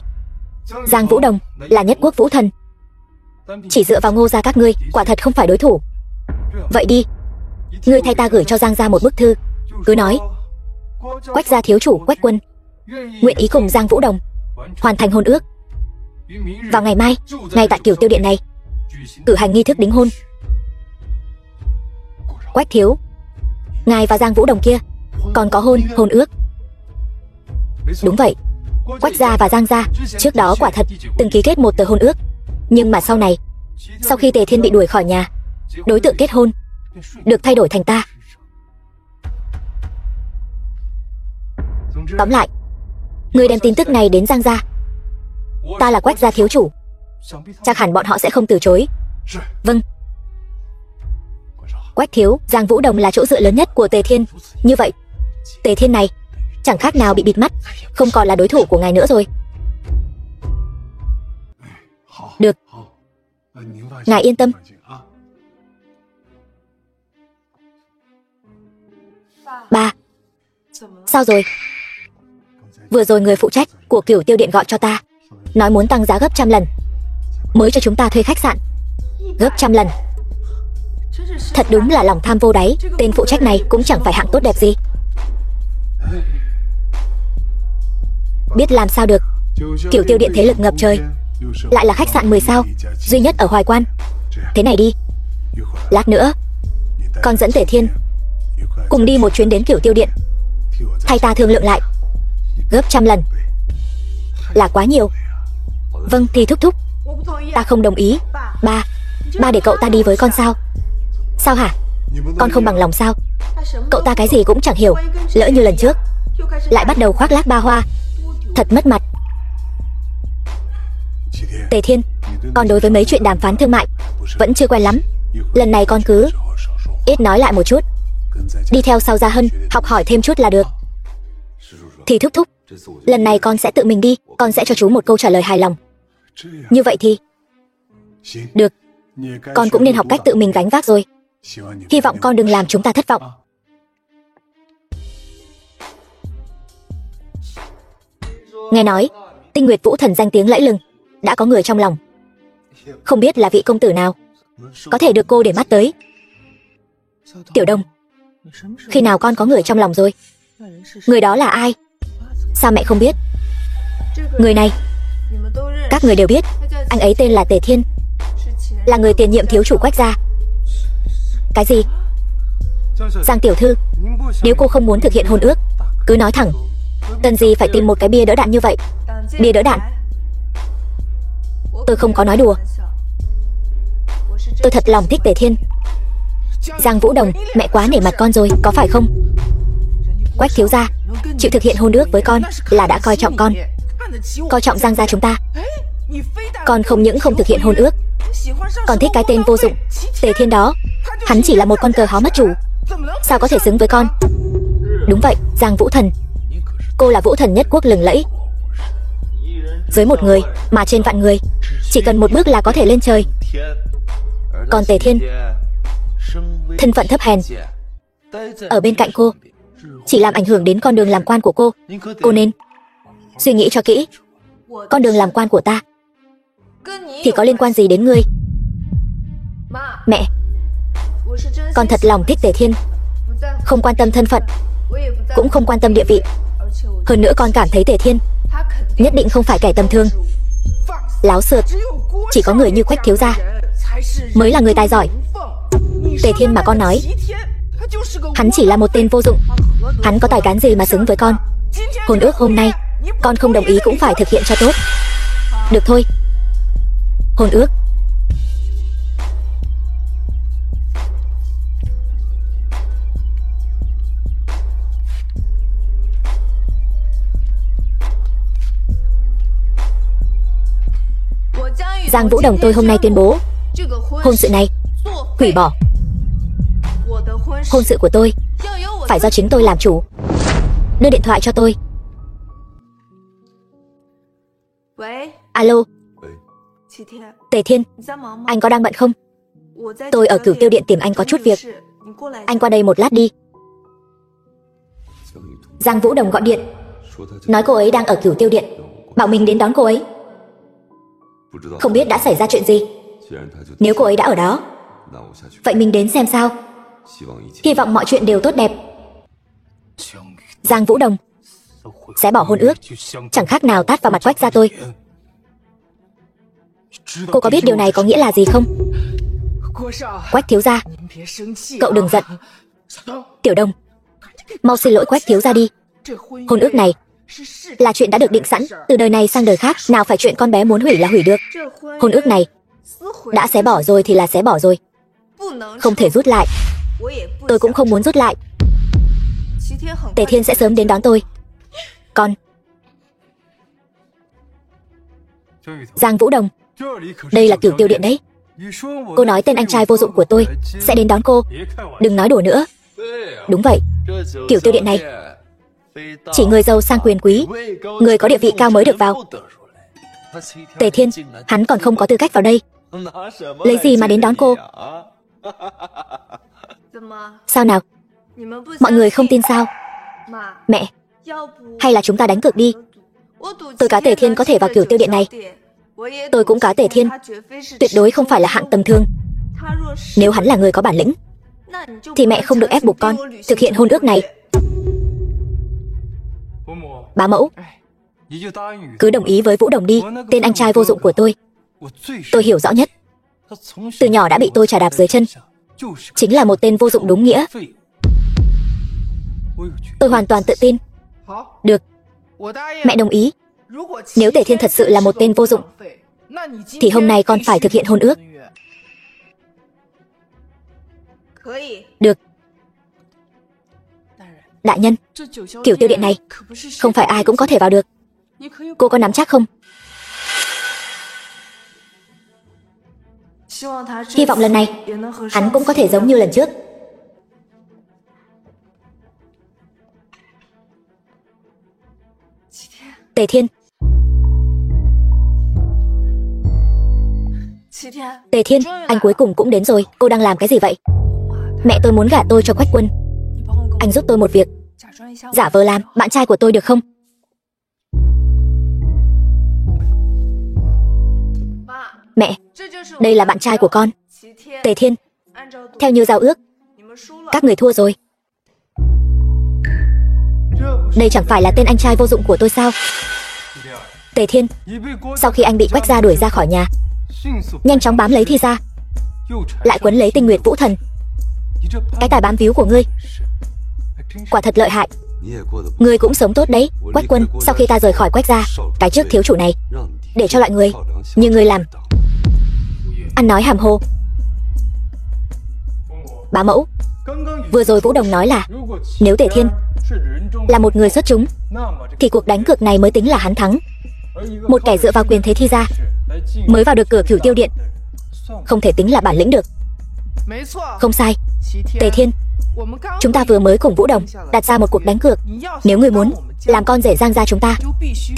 Giang Vũ Đồng là nhất quốc vũ thần, chỉ dựa vào Ngô gia các ngươi quả thật không phải đối thủ. Vậy đi, ngươi thay ta gửi cho Giang gia một bức thư, cứ nói Quách gia thiếu chủ Quách Quân nguyện ý cùng Giang Vũ Đồng hoàn thành hôn ước. Vào ngày mai, ngay tại Cửu Tiêu Điện này cử hành nghi thức đính hôn. Quách thiếu, ngài và Giang Vũ Đồng kia còn có hôn ước. Đúng vậy, Quách gia và Giang gia trước đó quả thật từng ký kết một tờ hôn ước. Nhưng mà sau này, sau khi Tề Thiên bị đuổi khỏi nhà, đối tượng kết hôn được thay đổi thành ta. Tóm lại, người đem tin tức này đến Giang gia. Ta là Quách gia thiếu chủ, chắc hẳn bọn họ sẽ không từ chối. Vâng. Quách thiếu, Giang Vũ Đồng là chỗ dựa lớn nhất của Tề Thiên. Như vậy, Tề Thiên này chẳng khác nào bị bịt mắt, không còn là đối thủ của ngài nữa rồi. Được, ngài yên tâm. Ba, sao rồi? Vừa rồi người phụ trách của Cửu Tiêu Điện gọi cho ta, nói muốn tăng giá gấp 100 lần mới cho chúng ta thuê khách sạn. Gấp 100 lần. Thật đúng là lòng tham vô đáy. Tên phụ trách này cũng chẳng phải hạng tốt đẹp gì. Biết làm sao được, Cửu Tiêu Điện thế lực ngập trời, lại là khách sạn 10 sao duy nhất ở Hoài Quan. Thế này đi, lát nữa con dẫn Tề Thiên cùng đi một chuyến đến Cửu Tiêu Điện, thay ta thương lượng lại. Gấp 100 lần là quá nhiều. Vâng, thì thúc thúc, ta không đồng ý. Ba để cậu ta đi với con sao? Sao hả? Con không bằng lòng sao? Cậu ta cái gì cũng chẳng hiểu, lỡ như lần trước lại bắt đầu khoác lác ba hoa, thật mất mặt. Tề Thiên, con đối với mấy chuyện đàm phán thương mại vẫn chưa quen lắm. Lần này con cứ ít nói lại một chút, đi theo sau Gia Hân học hỏi thêm chút là được. Thì thúc thúc, lần này con sẽ tự mình đi, con sẽ cho chú một câu trả lời hài lòng. Như vậy thì được, con cũng nên học cách tự mình gánh vác rồi. Hy vọng con đừng làm chúng ta thất vọng. Nghe nói Tinh Nguyệt Vũ Thần danh tiếng lẫy lừng đã có người trong lòng. Không biết là vị công tử nào có thể được cô để mắt tới. Tiểu Đông, khi nào con có người trong lòng rồi? Người đó là ai? Sao mẹ không biết? Người này các người đều biết, anh ấy tên là Tề Thiên, là người tiền nhiệm thiếu chủ Quách gia. Cái gì? Giang tiểu thư, nếu cô không muốn thực hiện hôn ước, cứ nói thẳng. Cần gì phải tìm một cái bia đỡ đạn như vậy? Bia đỡ đạn? Tôi không có nói đùa. Tôi thật lòng thích Tề Thiên. Giang Vũ Đồng, mẹ quá nể mặt con rồi, có phải không? Quách thiếu gia chịu thực hiện hôn ước với con là đã coi trọng con, coi trọng Giang gia chúng ta. Con không những không thực hiện hôn ước, còn thích cái tên vô dụng Tề Thiên đó. Hắn chỉ là một con cờ hó mất chủ, sao có thể xứng với con? Đúng vậy, Giang Vũ Thần, cô là vũ thần nhất quốc lừng lẫy. Dưới một người mà trên vạn người, chỉ cần một bước là có thể lên trời. Còn Tề Thiên, thân phận thấp hèn, ở bên cạnh cô chỉ làm ảnh hưởng đến con đường làm quan của cô. Cô nên suy nghĩ cho kỹ. Con đường làm quan của ta thì có liên quan gì đến ngươi? Mẹ, con thật lòng thích Tề Thiên, không quan tâm thân phận, cũng không quan tâm địa vị. Hơn nữa con cảm thấy Tề Thiên nhất định không phải kẻ tầm thường. Láo xược, chỉ có người như Quách thiếu gia mới là người tài giỏi. Tề Thiên mà con nói, hắn chỉ là một tên vô dụng. Hắn có tài cán gì mà xứng với con? Hôn ước hôm nay con không đồng ý cũng phải thực hiện cho tốt. Được thôi, hôn ước. Giang Vũ Đồng, tôi hôm nay tuyên bố hôn sự này hủy bỏ. Hôn sự của tôi phải do chính tôi làm chủ. Đưa điện thoại cho tôi. Alo. Tề Thiên, anh có đang bận không? Tôi ở Cửu Tiêu Điện tìm anh có chút việc. Anh qua đây một lát đi. Giang Vũ Đồng gọi điện, nói cô ấy đang ở Cửu Tiêu Điện, bảo mình đến đón cô ấy. Không biết đã xảy ra chuyện gì. Nếu cô ấy đã ở đó, vậy mình đến xem sao. Hy vọng mọi chuyện đều tốt đẹp. Giang Vũ Đồng sẽ bỏ hôn ước, chẳng khác nào tát vào mặt Quách gia tôi. Cô có biết điều này có nghĩa là gì không? Quách thiếu gia, cậu đừng giận. Tiểu Đông, mau xin lỗi Quách thiếu gia đi. Hôn ước này là chuyện đã được định sẵn từ đời này sang đời khác, nào phải chuyện con bé muốn hủy là hủy được. Hôn ước này đã xé bỏ rồi thì là xé bỏ rồi, không thể rút lại. Tôi cũng không muốn rút lại. Tề Thiên sẽ sớm đến đón tôi. Con Giang Vũ Đồng, đây là Cửu Tiêu Điện đấy. Cô nói tên anh trai vô dụng của tôi sẽ đến đón cô. Đừng nói đùa nữa. Đúng vậy, Cửu Tiêu Điện này chỉ người giàu sang quyền quý, người có địa vị cao mới được vào. Tề Thiên, hắn còn không có tư cách vào đây. Lấy gì mà đến đón cô? Sao nào? Mọi người không tin sao? Mẹ, hay là chúng ta đánh cược đi. Tôi cá Tề Thiên có thể vào Cửu Tiêu Điện này. Tôi cũng cá Tề Thiên tuyệt đối không phải là hạng tầm thường. Nếu hắn là người có bản lĩnh thì mẹ không được ép buộc con thực hiện hôn ước này. Bá mẫu, cứ đồng ý với Vũ Đồng đi. Tên anh trai vô dụng của tôi hiểu rõ nhất. Từ nhỏ đã bị tôi chà đạp dưới chân, chính là một tên vô dụng đúng nghĩa. Tôi hoàn toàn tự tin. Được, mẹ đồng ý. Nếu Tề Thiên thật sự là một tên vô dụng thì hôm nay con phải thực hiện hôn ước. Được. Đại nhân, Cửu Tiêu Điện này không phải ai cũng có thể vào được. Cô có nắm chắc không? Hy vọng lần này hắn cũng có thể giống như lần trước. Tề Thiên. Tề Thiên, anh cuối cùng cũng đến rồi. Cô đang làm cái gì vậy? Mẹ tôi muốn gả tôi cho Quách Quân. Anh giúp tôi một việc, giả vờ làm bạn trai của tôi được không? Mẹ, đây là bạn trai của con, Tề Thiên. Theo như giao ước, các người thua rồi. Đây chẳng phải là tên anh trai vô dụng của tôi sao? Tề Thiên, sau khi anh bị Quách gia đuổi ra khỏi nhà, nhanh chóng bám lấy Thi gia, lại quấn lấy Tinh Nguyệt Vũ Thần. Cái tài bám víu của ngươi quả thật lợi hại. Ngươi cũng sống tốt đấy, Quách Quân. Sau khi ta rời khỏi Quách gia, cái trước thiếu chủ này để cho loại người như ngươi làm. Ăn nói hàm hồ. Bá mẫu, vừa rồi Vũ Đồng nói là nếu Tề Thiên là một người xuất chúng thì cuộc đánh cược này mới tính là hắn thắng. Một kẻ dựa vào quyền thế Thi gia mới vào được cửa Cửu Tiêu Điện, không thể tính là bản lĩnh được. Không sai, Tề Thiên, chúng ta vừa mới cùng Vũ Đồng đặt ra một cuộc đánh cược. Nếu ngươi muốn làm con rể Giang gia chúng ta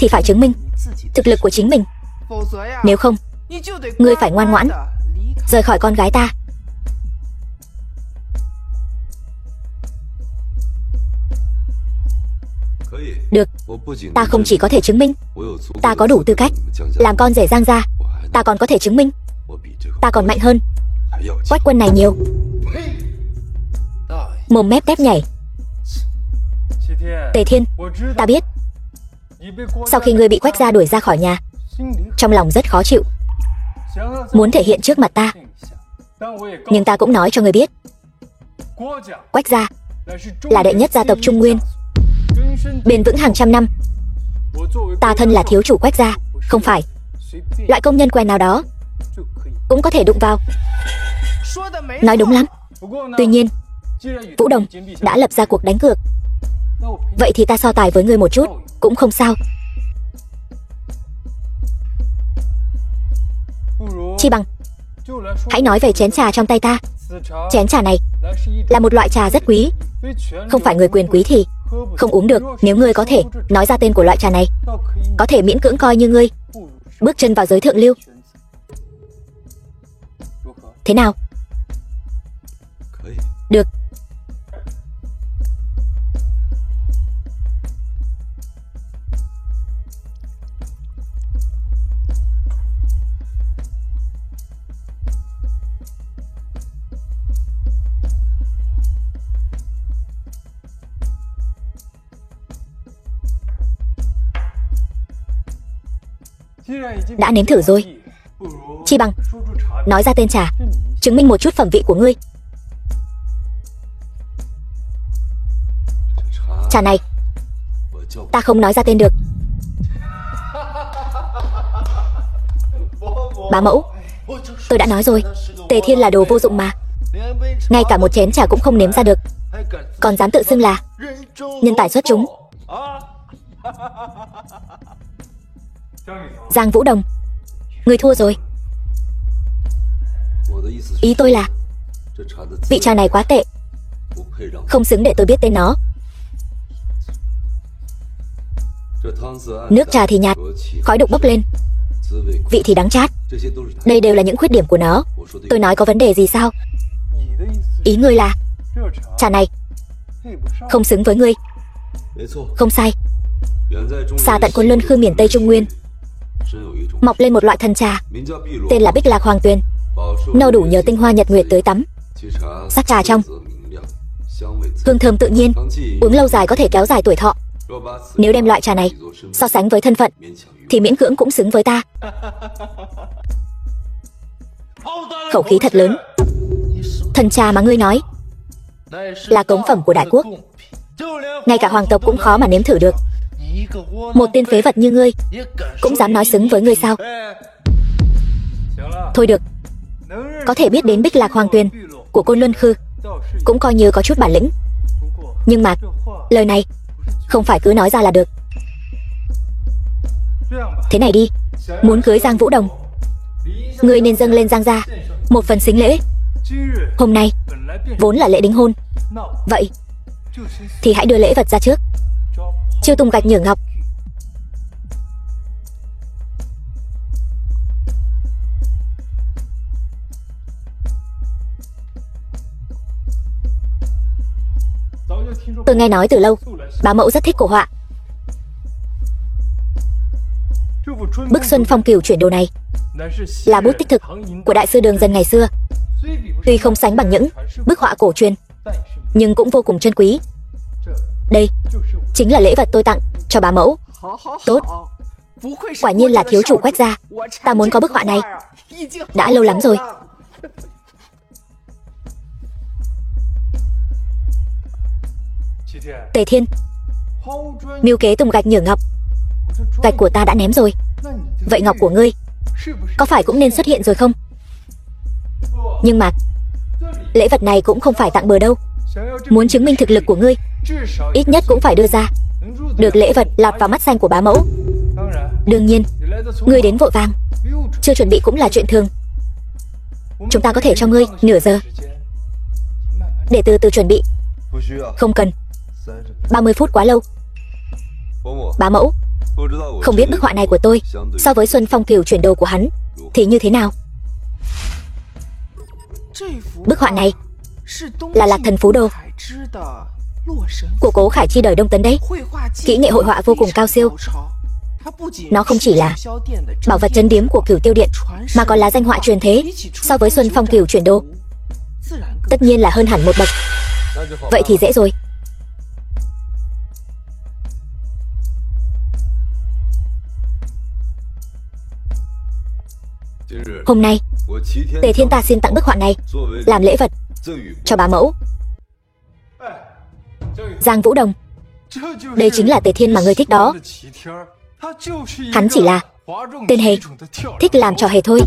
thì phải chứng minh thực lực của chính mình. Nếu không, Ngươi phải ngoan ngoãn rời khỏi con gái ta. Được, ta không chỉ có thể chứng minh ta có đủ tư cách làm con rể Giang gia, ta còn có thể chứng minh ta còn mạnh hơn Quách Quân này nhiều. Mồm mép tép nhảy. Tề Thiên, ta biết sau khi ngươi bị Quách gia đuổi ra khỏi nhà, trong lòng rất khó chịu, muốn thể hiện trước mặt ta. Nhưng ta cũng nói cho ngươi biết, Quách gia là đệ nhất gia tộc Trung Nguyên, bền vững hàng trăm năm. Ta thân là thiếu chủ Quách gia, không phải loại công nhân quèn nào đó cũng có thể đụng vào. Nói đúng lắm. Tuy nhiên, Vũ Đồng đã lập ra cuộc đánh cược, vậy thì ta so tài với ngươi một chút cũng không sao. Chi bằng hãy nói về chén trà trong tay ta. Chén trà này là một loại trà rất quý, không phải người quyền quý thì không uống được. Nếu ngươi có thể nói ra tên của loại trà này, có thể miễn cưỡng coi như ngươi bước chân vào giới thượng lưu. Thế nào? Được. Đã nếm thử rồi, chi bằng nói ra tên trà, chứng minh một chút phẩm vị của ngươi. Trà này ta không nói ra tên được. Bá mẫu, tôi đã nói rồi, Tề Thiên là đồ vô dụng mà, ngay cả một chén trà cũng không nếm ra được, còn dám tự xưng là nhân tài xuất chúng. Giang Vũ Đồng, ngươi thua rồi. Ý tôi là vị trà này quá tệ, không xứng để tôi biết tên nó. Nước trà thì nhạt, khói đục bốc lên, vị thì đắng chát. Đây đều là những khuyết điểm của nó. Tôi nói có vấn đề gì sao? Ý ngươi là trà này không xứng với ngươi. Không sai. Xa tận Côn Luân Khư miền Tây Trung Nguyên mọc lên một loại thần trà tên là Bích Lạc Hoàng Tuyền, nâu đủ nhờ tinh hoa nhật nguyệt tưới tắm. Sắc trà trong, hương thơm tự nhiên, uống lâu dài có thể kéo dài tuổi thọ. Nếu đem loại trà này so sánh với thân phận thì miễn cưỡng cũng xứng với ta. Khẩu khí thật lớn. Thần trà mà ngươi nói là cống phẩm của đại quốc, ngay cả hoàng tộc cũng khó mà nếm thử được. Một tên phế vật như ngươi cũng dám nói xứng với ngươi sao? Thôi được, có thể biết đến Bích Lạc Hoàng Tuyền của Côn Luân Khư cũng coi như có chút bản lĩnh. Nhưng mà lời này không phải cứ nói ra là được. Thế này đi, muốn cưới Giang Vũ Đồng, ngươi nên dâng lên Giang gia một phần sính lễ. Hôm nay vốn là lễ đính hôn, vậy thì hãy đưa lễ vật ra trước. Chiêu tung gạch nhử ngọc. Tôi nghe nói từ lâu bá mẫu rất thích cổ họa. Bức Xuân Phong Cửu chuyển đồ này là bút tích thực của đại sư Đường Dân ngày xưa. Tuy không sánh bằng những bức họa cổ truyền, nhưng cũng vô cùng chân quý. Đây chính là lễ vật tôi tặng cho bá mẫu. Tốt, quả nhiên là thiếu chủ Quách gia. Ta muốn có bức họa này đã lâu lắm rồi. Tề Thiên, mưu kế tung gạch nhử ngọc. Gạch của ta đã ném rồi, vậy ngọc của ngươi có phải cũng nên xuất hiện rồi không? Nhưng mà lễ vật này cũng không phải tặng bừa đâu. Muốn chứng minh thực lực của ngươi, ít nhất cũng phải đưa ra được lễ vật lọt vào mắt xanh của bá mẫu. Đương nhiên, ngươi đến vội vàng, chưa chuẩn bị cũng là chuyện thường. Chúng ta có thể cho ngươi nửa giờ để từ từ chuẩn bị. Không cần, 30 phút quá lâu. Bá mẫu, không biết bức họa này của tôi so với Xuân Phong Cửu chuyển đồ của hắn thì như thế nào? Bức họa này là Lạc Thần Phú Đô của Cố Khải Chi đời Đông Tấn đấy. Kỹ nghệ hội họa vô cùng cao siêu. Nó không chỉ là bảo vật trấn điếm của Cửu Tiêu Điện, mà còn là danh họa truyền thế. So với Xuân Phong Cửu chuyển đô, tất nhiên là hơn hẳn một bậc. Vậy thì dễ rồi. Hôm nay Tề Thiên ta xin tặng bức họa này làm lễ vật cho bá mẫu. Giang Vũ Đồng, đây chính là Tề Thiên mà ngươi thích đó. Hắn chỉ là tên hề, thích làm trò hề thôi,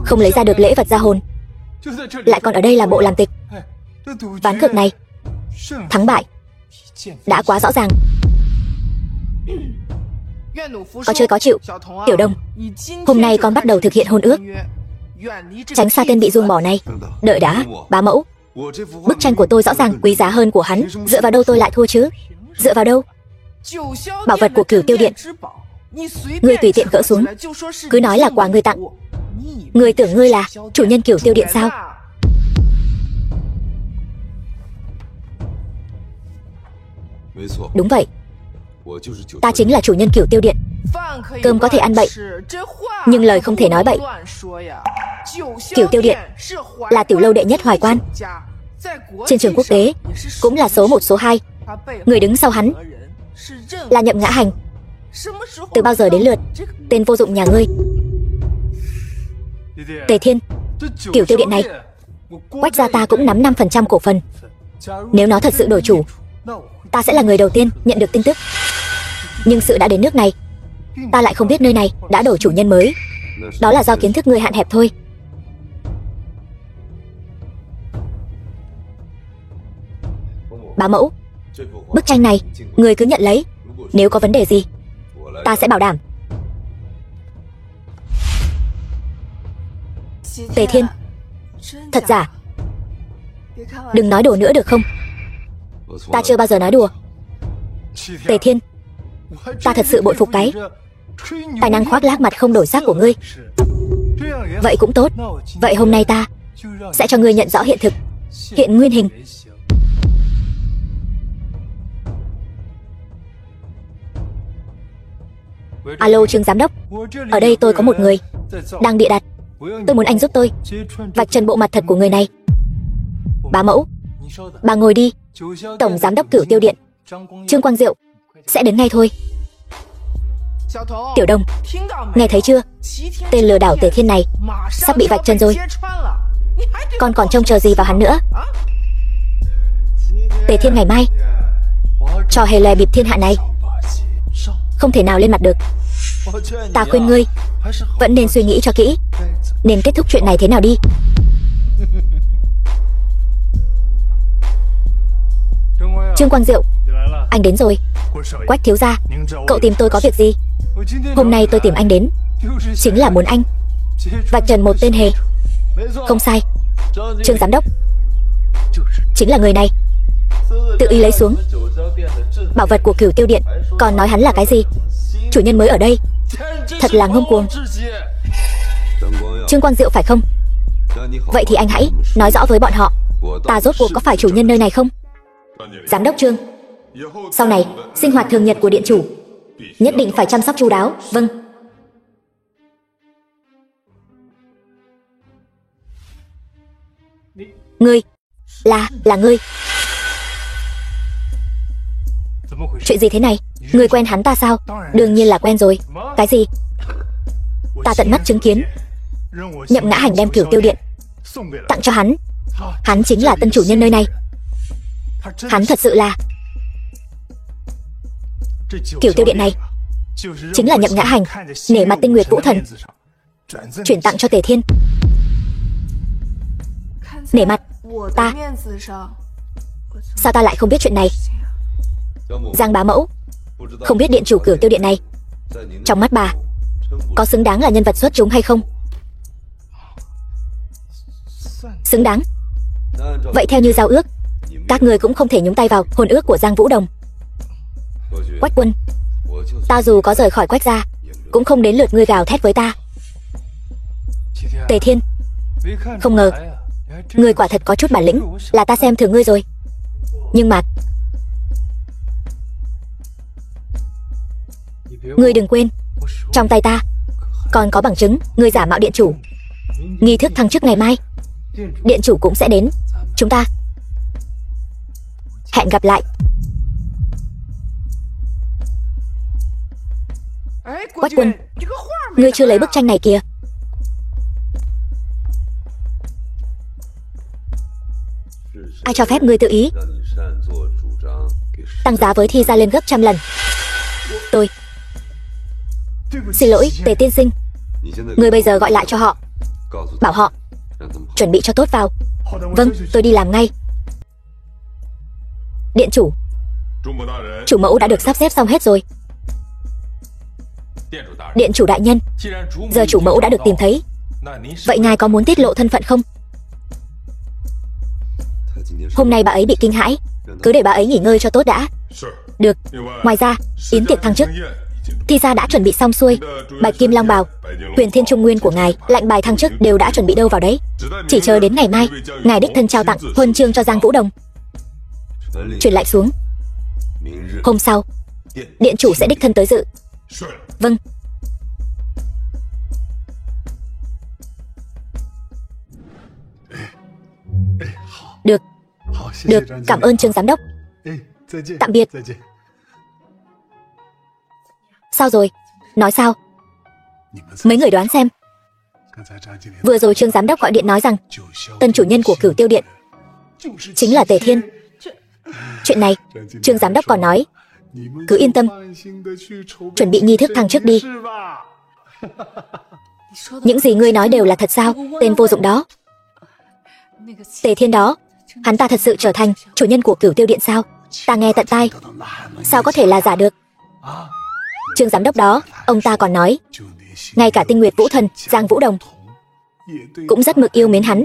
không lấy ra được lễ vật ra hồn, lại còn ở đây là bộ làm tịch. Ván cược này thắng bại đã quá rõ ràng. Có chơi có chịu. Tiểu Đông, hôm nay con bắt đầu thực hiện hôn ước, tránh xa tên bị ruồng bỏ này. Đợi đã, bá mẫu. Bức tranh của tôi rõ ràng quý giá hơn của hắn. Dựa vào đâu tôi lại thua chứ? Dựa vào đâu? Bảo vật của Cửu Tiêu Điện, ngươi tùy tiện gỡ xuống, cứ nói là quà ngươi tặng. Ngươi tưởng ngươi là chủ nhân Cửu Tiêu Điện sao? Đúng vậy, ta chính là chủ nhân Cửu Tiêu Điện. Cơm có thể ăn bậy, nhưng lời không thể nói bậy. Cửu Tiêu Điện là tiểu lâu đệ nhất Hoài Quan, trên trường quốc tế cũng là số 1 số 2. Người đứng sau hắn là Nhậm Ngã Hành. Từ bao giờ đến lượt tên vô dụng nhà ngươi? Tề Thiên, Cửu Tiêu Điện này Quách gia ta cũng nắm 5% cổ phần. Nếu nó thật sự đổi chủ, ta sẽ là người đầu tiên nhận được tin tức. Nhưng sự đã đến nước này, ta lại không biết nơi này đã đổi chủ nhân mới. Đó là do kiến thức ngươi hạn hẹp thôi. Bá mẫu, bức tranh này người cứ nhận lấy. Nếu có vấn đề gì, ta sẽ bảo đảm. Tề Thiên, thật giả? Đừng nói đùa nữa được không? Ta chưa bao giờ nói đùa. Tề Thiên, ta thật sự bội phục cái tài năng khoác lác mặt không đổi sắc của ngươi. Vậy cũng tốt. Vậy hôm nay ta sẽ cho ngươi nhận rõ hiện thực, hiện nguyên hình. Alo Trương giám đốc, ở đây tôi có một người đang bịa đặt. Tôi muốn anh giúp tôi vạch trần bộ mặt thật của người này. Bá mẫu, bà ngồi đi. Tổng giám đốc Cửu Tiêu Điện Trương Quang Diệu sẽ đến ngay thôi. Tiểu Đông, nghe thấy chưa? Tên lừa đảo Tề Thiên này sắp bị vạch trần rồi. Con còn trông chờ gì vào hắn nữa? Tề Thiên ngày mai trò hề lè bịp thiên hạ này không thể nào lên mặt được. Ta khuyên ngươi vẫn nên suy nghĩ cho kỹ, nên kết thúc chuyện này thế nào đi. Trương Quang Diệu, anh đến rồi. Quách thiếu gia, cậu tìm tôi có việc gì? Hôm nay tôi tìm anh đến chính là muốn anh vạch trần một tên hề. Không sai, Trương giám đốc chính là người này. Tự ý lấy xuống bảo vật của Cửu Tiêu Điện, còn nói hắn là cái gì? Chủ nhân mới ở đây, thật là ngông cuồng. Trương Quang Diệu phải không? Vậy thì anh hãy nói rõ với bọn họ, ta rốt cuộc có phải chủ nhân nơi này không? Giám đốc Trương, sau này sinh hoạt thường nhật của điện chủ nhất định phải chăm sóc chu đáo. Vâng. Ngươi là ngươi. Chuyện gì thế này? Ngươi quen hắn ta sao? Đương nhiên là quen rồi. Cái gì? Ta tận mắt chứng kiến Nhậm Ngã Hành đem Cửu Tiêu Điện tặng cho hắn. Hắn chính là tân chủ nhân nơi này. Hắn thật sự là Cửu Tiêu Điện này chính là Nhậm Ngã Hành nể mặt Tinh Nguyệt Vũ Thần chuyển tặng cho Tề Thiên. Nể mặt ta? Sao ta lại không biết chuyện này? Giang bá mẫu, không biết điện chủ Cửu Tiêu Điện này trong mắt bà có xứng đáng là nhân vật xuất chúng hay không? Xứng đáng. Vậy theo như giao ước, các người cũng không thể nhúng tay vào hôn ước của Giang Vũ Đồng. Quách Quân, ta dù có rời khỏi Quách gia, cũng không đến lượt ngươi gào thét với ta. Tề Thiên, không ngờ ngươi quả thật có chút bản lĩnh, là ta xem thường ngươi rồi. Nhưng mà ngươi đừng quên, trong tay ta còn có bằng chứng ngươi giả mạo điện chủ. Nghi thức thăng chức ngày mai, điện chủ cũng sẽ đến. Chúng ta hẹn gặp lại. Quách Quân, ngươi chưa lấy bức tranh này kìa. Ai cho phép ngươi tự ý tăng giá với Thi gia lên gấp trăm lần? Tôi xin lỗi, Tề tiên sinh. Ngươi bây giờ gọi lại cho họ, bảo họ chuẩn bị cho tốt vào. Vâng, tôi đi làm ngay. Điện chủ, chủ mẫu đã được sắp xếp xong hết rồi. Điện chủ đại nhân, giờ chủ mẫu đã được tìm thấy, vậy ngài có muốn tiết lộ thân phận không? Hôm nay bà ấy bị kinh hãi, cứ để bà ấy nghỉ ngơi cho tốt đã. Được. Ngoài ra, yến tiệc thăng chức Thi gia đã chuẩn bị xong xuôi. Bạch Kim Long bào, Huyền Thiên Trung Nguyên của ngài, lệnh bài thăng chức đều đã chuẩn bị đâu vào đấy. Chỉ chờ đến ngày mai, ngài đích thân trao tặng huân chương cho Giang Vũ Đồng. Truyền lệnh xuống. Hôm sau, điện chủ sẽ đích thân tới dự. Vâng. Được. Được, cảm ơn Trương giám đốc. Tạm biệt. Sao rồi? Nói sao? Mấy người đoán xem. Vừa rồi Trương giám đốc gọi điện nói rằng tân chủ nhân của Cửu Tiêu Điện chính là Tề Thiên. Chuyện này Trương giám đốc còn nói, cứ yên tâm, chuẩn bị nghi thức thăng chức đi. Những gì ngươi nói đều là thật sao? Tên vô dụng đó, Tề Thiên đó, hắn ta thật sự trở thành chủ nhân của Cửu Tiêu Điện sao? Ta nghe tận tai, sao có thể là giả được? Trương giám đốc đó, ông ta còn nói, ngay cả Tinh Nguyệt Vũ Thần Giang Vũ Đồng cũng rất mực yêu mến hắn.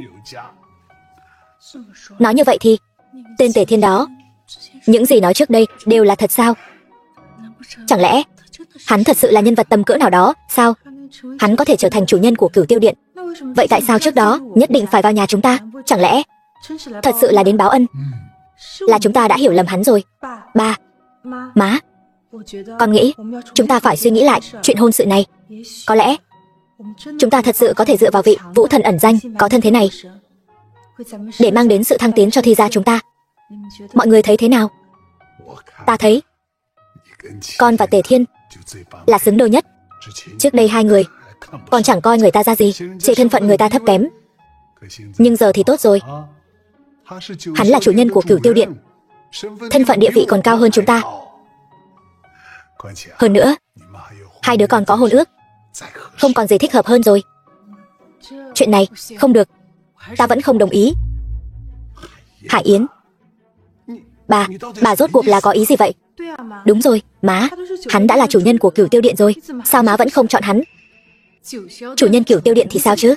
Nói như vậy thì tên Tề Thiên đó, những gì nói trước đây đều là thật sao? Chẳng lẽ hắn thật sự là nhân vật tầm cỡ nào đó sao? Hắn có thể trở thành chủ nhân của Cửu Tiêu Điện, vậy tại sao trước đó nhất định phải vào nhà chúng ta? Chẳng lẽ thật sự là đến báo ân? Là chúng ta đã hiểu lầm hắn rồi. Ba, má, con nghĩ chúng ta phải suy nghĩ lại chuyện hôn sự này. Có lẽ chúng ta thật sự có thể dựa vào vị Vũ Thần ẩn danh có thân thế này để mang đến sự thăng tiến cho Thi gia chúng ta. Mọi người thấy thế nào? Ta thấy con và Tề Thiên là xứng đôi nhất. Trước đây hai người còn chẳng coi người ta ra gì, chỉ thân phận người ta thấp kém. Nhưng giờ thì tốt rồi, hắn là chủ nhân của Cửu Tiêu Điện, thân phận địa vị còn cao hơn chúng ta. Hơn nữa, hai đứa còn có hôn ước, không còn gì thích hợp hơn rồi. Chuyện này không được, ta vẫn không đồng ý. Hải Yến, bà rốt cuộc là có ý gì vậy? Đúng rồi, má, hắn đã là chủ nhân của Cửu Tiêu Điện rồi, sao má vẫn không chọn hắn? Chủ nhân Cửu Tiêu Điện thì sao chứ?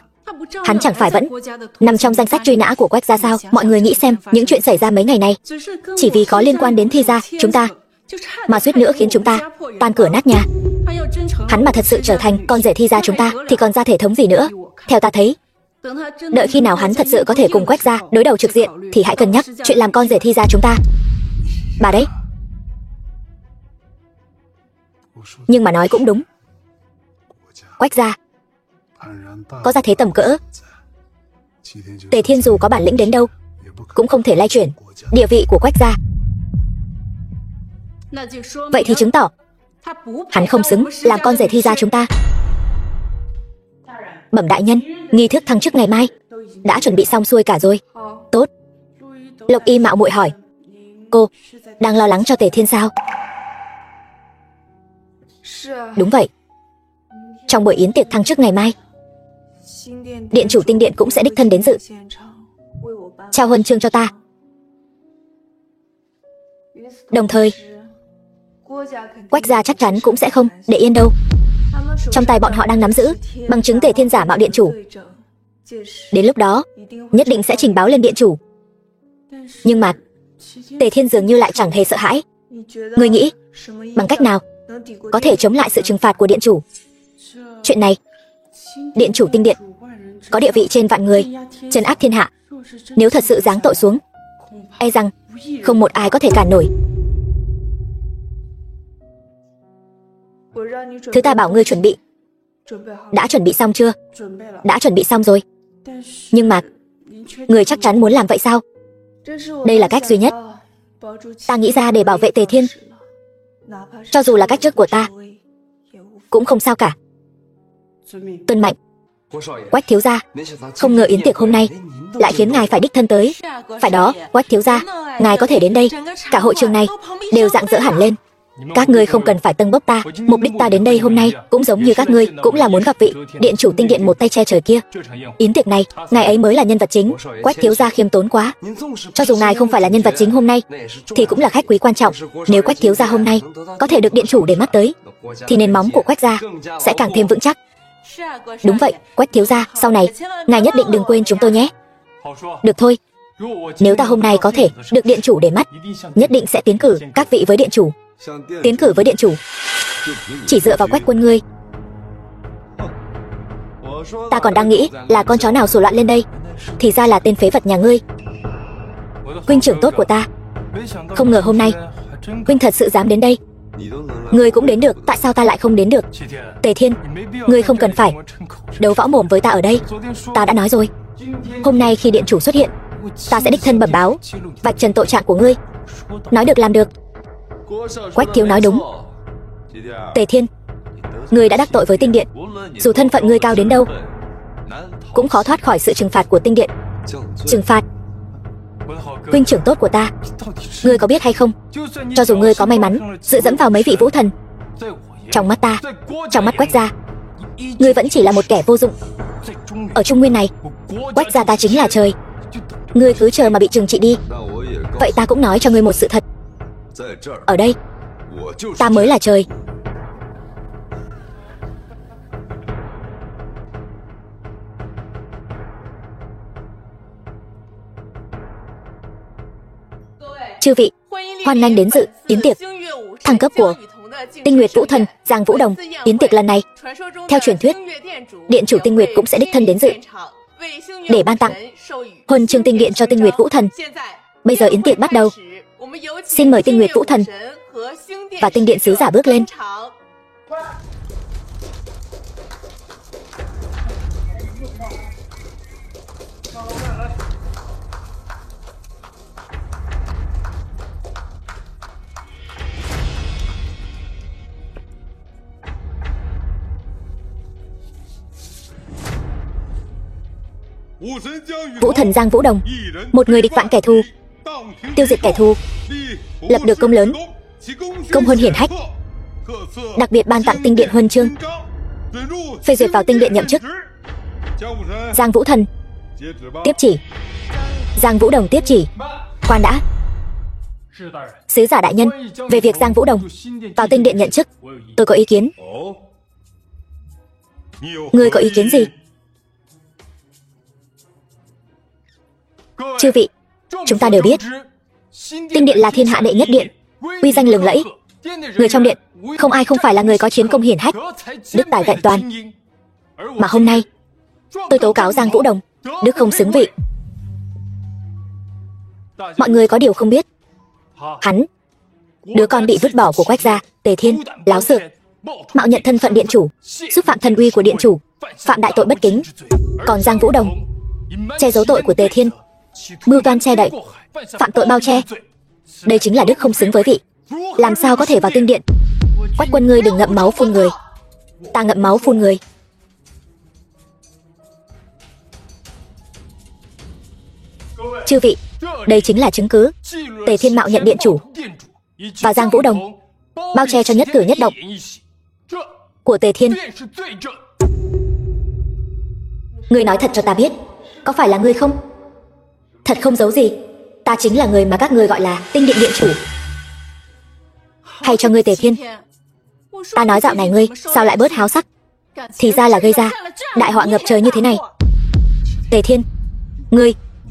Hắn chẳng phải vẫn nằm trong danh sách truy nã của Quách gia sao? Mọi người nghĩ xem, những chuyện xảy ra mấy ngày này chỉ vì có liên quan đến Thi gia chúng ta mà suýt nữa khiến chúng ta tan cửa nát nhà. Hắn mà thật sự trở thành con rể Thi gia chúng ta thì còn ra thể thống gì nữa? Theo ta thấy, đợi khi nào hắn thật sự có thể cùng Quách gia đối đầu trực diện thì hãy cân nhắc chuyện làm con rể Thi gia chúng ta. Bà đấy. Nhưng mà nói cũng đúng, Quách gia có gia thế tầm cỡ, Tề Thiên dù có bản lĩnh đến đâu cũng không thể lay chuyển địa vị của Quách gia. Vậy thì chứng tỏ hắn không xứng làm con rể Thi gia chúng ta. Bẩm đại nhân, nghi thức thăng chức ngày mai đã chuẩn bị xong xuôi cả rồi. Tốt. Lộc Y mạo muội hỏi, cô đang lo lắng cho Tề Thiên sao? Đúng vậy. Trong buổi yến tiệc thăng chức ngày mai, điện chủ Tinh Điện cũng sẽ đích thân đến dự, trao huân chương cho ta. Đồng thời, Quách gia chắc chắn cũng sẽ không để yên đâu. Trong tay bọn họ đang nắm giữ bằng chứng Tề Thiên giả mạo điện chủ. Đến lúc đó, nhất định sẽ trình báo lên điện chủ. Nhưng mà Tề Thiên dường như lại chẳng hề sợ hãi. Ngươi nghĩ bằng cách nào có thể chống lại sự trừng phạt của điện chủ? Chuyện này, điện chủ Tinh Điện có địa vị trên vạn người, trấn áp thiên hạ. Nếu thật sự giáng tội xuống, e rằng không một ai có thể cản nổi. Thứ ta bảo ngươi chuẩn bị, đã chuẩn bị xong chưa? Đã chuẩn bị xong rồi. Nhưng mà ngươi chắc chắn muốn làm vậy sao? Đây là cách duy nhất ta nghĩ ra để bảo vệ Tề Thiên. Cho dù là cách trước của ta cũng không sao cả. Tuân mệnh. Quách thiếu gia, không ngờ yến tiệc hôm nay lại khiến ngài phải đích thân tới. Phải đó, Quách thiếu gia, ngài có thể đến đây, cả hội trường này đều rạng rỡ hẳn lên. Các ngươi không cần phải tâng bốc ta, mục đích ta đến đây hôm nay cũng giống như các ngươi, cũng là muốn gặp vị điện chủ tinh điện một tay che trời kia. Yến tiệc này, ngài ấy mới là nhân vật chính. Quách thiếu gia khiêm tốn quá. Cho dù ngài không phải là nhân vật chính hôm nay, thì cũng là khách quý quan trọng. Nếu Quách thiếu gia hôm nay có thể được điện chủ để mắt tới, thì nền móng của Quách gia sẽ càng thêm vững chắc. Đúng vậy, Quách thiếu gia, sau này ngài nhất định đừng quên chúng tôi nhé. Được thôi, nếu ta hôm nay có thể được điện chủ để mắt, nhất định sẽ tiến cử các vị với điện chủ. Tiến cử với điện chủ chỉ dựa vào Quách quân ngươi, ta còn đang nghĩ là con chó nào sổ loạn lên đây, thì ra là tên phế vật nhà ngươi. Huynh trưởng tốt của ta, không ngờ hôm nay huynh thật sự dám đến đây. Ngươi cũng đến được, tại sao ta lại không đến được? Tề Thiên, ngươi không cần phải đấu võ mồm với ta ở đây. Ta đã nói rồi, hôm nay khi điện chủ xuất hiện, ta sẽ đích thân bẩm báo, vạch trần tội trạng của ngươi. Nói được làm được. Quách thiếu nói đúng. Tề Thiên, ngươi đã đắc tội với tinh điện, dù thân phận ngươi cao đến đâu cũng khó thoát khỏi sự trừng phạt của tinh điện. Trừng phạt? Huynh trưởng tốt của ta, ngươi có biết hay không, cho dù ngươi có may mắn dựa dẫm vào mấy vị vũ thần, trong mắt ta, trong mắt Quách gia, ngươi vẫn chỉ là một kẻ vô dụng. Ở Trung Nguyên này, Quách gia ta chính là trời. Ngươi cứ chờ mà bị trừng trị đi. Vậy ta cũng nói cho ngươi một sự thật, ở đây ta mới là trời. Chư vị, hoan nghênh đến dự yến tiệc thăng cấp của Tinh Nguyệt Vũ Thần Giang Vũ Đồng. Yến tiệc lần này, theo truyền thuyết, điện chủ Tinh Nguyệt cũng sẽ đích thân đến dự để ban tặng huân chương tinh điện cho Tinh Nguyệt Vũ Thần. Bây giờ yến tiệc bắt đầu. Xin mời Tinh Nguyệt Vũ Thần và tinh điện sứ giả bước lên. Vũ thần Giang Vũ Đồng, một người địch vạn kẻ thù, tiêu diệt kẻ thù, lập được công lớn, công huân hiển hách, đặc biệt ban tặng tinh điện huân chương, phê duyệt vào tinh điện nhậm chức. Giang Vũ Thần tiếp chỉ. Giang Vũ Đồng tiếp chỉ. Khoan đã, sứ giả đại nhân, về việc Giang Vũ Đồng vào tinh điện nhận chức, tôi có ý kiến. Ngươi có ý kiến gì? Chư vị, chúng ta đều biết tinh điện là thiên hạ đệ nhất điện, uy danh lừng lẫy. Người trong điện không ai không phải là người có chiến công hiển hách, đức tài vẹn toàn. Mà hôm nay tôi tố cáo Giang Vũ Đồng đức không xứng vị. Mọi người có điều không biết, hắn, đứa con bị vứt bỏ của Quách gia, Tề Thiên, láo xược, mạo nhận thân phận điện chủ, xúc phạm thần uy của điện chủ, phạm đại tội bất kính. Còn Giang Vũ Đồng che giấu tội của Tề Thiên, mưu toan che đậy, phạm tội bao che. Đây chính là đức không xứng với vị. Làm sao có thể vào tinh điện? Quách quân ngươi đừng ngậm máu phun người. Ta ngậm máu phun người. Chư vị, đây chính là chứng cứ. Tề Thiên mạo nhận điện chủ và Giang Vũ Đồng bao che cho nhất cử nhất động của Tề Thiên. Ngươi nói thật cho ta biết, có phải là ngươi không? Thật không giấu gì, ta chính là người mà các ngươi gọi là tinh điện điện chủ. Hay cho ngươi Tề Thiên, ta nói dạo này ngươi sao lại bớt háo sắc, thì ra là gây ra đại họa ngập trời như thế này. Tề Thiên,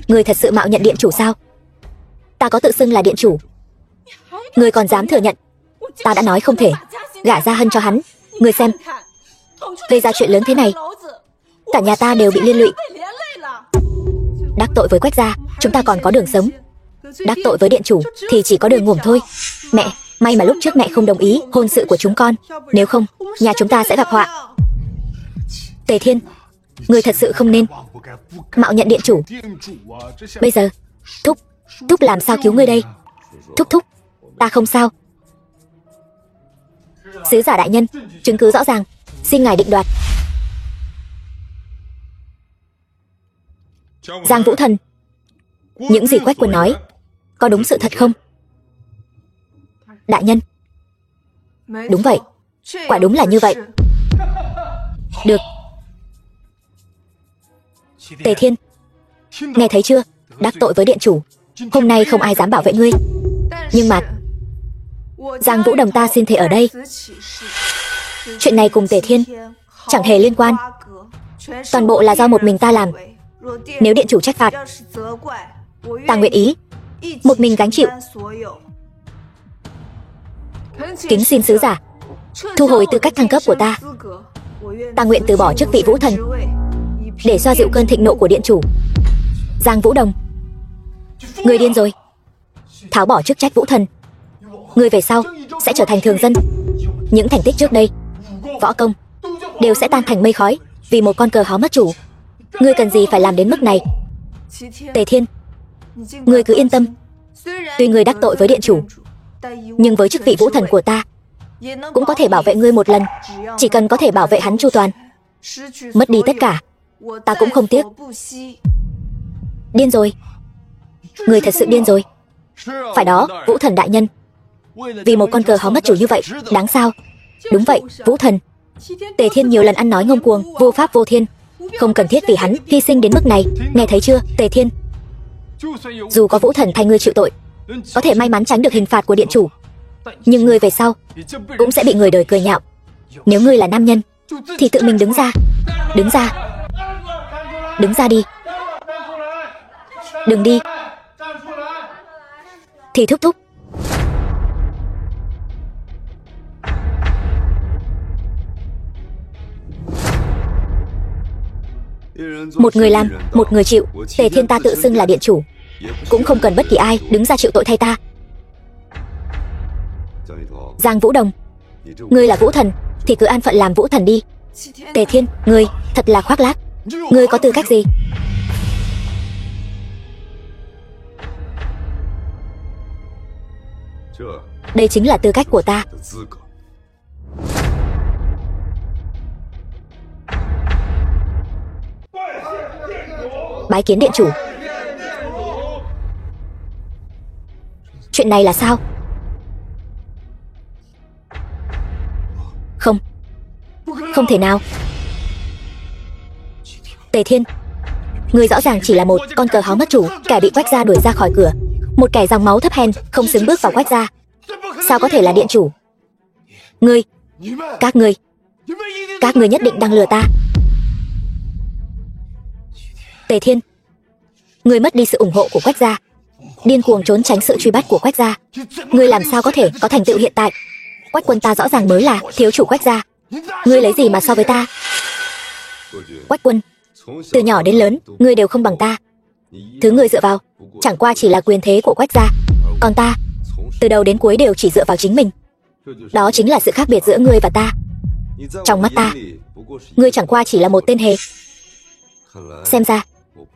ngươi thật sự mạo nhận điện chủ sao? Ta có tự xưng là điện chủ, ngươi còn dám thừa nhận? Ta đã nói không thể gả Gia Hân cho hắn. Ngươi xem, gây ra chuyện lớn thế này, Cả nhà ta đều bị liên lụy. Đắc tội với Quách gia, chúng ta còn có đường sống. Đắc tội với điện chủ thì chỉ có đường ngủm thôi. Mẹ, may mà lúc trước mẹ không đồng ý hôn sự của chúng con. Nếu không, nhà chúng ta sẽ gặp họa. Tề Thiên, người thật sự không nên mạo nhận điện chủ. Bây giờ, Thúc làm sao cứu ngươi đây? Thúc, ta không sao. Sứ giả đại nhân, chứng cứ rõ ràng, xin ngài định đoạt. Giang Vũ Thần, những gì Quách Quân nói có đúng sự thật không? Đại nhân, đúng vậy, quả đúng là như vậy. Được. Tề Thiên, nghe thấy chưa? Đắc tội với điện chủ, hôm nay không ai dám bảo vệ ngươi. Nhưng mà Giang Vũ Đồng ta xin thề ở đây, chuyện này cùng Tề Thiên chẳng hề liên quan. Toàn bộ là do một mình ta làm. Nếu điện chủ trách phạt, ta nguyện ý một mình gánh chịu. Kính xin sứ giả thu hồi tư cách thăng cấp của ta. Ta nguyện từ bỏ chức vị Vũ Thần để xoa dịu cơn thịnh nộ của điện chủ. Giang Vũ Đồng, người điên rồi. Tháo bỏ chức trách Vũ Thần, người về sau sẽ trở thành thường dân. Những thành tích trước đây, võ công đều sẽ tan thành mây khói vì một con cờ háo mất chủ. Ngươi cần gì phải làm đến mức này? Tề Thiên, ngươi cứ yên tâm. Tuy ngươi đắc tội với điện chủ, nhưng với chức vị Vũ Thần của ta cũng có thể bảo vệ ngươi một lần. Chỉ cần có thể bảo vệ hắn chu toàn, mất đi tất cả ta cũng không tiếc. Điên rồi. Ngươi thật sự điên rồi. Phải đó, Vũ Thần đại nhân. Vì một con cờ háo mất chủ như vậy, đáng sao? Đúng vậy, Vũ Thần. Tề Thiên nhiều lần ăn nói ngông cuồng, vô pháp vô thiên. Không cần thiết vì hắn hy sinh đến mức này. Nghe thấy chưa, Tề Thiên? Dù có Vũ Thần thay ngươi chịu tội, có thể may mắn tránh được hình phạt của điện chủ, nhưng ngươi về sau cũng sẽ bị người đời cười nhạo. Nếu ngươi là nam nhân thì tự mình đứng ra. Đứng ra. Đứng ra đi. Đừng đi thì thúc. Một người làm, một người chịu. Tề Thiên ta tự xưng là điện chủ, cũng không cần bất kỳ ai đứng ra chịu tội thay ta. Giang Vũ Đồng, ngươi là Vũ Thần thì cứ an phận làm Vũ Thần đi. Tề Thiên, ngươi thật là khoác lác. Ngươi có tư cách gì? Đây chính là tư cách của ta. Bái kiến điện chủ. Chuyện này là sao? Không thể nào. Tề Thiên, ngươi rõ ràng chỉ là một con cờ háo mất chủ, kẻ bị Quách gia đuổi ra khỏi cửa, một kẻ dòng máu thấp hèn, không xứng bước vào Quách gia. Sao có thể là điện chủ? Ngươi, các ngươi nhất định đang lừa ta. Tề Thiên, ngươi mất đi sự ủng hộ của Quách gia, điên cuồng trốn tránh sự truy bắt của Quách gia. Ngươi làm sao có thể có thành tựu hiện tại? Quách Quân ta rõ ràng mới là thiếu chủ Quách gia. Ngươi lấy gì mà so với ta? Quách Quân, từ nhỏ đến lớn, ngươi đều không bằng ta. Thứ ngươi dựa vào chẳng qua chỉ là quyền thế của Quách gia, còn ta từ đầu đến cuối đều chỉ dựa vào chính mình. Đó chính là sự khác biệt giữa ngươi và ta. Trong mắt ta, ngươi chẳng qua chỉ là một tên hề. Xem ra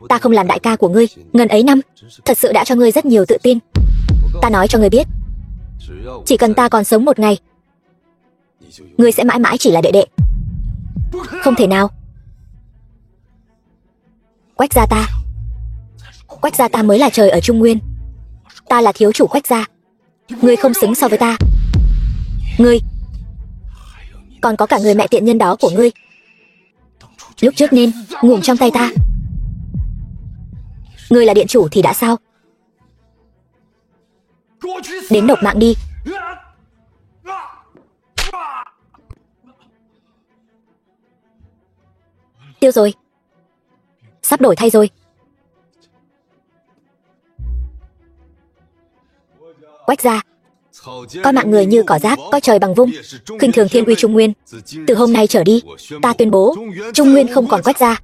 ta không làm đại ca của ngươi ngần ấy năm, thật sự đã cho ngươi rất nhiều tự tin. Ta nói cho ngươi biết, chỉ cần ta còn sống một ngày, ngươi sẽ mãi mãi chỉ là đệ đệ. Không thể nào. Quách gia ta mới là trời ở Trung Nguyên. Ta là thiếu chủ Quách gia. Ngươi không xứng so với ta. Ngươi, còn có cả người mẹ tiện nhân đó của ngươi, lúc trước nên ngủm trong tay ta. Ngươi là điện chủ thì đã sao? Đến nộp mạng đi. Tiêu rồi. Sắp đổi thay rồi. Quách gia coi mạng người như cỏ rác, coi trời bằng vung, khinh thường thiên uy Trung Nguyên. Từ hôm nay trở đi, ta tuyên bố Trung Nguyên không còn Quách gia.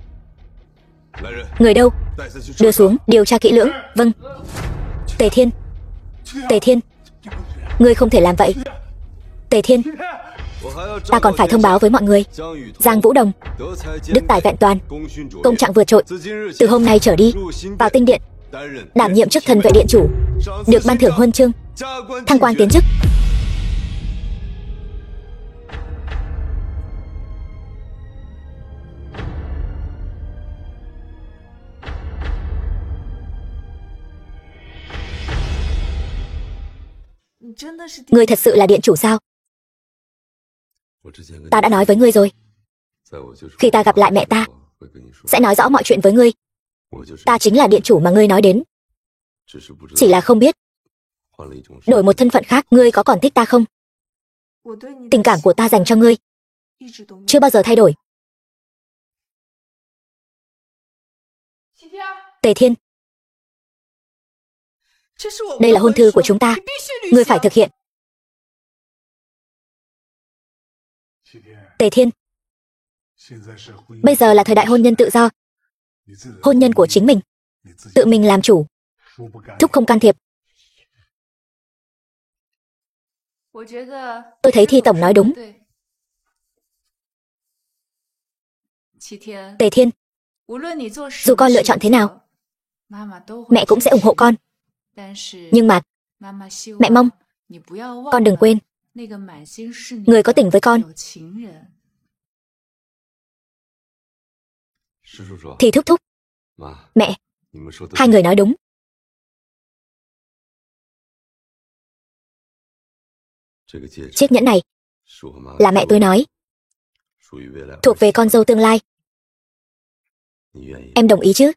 Người đâu? Đưa xuống, điều tra kỹ lưỡng. Vâng. Tề Thiên. Tề Thiên. Ngươi không thể làm vậy. Tề Thiên. Ta còn phải thông báo với mọi người. Giang Vũ Đồng, đức tài vẹn toàn, công trạng vượt trội. Từ hôm nay trở đi, vào tinh điện, đảm nhiệm chức thần vệ điện chủ, được ban thưởng huân chương, thăng quan tiến chức. Ngươi thật sự là điện chủ sao? Ta đã nói với ngươi rồi. Khi ta gặp lại mẹ ta, sẽ nói rõ mọi chuyện với ngươi. Ta chính là điện chủ mà ngươi nói đến. Chỉ là không biết, đổi một thân phận khác, ngươi có còn thích ta không? Tình cảm của ta dành cho ngươi chưa bao giờ thay đổi. Tề Thiên, đây là hôn thư của chúng ta. Ngươi phải thực hiện. Tề Thiên, bây giờ là thời đại hôn nhân tự do. Hôn nhân của chính mình, tự mình làm chủ. Thúc không can thiệp. Tôi thấy Thi Tổng nói đúng. Tề Thiên, dù con lựa chọn thế nào, mẹ cũng sẽ ủng hộ con. Nhưng mà mẹ mong con đừng quên, người có tình với con. Thì thúc thúc, mẹ, hai người nói đúng. Chiếc nhẫn này là mẹ tôi nói, thuộc về con dâu tương lai. Em đồng ý chứ?